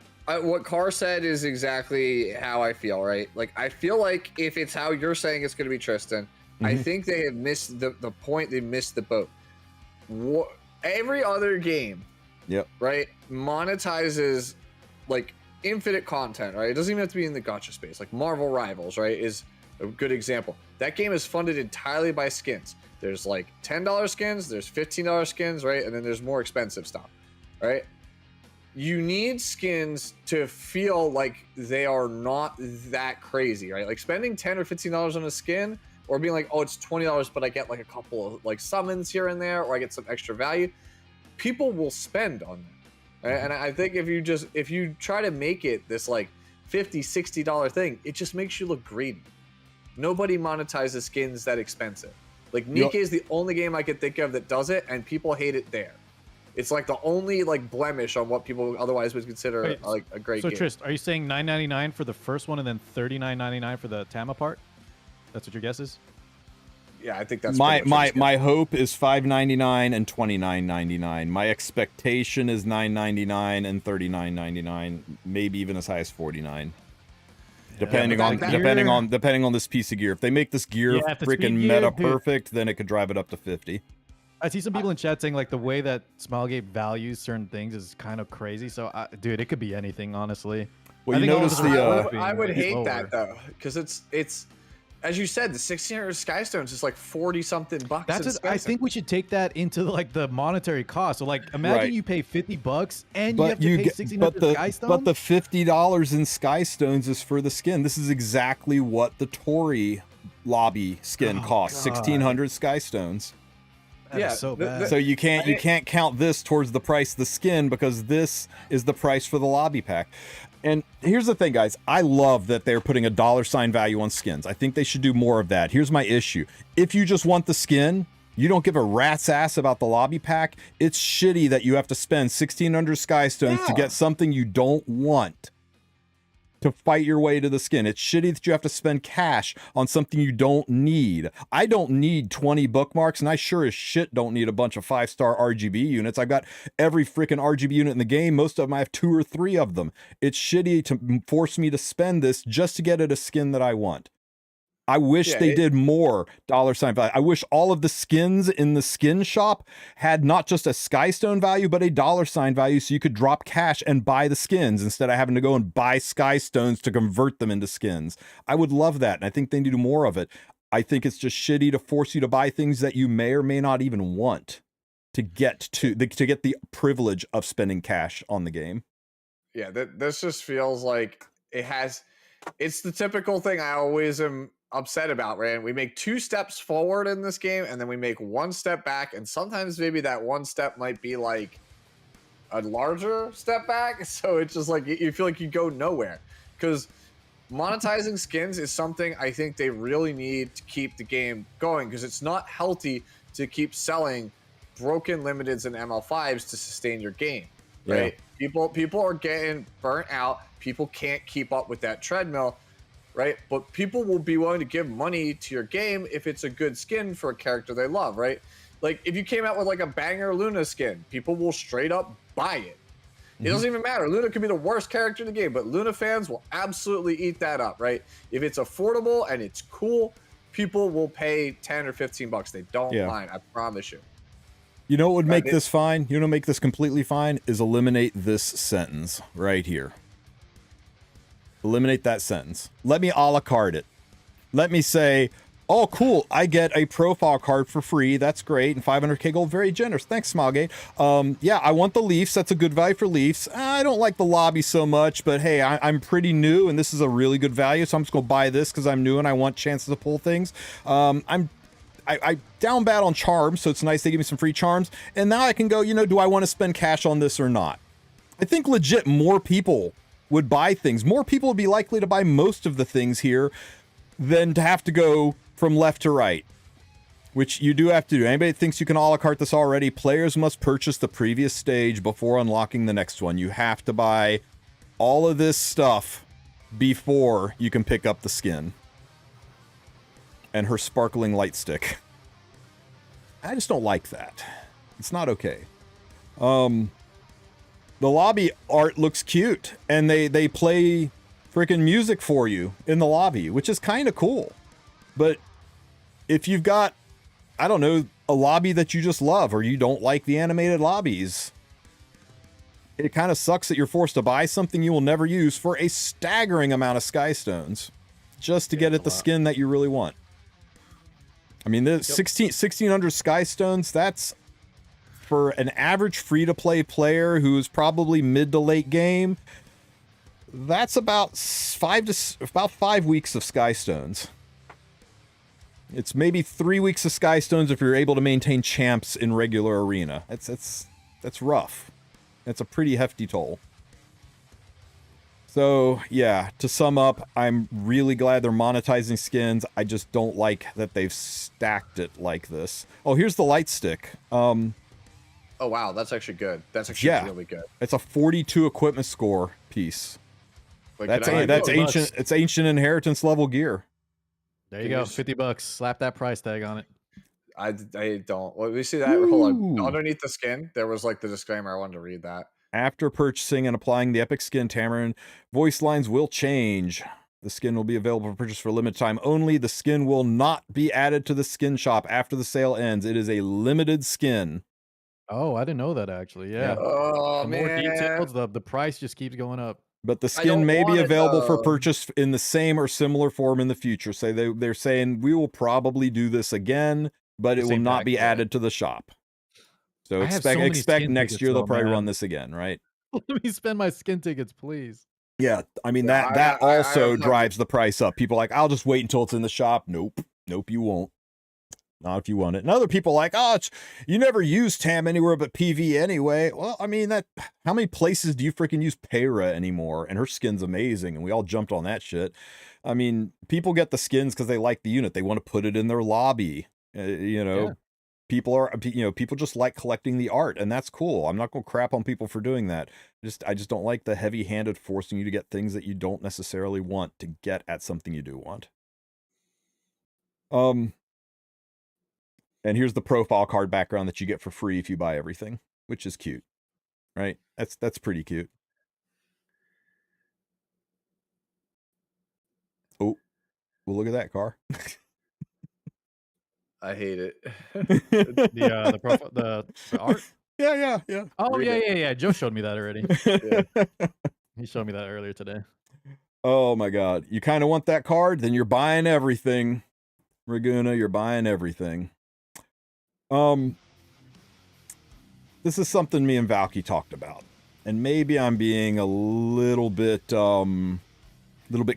said is exactly how I feel, right? Like, I feel like if it's how you're saying it's going to be Tristen, I think they have missed the point. They missed the boat. Every other game, right, monetizes like infinite content, right? It doesn't even have to be in the gacha space. Like Marvel Rivals, right, is a good example. That game is funded entirely by skins. There's like $10 skins, there's $15 skins, right? And then there's more expensive stuff, right? You need skins to feel like they are not that crazy, right? Like spending $10 or $15 on a skin, or being like, oh, it's $20, but I get like a couple of like summons here and there, or I get some extra value. People will spend on that. And I think if you try to make it this like $50-$60 thing, it just makes you look greedy. Nobody monetizes skins that expensive. Like Nikke is the only game I could think of that does it, and people hate it there. It's like the only like blemish on what people otherwise would consider like a great game. So Trist, are you saying $9.99 for the first one and then $39.99 for the Tama part? That's what your guess is? Yeah, I think that's my hope is $5.99 and $29.99. My expectation is $9.99 and $39.99, maybe even as high as $49. Depending on this piece of gear. If they make this gear freaking meta perfect, then it could drive it up to 50. I see some people in chat saying like the way that Smilegate values certain things is kind of crazy. So, dude, it could be anything, honestly. Well, you notice I would hate that though, because it's as you said, the 1600 Skystones is like 40 something bucks. That's I think we should take that into like the monetary cost. So like, imagine you pay $50 and you have to pay 1600 Skystones. But the $50 in Skystones is for the skin. This is exactly what the Tory lobby skin costs. 1600 Skystones. So bad. So you can't count this towards the price of the skin because this is the price for the lobby pack. And here's the thing, guys. I love that they're putting a $sign value on skins. I think they should do more of that. Here's my issue. If you just want the skin, you don't give a rat's ass about the lobby pack. It's shitty that you have to spend 1600 Skystones to get something you don't want to fight your way to the skin. It's shitty that you have to spend cash on something you don't need. I don't need 20 bookmarks, and I sure as shit don't need a bunch of 5-star RGB units. I've got every freaking RGB unit in the game. Most of them, I have 2 or 3 of them. It's shitty to force me to spend this just to get at a skin that I want. I wish they did more $sign value. I wish all of the skins in the skin shop had not just a Skystone value, but a $sign value so you could drop cash and buy the skins instead of having to go and buy Skystones to convert them into skins. I would love that, and I think they need to do more of it. I think it's just shitty to force you to buy things that you may or may not even want to get the privilege of spending cash on the game. Yeah, this just feels like it's the typical thing I always am upset about, right? We make 2 steps forward in this game and then we make 1 step back, and sometimes maybe that 1 step might be like a larger step back, so it's just like you feel like you go nowhere. Because monetizing skins is something I think they really need to keep the game going, because it's not healthy to keep selling broken limiteds and ML5s to sustain your game, right? People are getting burnt out. People can't keep up with that treadmill, right? But people will be willing to give money to your game if it's a good skin for a character they love, right? Like if you came out with like a banger Luna skin, people will straight up buy it. It doesn't even matter. Luna could be the worst character in the game, but Luna fans will absolutely eat that up, right? If it's affordable and it's cool, people will pay 10 or 15 bucks. They don't mind, I promise you. You know what would make this fine? You know what would make this completely fine? Is eliminate this sentence right here. Eliminate that sentence. Let me a la carte it. Let me say, oh, cool, I get a profile card for free. That's great. And 500k gold, very generous. Thanks, Smilegate. Yeah, I want the Leafs. That's a good value for Leafs. I don't like the lobby so much, but hey, I'm pretty new, and this is a really good value, so I'm just going to buy this because I'm new and I want chances to pull things. I down bad on charms, so it's nice they give me some free charms. And now I can go, do I want to spend cash on this or not? I think legit more people would buy things. More people would be likely to buy most of the things here than to have to go from left to right, which you do have to do. Anybody that thinks you can a la carte this already, players must purchase the previous stage before unlocking the next one. You have to buy all of this stuff before you can pick up the skin. And her sparkling light stick. I just don't like that. It's not okay. The lobby art looks cute, and they play freaking music for you in the lobby, which is kind of cool. But if you've got, I don't know, a lobby that you just love, or you don't like the animated lobbies, it kind of sucks that you're forced to buy something you will never use for a staggering amount of Skystones just to get at the skin that you really want. I mean, the 1600 Skystones, that's for an average free-to-play player who's probably mid to late game, that's about 5 weeks of Skystones. It's maybe 3 weeks of Skystones if you're able to maintain champs in regular arena. That's rough. It's a pretty hefty toll. So, yeah, to sum up, I'm really glad they're monetizing skins. I just don't like that they've stacked it like this. Oh, here's the light stick. Oh, wow, that's actually good. That's actually really good. It's a 42 equipment score piece. Like, That's $50. ancient. It's ancient inheritance level gear. There you go, $50. Slap that price tag on it. I don't. Well, we see that. Hold on. Underneath the skin, there was like the disclaimer. I wanted to read that. After purchasing and applying the epic skin, Tamarinne voice lines will change. The skin will be available for purchase for a limited time only. The skin will not be added to the skin shop after the sale ends. It is a limited skin. Oh, I didn't know that actually. Yeah. Oh, the man. more details, the price just keeps going up. But the skin may be available for purchase in the same or similar form in the future. So they're saying we will probably do this again, but it will not be added to the shop. So expect next year they'll probably run this again, right? Let me spend my skin tickets, please. Yeah, I mean that also drives the price up. People are like, I'll just wait until it's in the shop. Nope, you won't. Not if you want it. And other people are like, oh, you never use TAM anywhere but PV anyway. Well, I mean, how many places do you freaking use Peyra anymore? And her skin's amazing, and we all jumped on that shit. I mean, people get the skins because they like the unit. They want to put it in their lobby. People just like collecting the art, and that's cool. I'm not gonna crap on people for doing that. I just don't like the heavy-handed forcing you to get things that you don't necessarily want to get at something you do want. And here's the profile card background that you get for free if you buy everything, which is cute, right? That's pretty cute. Oh, well, look at that car. I hate it. the profile, the art. Yeah. Oh, yeah. Joe showed me that already. He showed me that earlier today. Oh my God, you kind of want that card? Then you're buying everything, Raguna. You're buying everything. This is something me and Valky talked about, and maybe I'm being a little bit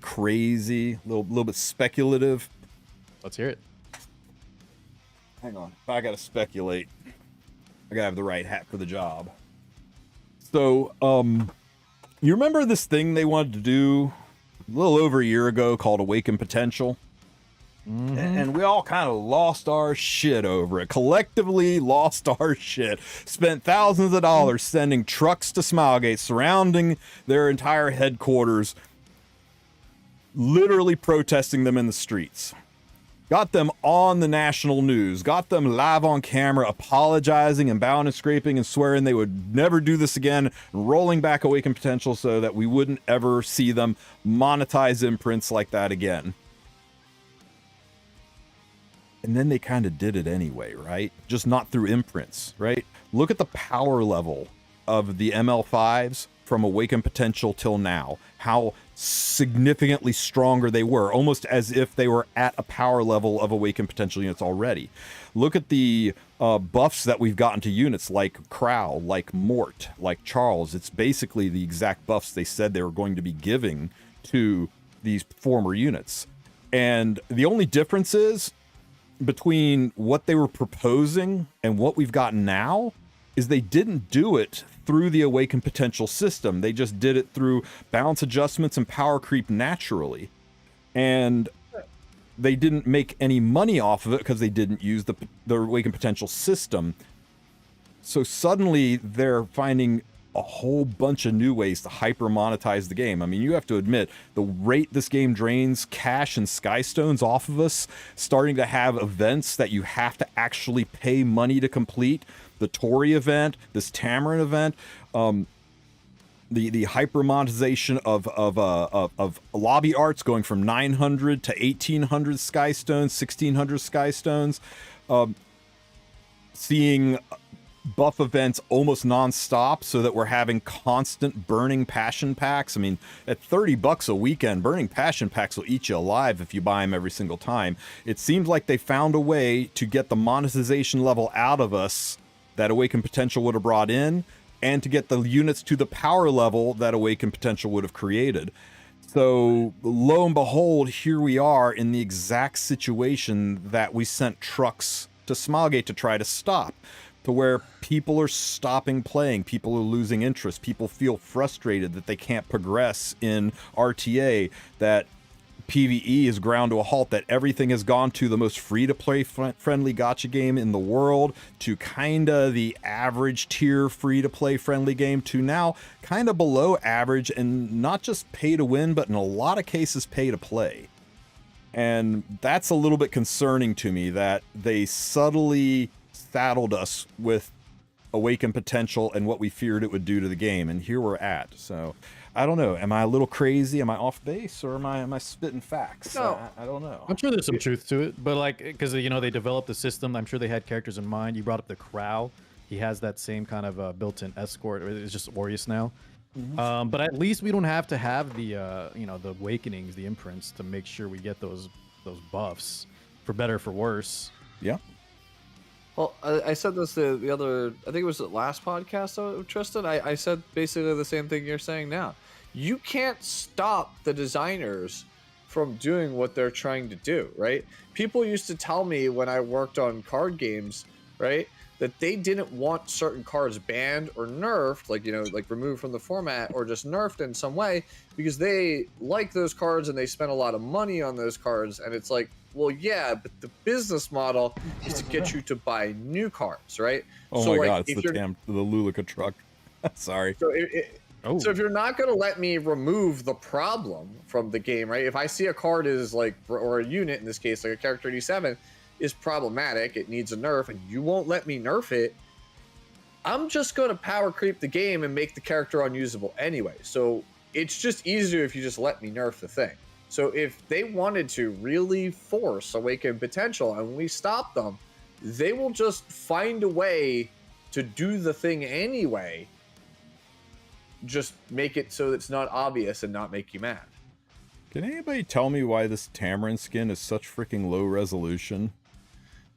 crazy, a little bit speculative. Let's hear it. Hang on, if I gotta speculate, I gotta have the right hat for the job. So, you remember this thing they wanted to do a little over a year ago called Awaken Potential? Mm-hmm. And we all kind of lost our shit over it. Collectively lost our shit. Spent thousands of dollars sending trucks to Smilegate, surrounding their entire headquarters, literally protesting them in the streets. Got them on the national news, got them live on camera, apologizing and bowing and scraping and swearing they would never do this again, rolling back Awaken Potential so that we wouldn't ever see them monetize imprints like that again. And then they kind of did it anyway, right? Just not through imprints, right? Look at the power level of the ML5s from Awaken Potential till now. How significantly stronger they were, almost as if they were at a power level of Awaken Potential units already. Look at the buffs that we've gotten to units like Crow, like Mort, like Charles. It's basically the exact buffs they said they were going to be giving to these former units. And the only difference is between what they were proposing and what we've got now is they didn't do it through the Awaken Potential system. They just did it through balance adjustments and power creep naturally. And they didn't make any money off of it because they didn't use the Awaken Potential system. So suddenly they're finding a whole bunch of new ways to hyper monetize the game. I mean, you have to admit the rate this game drains cash and skystones off of us, starting to have events that you have to actually pay money to complete. The Tori event, this Tamarinne event, the hyper monetization of lobby arts going from 900 to 1800 skystones, 1600 skystones, seeing buff events almost non-stop so that we're having constant burning passion packs. I mean, at $30 a weekend, burning passion packs will eat you alive if you buy them every single time. It seems like they found a way to get the monetization level out of us that Awaken Potential would have brought in, and to get the units to the power level that Awaken Potential would have created. So lo and behold, here we are in the exact situation that we sent trucks to Smilegate to try to stop. to where people are stopping playing, people are losing interest, people feel frustrated that they can't progress in RTA, that PvE is ground to a halt, that everything has gone to the most free-to-play friendly gacha game in the world, to kinda the average tier free-to-play friendly game, to now kinda below average, and not just pay to win, but in a lot of cases pay to play. And that's a little bit concerning to me, that they subtly saddled us with Awakened Potential and what we feared it would do to the game, and here we're at. So I don't know. Am I a little crazy? Am I off base, or am I spitting facts? No. I don't know. I'm sure there's some truth to it, but like, because you know they developed the system, I'm sure they had characters in mind. You brought up the Crow. He has that same kind of built-in escort. It's just Aureus now. But at least we don't have to have the you know, the awakenings, the imprints, to make sure we get those buffs, for better or for worse. Yeah. Well, I said this the other, I think it was the last podcast, Tristen. I said basically the same thing you're saying now. You can't stop the designers from doing what they're trying to do, right? People used to tell me when I worked on card games, right, that they didn't want certain cards banned or nerfed, like, you know, like removed from the format or just nerfed in some way, because they like those cards and they spent a lot of money on those cards. And it's like, well, yeah, but the business model is to get you to buy new cards, right? Oh so my like, god, it's if the Luluca truck. Sorry. So, Oh. so if you're not going to let me remove the problem from the game, right? If I see a card is like, or a unit in this case, like a character 87, is problematic, it needs a nerf, and you won't let me nerf it, I'm just going to power creep the game and make the character unusable anyway. So it's just easier if you just let me nerf the thing. So if they wanted to really force Awakened Potential and we stop them, they will just find a way to do the thing anyway. Just make it so it's not obvious and not make you mad. Can anybody tell me why this Tamarinne skin is such freaking low resolution?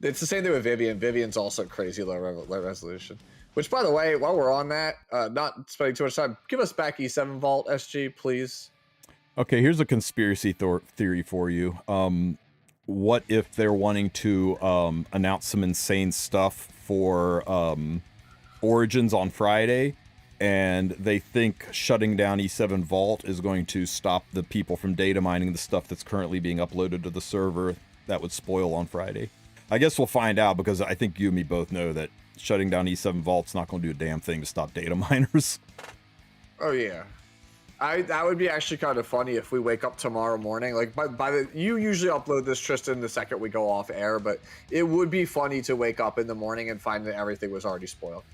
It's the same thing with Vivian. Vivian's also crazy low resolution. Which, by the way, while we're on that, not spending too much time, give us back E7 Vault, SG, please. Okay, here's a conspiracy theory for you. What if they're wanting to announce some insane stuff for Origins on Friday, and they think shutting down E7 Vault is going to stop the people from data mining the stuff that's currently being uploaded to the server that would spoil on Friday? I guess we'll find out, because I think you and me both know that shutting down E7 Vault's not going to do a damn thing to stop data miners. Oh, yeah. That would be actually kind of funny if we wake up tomorrow morning. Like, you usually upload this, Tristen, the second we go off air, but it would be funny to wake up in the morning and find that everything was already spoiled.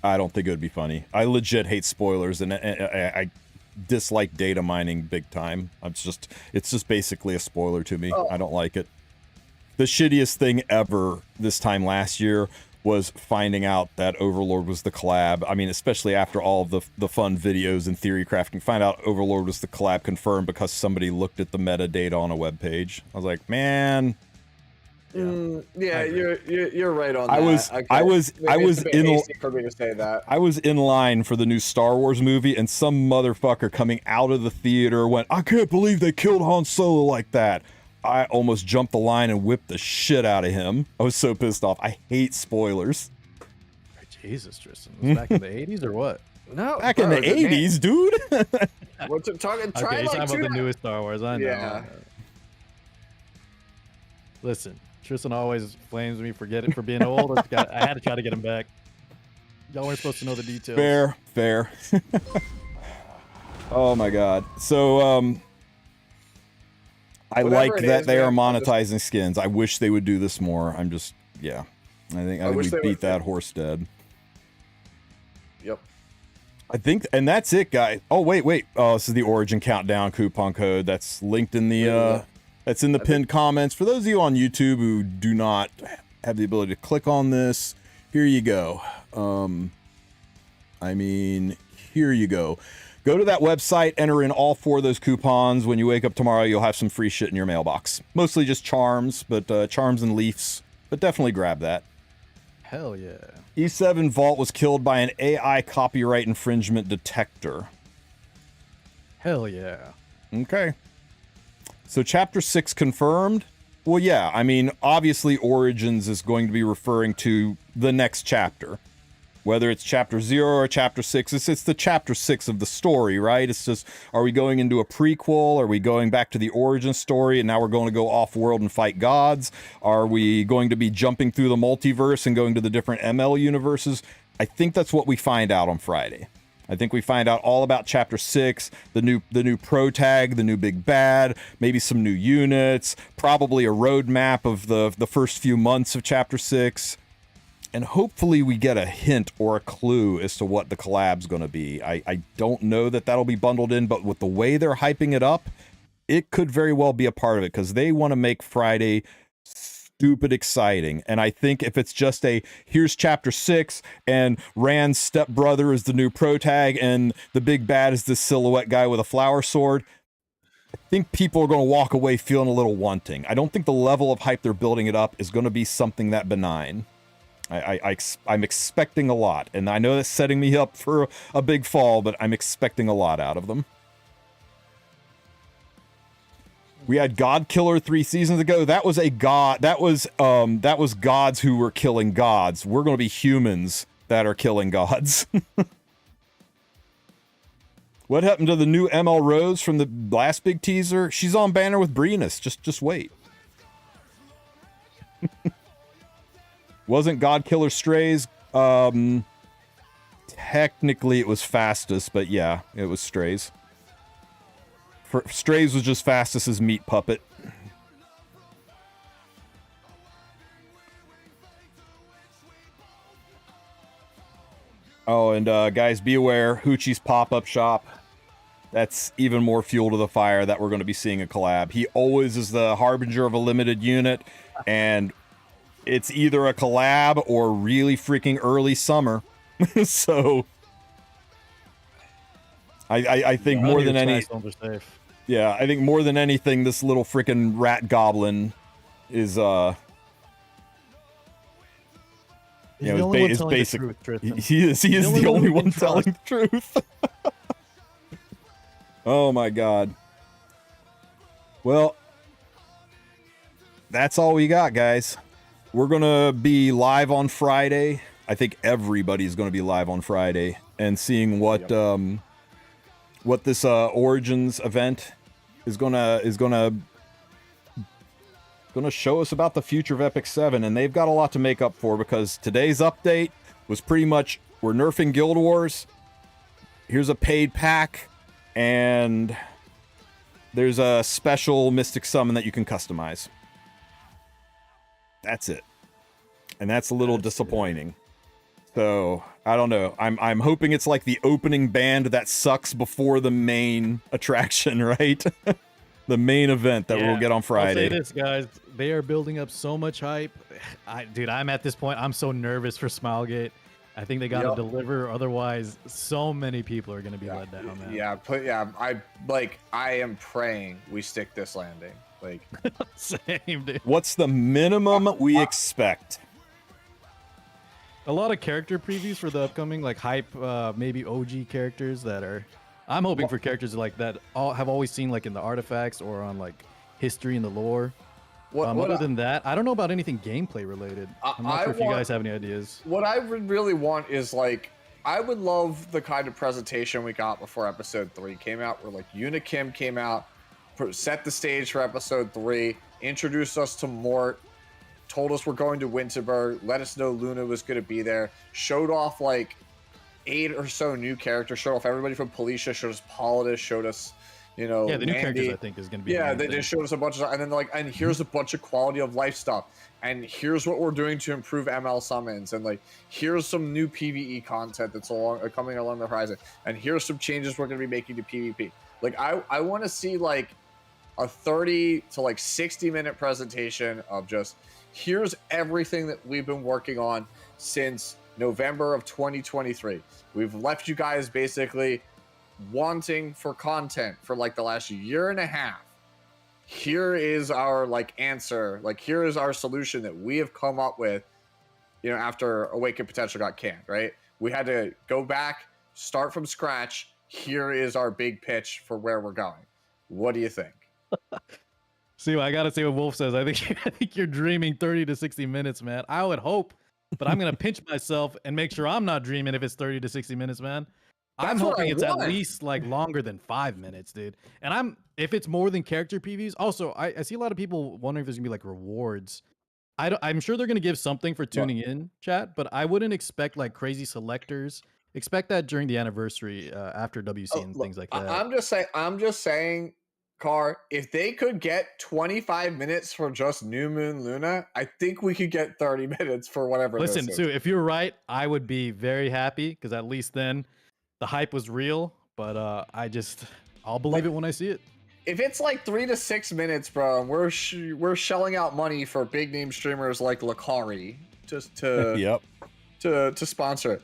I don't think it would be funny. I legit hate spoilers, and I dislike data mining big time. It's just basically a spoiler to me. I don't like it. The shittiest thing ever this time last year was finding out that Overlord was the collab. I mean, especially after all of the fun videos and theory crafting, find out Overlord was the collab confirmed because somebody looked at the metadata on a web page. I was like, man. Yeah, you're right on that. I was in for me to say that. I was in line for the new Star Wars movie, and some motherfucker coming out of the theater went, "I can't believe they killed Han Solo like that." I almost jumped the line and whipped the shit out of him. I was so pissed off. I hate spoilers. Jesus, Tristen. Was it back in the 80s or what? No, back in the 80s, dude. What's it talking? Okay, you're talking about the newest Star Wars. I know. Yeah. Listen, Tristen always blames me for being old. I had to try to get him back. Y'all weren't supposed to know the details. Fair. Oh my god. So, I Whatever like it that is, they are man, monetizing skins. I wish they would do this more. I think wish we they beat would. that horse dead. Yep. I think, and that's it, guys. Oh, wait. Oh, this is the Origin Countdown coupon code. That's linked in the, that's in the pinned comments. For those of you on YouTube who do not have the ability to click on this, here you go. Here you go. Go to that website, enter in all 4 of those coupons. When you wake up tomorrow, you'll have some free shit in your mailbox. Mostly just charms, but charms and leafs. But definitely grab that. Hell yeah. E7 Vault was killed by an AI copyright infringement detector. Hell yeah. Okay. So Chapter 6 confirmed. Well, yeah, I mean, obviously Origins is going to be referring to the next chapter. Whether it's chapter 0 or chapter 6, it's the chapter 6 of the story, right? It's just, are we going into a prequel? Are we going back to the origin story and now we're going to go off-world and fight gods? Are we going to be jumping through the multiverse and going to the different ML universes? I think that's what we find out on Friday. I think we find out all about chapter 6, the new pro tag, the new big bad, maybe some new units, probably a roadmap of the first few months of chapter 6. And hopefully we get a hint or a clue as to what the collab's going to be. I don't know that that'll be bundled in, but with the way they're hyping it up, it could very well be a part of it because they want to make Friday stupid exciting. And I think if it's just here's chapter 6 and Rand's stepbrother is the new pro tag and the big bad is this silhouette guy with a flower sword, I think people are going to walk away feeling a little wanting. I don't think the level of hype they're building it up is going to be something that benign. I'm expecting a lot, and I know that's setting me up for a big fall, but I'm expecting a lot out of them. We had God Killer 3 seasons ago. That was a god. That was gods who were killing gods. We're going to be humans that are killing gods. What happened to the new ML Rose from the last big teaser? She's on banner with Breenus. Just wait. Wasn't God Killer Strays? Technically it was Fastest, but yeah, it was Strays. Strays was just Fastest's meat puppet. Oh, and guys, be aware, Hoochie's pop-up shop. That's even more fuel to the fire that we're going to be seeing a collab. He always is the harbinger of a limited unit, and it's either a collab or really freaking early summer. So I think more than any, yeah, I think more than anything, this little freaking rat goblin is He's the only one telling the truth, Tristen. He is the only one telling the truth. Oh my god. Well, that's all we got, guys. We're going to be live on Friday. I think everybody's going to be live on Friday and seeing what this Origins event is going to show us about the future of Epic 7, and they've got a lot to make up for because today's update was pretty much we're nerfing Guild Wars. Here's a paid pack and there's a special Mystic Summon that you can customize. That's it. And that's a little disappointing. So, I don't know. I'm hoping it's like the opening band that sucks before the main attraction, right? The main event that we'll get on Friday. I'll say this, guys. They are building up so much hype. Dude, I'm at this point. I'm so nervous for Smilegate. I think they got to deliver. Otherwise, so many people are going to be let down, man. I am praying we stick this landing. Like, same, dude. What's the minimum we expect? A lot of character previews for the upcoming, like hype, maybe OG characters that are. I'm hoping for characters like that have always seen like in the artifacts or on like history and the lore. Other than that, I don't know about anything gameplay related. I'm not sure if you guys have any ideas. What I would really want is like, I would love the kind of presentation we got before episode 3 came out, where like Unikim came out, set the stage for episode 3, introduced us to Mort, told us we're going to Winterberg, let us know Luna was going to be there, showed off like 8 or so new characters, showed off everybody from Policia, showed us Polydus, showed us, the new characters I think is going to be. Yeah, they just showed us a bunch of stuff, and then like, and here's a bunch of quality of life stuff, and here's what we're doing to improve ML summons, and like here's some new PvE content that's coming along the horizon, and here's some changes we're going to be making to PvP. Like I want to see like a 30 to like 60-minute presentation of just here's everything that we've been working on since November of 2023. We've left you guys basically wanting for content for like the last year and a half. Here is our like answer, like here is our solution that we have come up with, after Awakened Potential got canned, right? We had to go back, start from scratch. Here is our big pitch for where we're going. What do you think? See, I gotta say what Wolf says. I think you're dreaming 30 to 60 minutes, man. I would hope, but I'm gonna pinch myself and make sure I'm not dreaming if it's 30 to 60 minutes, man. I'm That's what hoping I it's at want. least like longer than 5 minutes, dude. And if it's more than character PVs, also I see a lot of people wondering if there's gonna be like rewards. I'm sure they're gonna give something for tuning in, chat, but I wouldn't expect like crazy selectors. Expect that during the anniversary after WC and Look, things like that. I'm just saying, Car, if they could get 25 minutes for just New Moon Luna, I think we could get 30 minutes for whatever Listen, this is. Sue, if you're right, I would be very happy because at least then the hype was real. But I'll believe it when I see it. If it's like 3 to 6 minutes, bro, and we're shelling out money for big name streamers like Lakari just to Yep. to sponsor it.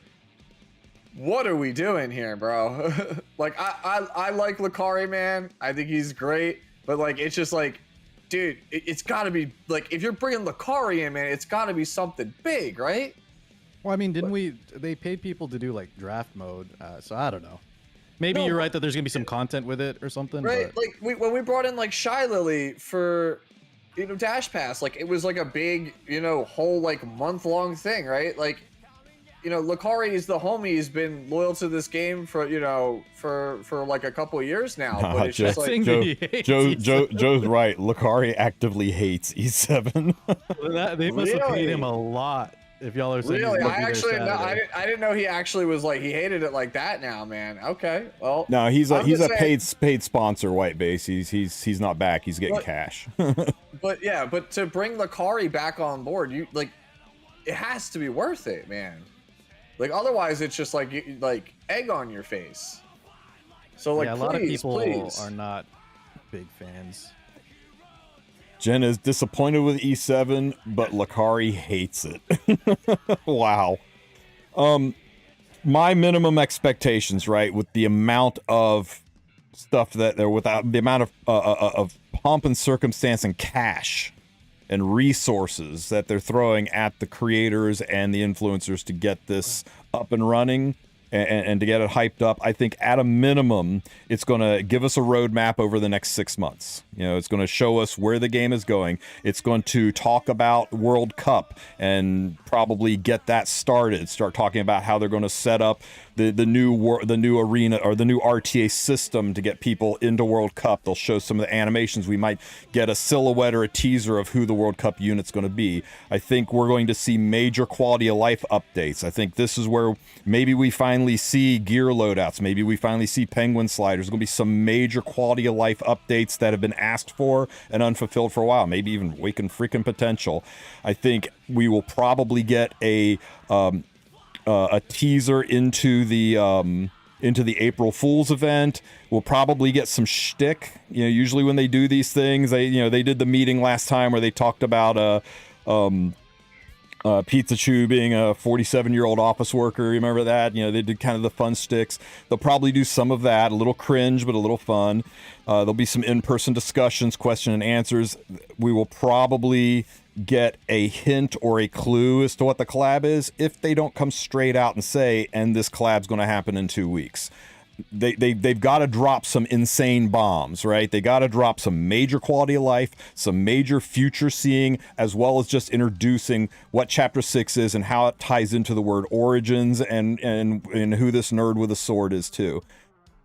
What are we doing here, bro? Like I like Lakari, man. I think he's great, but like it's just like, dude, it's got to be like if you're bringing Lakari in, man, it's got to be something big, right? Well, I mean, they paid people to do like draft mode, so I don't know. Maybe No, you're but- right that there's gonna be some content with it or something. Right? But Like when we brought in like Shy Lily for Dash Pass, like it was like a big, whole like month-long thing, right? Like, Lakari is the homie. He's been loyal to this game for for like a couple of years now. But it's just like Saying that he hates Joe's right. Lakari actively hates E7. they must have paid him Really? a lot. If y'all are saying really, he's I gonna be there actually no, Saturday. I didn't know he actually was like he hated it like that now, man. Okay, well, No, he's I'm a just saying- paid sponsor, White Base. He's not back. He's getting But- cash. But yeah, but to bring Lakari back on board, it has to be worth it, man. Like otherwise, it's just like egg on your face. So like, yeah, a lot of people please. are not big fans. Jen is disappointed with E7, but Lakari hates it. Wow. My minimum expectations, right, with the amount of stuff that there, without the amount of pomp and circumstance and cash and resources that they're throwing at the creators and the influencers to get this up and running and to get it hyped up, I think at a minimum, it's going to give us a roadmap over the next 6 months. It's going to show us where the game is going. It's going to talk about World Cup and probably get that started. Start talking about how they're going to set up the new arena or the new RTA system to get people into World Cup. They'll show some of the animations. We might get a silhouette or a teaser of who the World Cup unit's going to be. I think we're going to see major quality of life updates. I think this is where maybe we finally see gear loadouts. Maybe we finally see penguin sliders. There's going to be some major quality of life updates that have been asked for and unfulfilled for a while. Maybe even Waken freaking potential. I think we will probably get a teaser into the April Fool's event. We'll probably get some shtick. Usually when they do these things, they did the meeting last time where they talked about Pizza Chew being a 47-year-old office worker. Remember that? They did kind of the fun sticks. They'll probably do some of that, a little cringe, but a little fun. There'll be some in-person discussions, question and answers. We will probably get a hint or a clue as to what the collab is if they don't come straight out and say, and this collab's going to happen in 2 weeks. They've got to drop some insane bombs, right? They got to drop some major quality of life, some major future seeing, as well as just introducing what Chapter 6 is and how it ties into the word origins and who this nerd with a sword is too.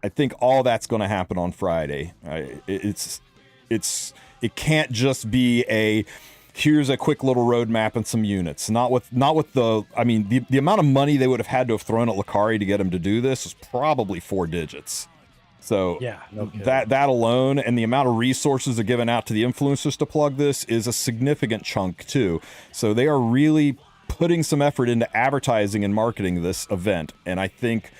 I think all that's going to happen on Friday. It can't just be a here's a quick little roadmap and some units. Not with the, I mean, the amount of money they would have had to have thrown at Lakari to get him to do this was probably 4 digits. So Yeah, no kidding. that alone, and the amount of resources they're giving out to the influencers to plug this is a significant chunk too. So they are really putting some effort into advertising and marketing this event. And I think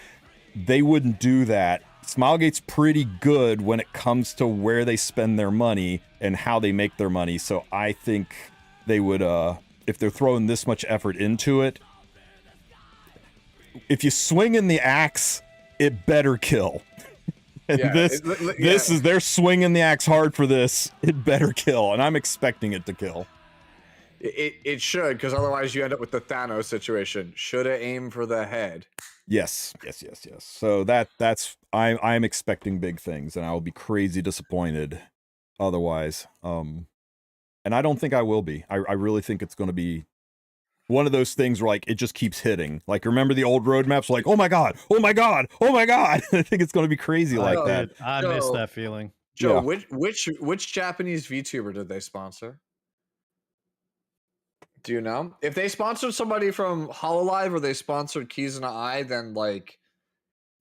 they wouldn't do that. Smilegate's pretty good when it comes to where they spend their money and how they make their money. So I think they would, if they're throwing this much effort into it, if you swing in the axe, it better kill. And Yeah, they're swinging the axe hard for this. It better kill, and I'm expecting it to kill. It should, because otherwise you end up with the Thanos situation. Shoulda aimed for the head. Yes. So that's I'm expecting big things, and I will be crazy disappointed otherwise. And I don't think I will be. I really think it's going to be one of those things where like it just keeps hitting. Like remember the old roadmaps? Like oh my god, oh my god, oh my god. I think it's going to be crazy like that. I miss that feeling. Joe, Yeah. which Japanese VTuber did they sponsor? Do you know? If they sponsored somebody from HoloLive or they sponsored Keys and I, then like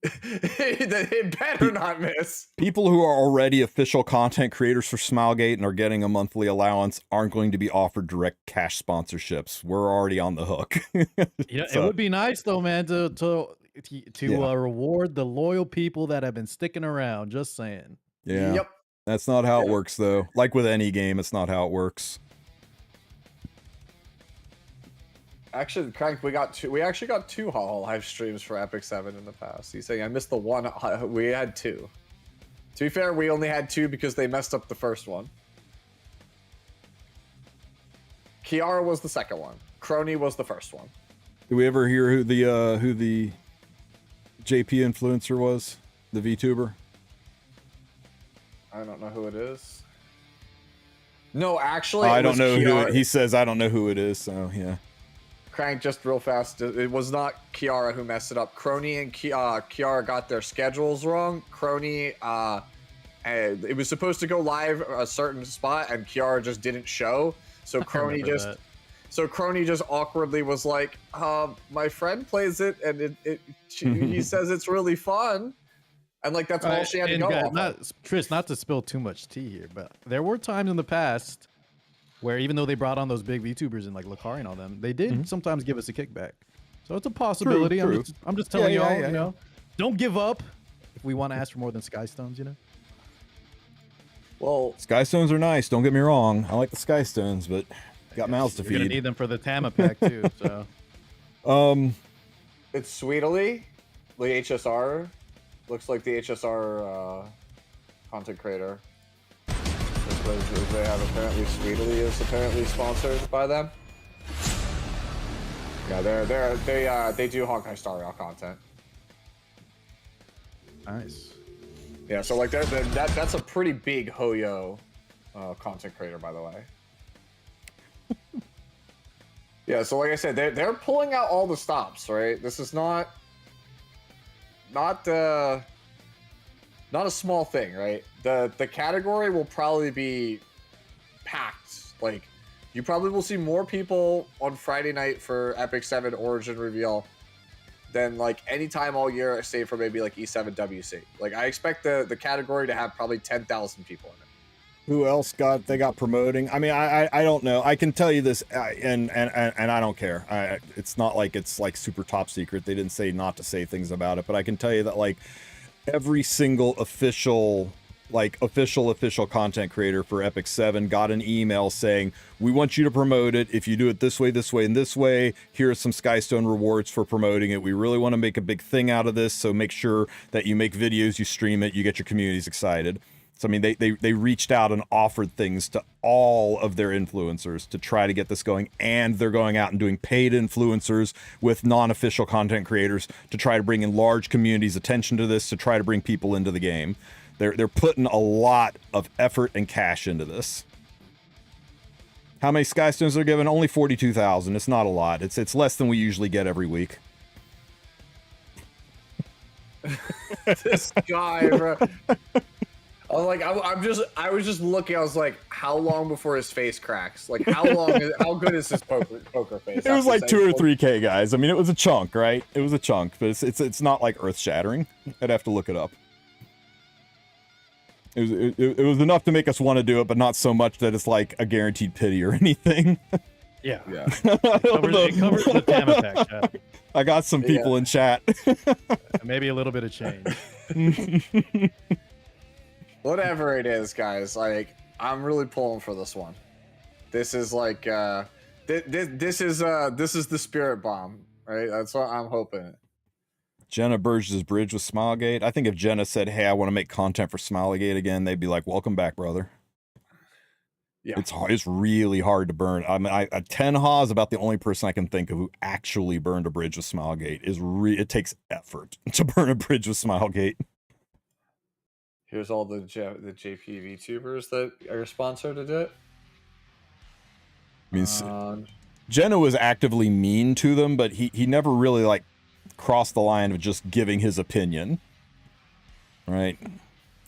it better not miss. People who are already official content creators for Smilegate and are getting a monthly allowance aren't going to be offered direct cash sponsorships. We're already on the hook. Yeah, So, it would be nice though, man, to reward the loyal people that have been sticking around. Just saying. yeah. Yep. That's not how it works though. Like with any game, it's not how it works. Actually, Crank, we actually got two HoloLive streams for Epic 7 in the past. He's saying I missed the one. We had two. To be fair, we only had two because they messed up the first one. Kiara was the second one. Crony was the first one. Did we ever hear who the JP influencer was? The VTuber? I don't know who it is. No, actually, I don't know who he says. I don't know who it is. So yeah. Crank, just real fast. It was not Kiara who messed it up. Crony and Kiara got their schedules wrong. Crony, it was supposed to go live a certain spot, and Kiara just didn't show. So Crony just awkwardly was like, "My friend plays it, and he says it's really fun." And like that's all she had to go off. Tris, not to spill too much tea here, but there were times in the past where even though they brought on those big VTubers and like Lakari and all them, they did sometimes give us a kickback. So it's a possibility. True. I'm just telling y'all, you know, don't give up if we want to ask for more than Sky Stones, you know? Well, Sky Stones are nice. Don't get me wrong. I like the Sky Stones, but got mouths to You're gonna feed. need them for the Tama pack too. So it's Sweetly, the HSR. Looks like the HSR content creator. They have apparently Sweetly is apparently sponsored by them. Yeah, they do Honkai Star Rail content. nice. Yeah, so like that's a pretty big Hoyo content creator, by the way. Yeah, so like I said, they're pulling out all the stops, right? This is not a small thing, right? The category will probably be packed. Like, you probably will see more people on Friday night for Epic 7 Origin Reveal than like any time all year, save for maybe like E7 WC. Like, I expect the category to have probably 10,000 people in it. Who else they got promoting? I mean, I don't know. I can tell you this, and I don't care. It's not like it's like super top secret. They didn't say not to say things about it, but I can tell you that like every single official content creator for Epic 7 got an email saying, we want you to promote it. If you do it this way, and this way, here are some Skystone rewards for promoting it. We really want to make a big thing out of this, so make sure that you make videos, you stream it, you get your communities excited. So, I mean, they reached out and offered things to all of their influencers to try to get this going, and they're going out and doing paid influencers with non-official content creators to try to bring in large communities' attention to this, to try to bring people into the game. They're putting a lot of effort and cash into this. How many Skystones are given? Only 42,000. It's not a lot. It's less than we usually get every week. This guy, bro. I was I was just looking. I was like, how long before his face cracks? Like, how good is his poker face? It was like 2 or 3K, guys. I mean, it was a chunk, right? It was a chunk, but it's not like earth shattering. I'd have to look it up. It was enough to make us want to do it, but not so much that it's like a guaranteed pity or anything. Yeah. It covers the Tama pack, chat. I got some people in chat. Maybe a little bit of change. Whatever it is, guys, like, I'm really pulling for this one. This is like this is the spirit bomb, right? That's what I'm hoping. Jenna Burgess' bridge with Smilegate. I think if Jenna said, hey, I want to make content for Smilegate again, they'd be like, welcome back, brother. Yeah. It's really hard to burn. I mean, Tenha is about the only person I can think of who actually burned a bridge with Smilegate. It takes effort to burn a bridge with Smilegate. Here's all the JP VTubers that are sponsored to do it. I mean, Jenna was actively mean to them, but he never really like crossed the line of just giving his opinion. Right?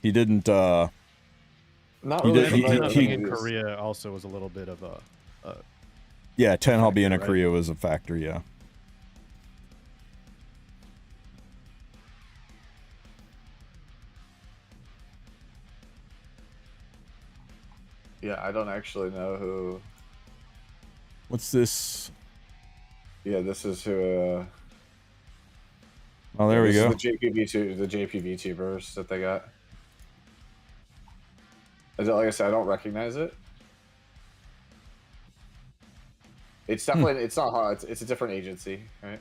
He didn't. Not really. He in Korea also was a little bit of a yeah, Tenhall being in right? Korea was a factor. Yeah. Yeah, I don't actually know who. What's this? Yeah, this is who. Oh, there we go. The JP VTubers that they got. Like I said, I don't recognize it. It's definitely it's not hard. It's a different agency, right?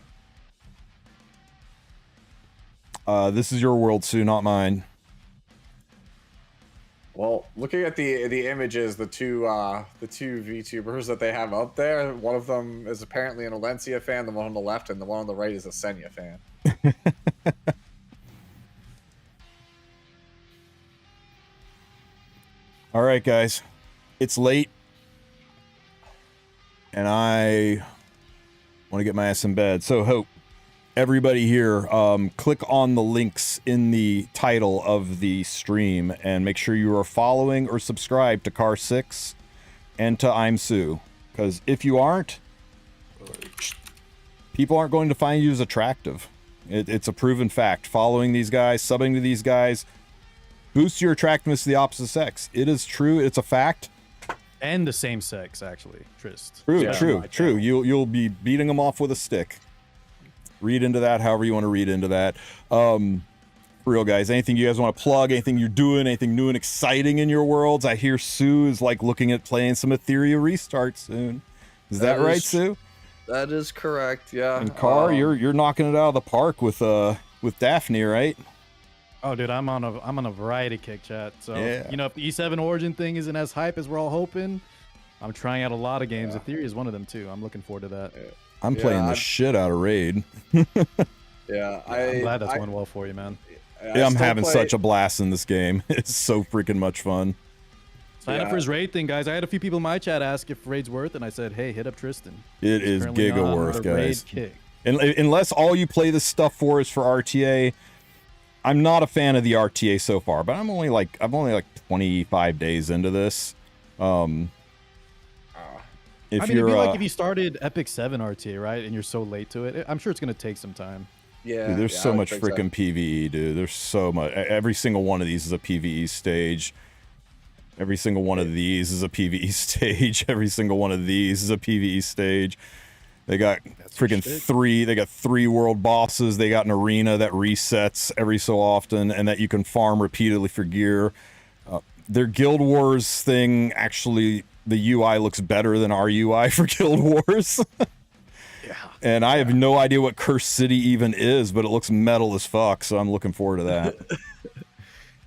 This is your world, Sue, not mine. Well, looking at the images, the two VTubers that they have up there, one of them is apparently an Valencia fan, the one on the left, and the one on the right is a Senya fan. All right, guys, it's late, and I want to get my ass in bed. So, Hope, everybody here, click on the links in the title of the stream and make sure you are following or subscribed to Car6 and to I'm Sue, because if you aren't, people aren't going to find you as attractive. It's a proven fact. Following these guys, subbing to these guys, boosts your attractiveness to the opposite sex. It is true. It's a fact. And the same sex, actually, Trist. True. You'll be beating them off with a stick. Read into that however you want to read into that. For real, guys, anything you guys want to plug, anything you're doing, anything new and exciting in your worlds? I hear Sue is like looking at playing some Etheria Restart soon. Is that right, Sue? That is correct, yeah. And Car, you're knocking it out of the park with Daphne, right? Oh, dude, I'm on a variety kick, chat. So yeah. You know, if the E7 Origin thing isn't as hype as we're all hoping, I'm trying out a lot of games. Etheria is one of them too. I'm looking forward to that. I'm playing the shit out of Raid. I'm glad that's going well for you, man. I'm having such a blast in this game. It's so freaking much fun. Sign up for his Raid thing, guys. I had a few people in my chat ask if Raid's worth, and I said, hey, hit up Tristen. It is giga worth, guys. Raid kick. Unless all you play this stuff for is for RTA, I'm not a fan of the RTA so far, but I'm only like 25 days into this. If it'd be like if you started Epic 7 RTA, right, and you're so late to it. I'm sure it's gonna take some time. Yeah, dude, there's so much freaking PvE, dude. There's so much. Every single one of these is a PvE stage. Every single one of these is a PvE stage. Every single one of these is a PvE stage. They got freaking three. They got 3 world bosses. They got an arena that resets every so often, and that you can farm repeatedly for gear. Their Guild Wars thing, actually, the UI looks better than our UI for Guild Wars. Yeah. And I have no idea what Cursed City even is, but it looks metal as fuck. So I'm looking forward to that.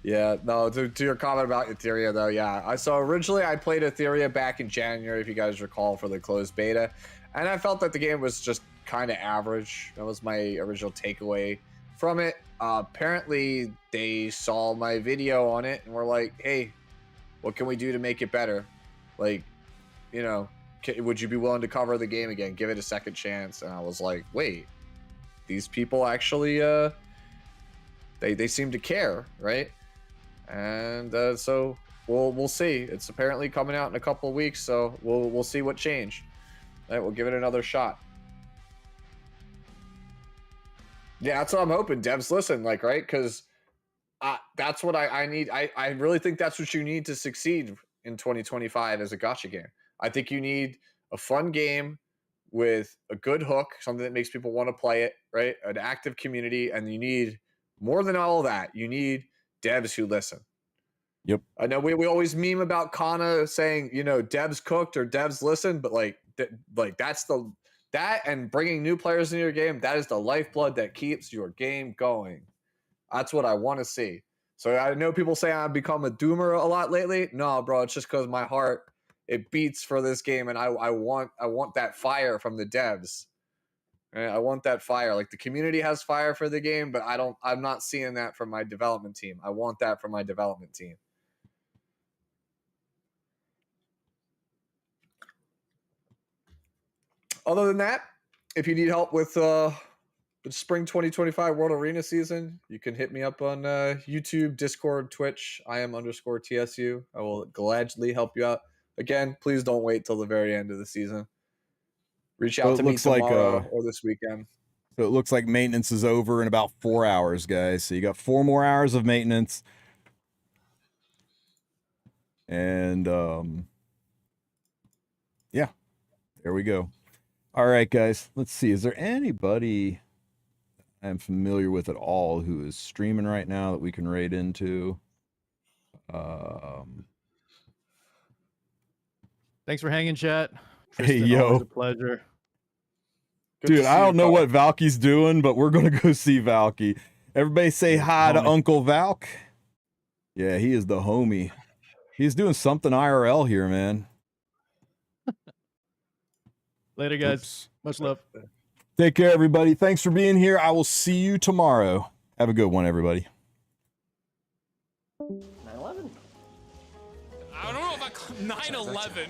Yeah, no, to your comment about Etheria, though, yeah. So originally I played Etheria back in January, if you guys recall, for the closed beta. And I felt that the game was just kind of average. That was my original takeaway from it. Apparently, they saw my video on it and were like, hey, what can we do to make it better? Like, you know, would you be willing to cover the game again? Give it a second chance. And I was like, wait, these people actually, they seem to care, right? And so we'll see. It's apparently coming out in a couple of weeks, so we'll see what changed. All right, we'll give it another shot. Yeah, that's what I'm hoping. Devs, listen, like, right? Because that's what I need. I really think that's what you need to succeed in 2025 as a gacha game. I think you need a fun game with a good hook, something that makes people want to play it, right? An active community, and you need more than all of that. You need devs who listen. Yep. I know we always meme about Kana saying, you know, devs cooked or devs listen, but like that's that and bringing new players into your game, that is the lifeblood that keeps your game going. That's what I want to see. So I know people say I've become a doomer a lot lately. No, bro, it's just because my heart, it beats for this game, and I want that fire from the devs. Right? I want that fire. Like the community has fire for the game, but I'm not seeing that from my development team. I want that from my development team. Other than that, if you need help with the spring 2025 World Arena season, you can hit me up on YouTube, Discord, Twitch. I am _TSU. I will gladly help you out. Again, please don't wait till the very end of the season. Reach out to me tomorrow or this weekend. So it looks like maintenance is over in about 4 hours, guys. So you got 4 more hours of maintenance. And yeah, there we go. All right, guys. Let's see. Is there anybody I'm familiar with at all who is streaming right now that we can raid into? Thanks for hanging, chat. Hey, Tristen, yo. always a pleasure. Dude, I don't know what Valky's doing, but we're going to go see Valky. Everybody say hi to Uncle Valk. Yeah, he is the homie. He's doing something IRL here, man. Later, guys. Oops. Much love. Take care, everybody. Thanks for being here. I will see you tomorrow. Have a good one, everybody. 9/11. I don't know about 9/11.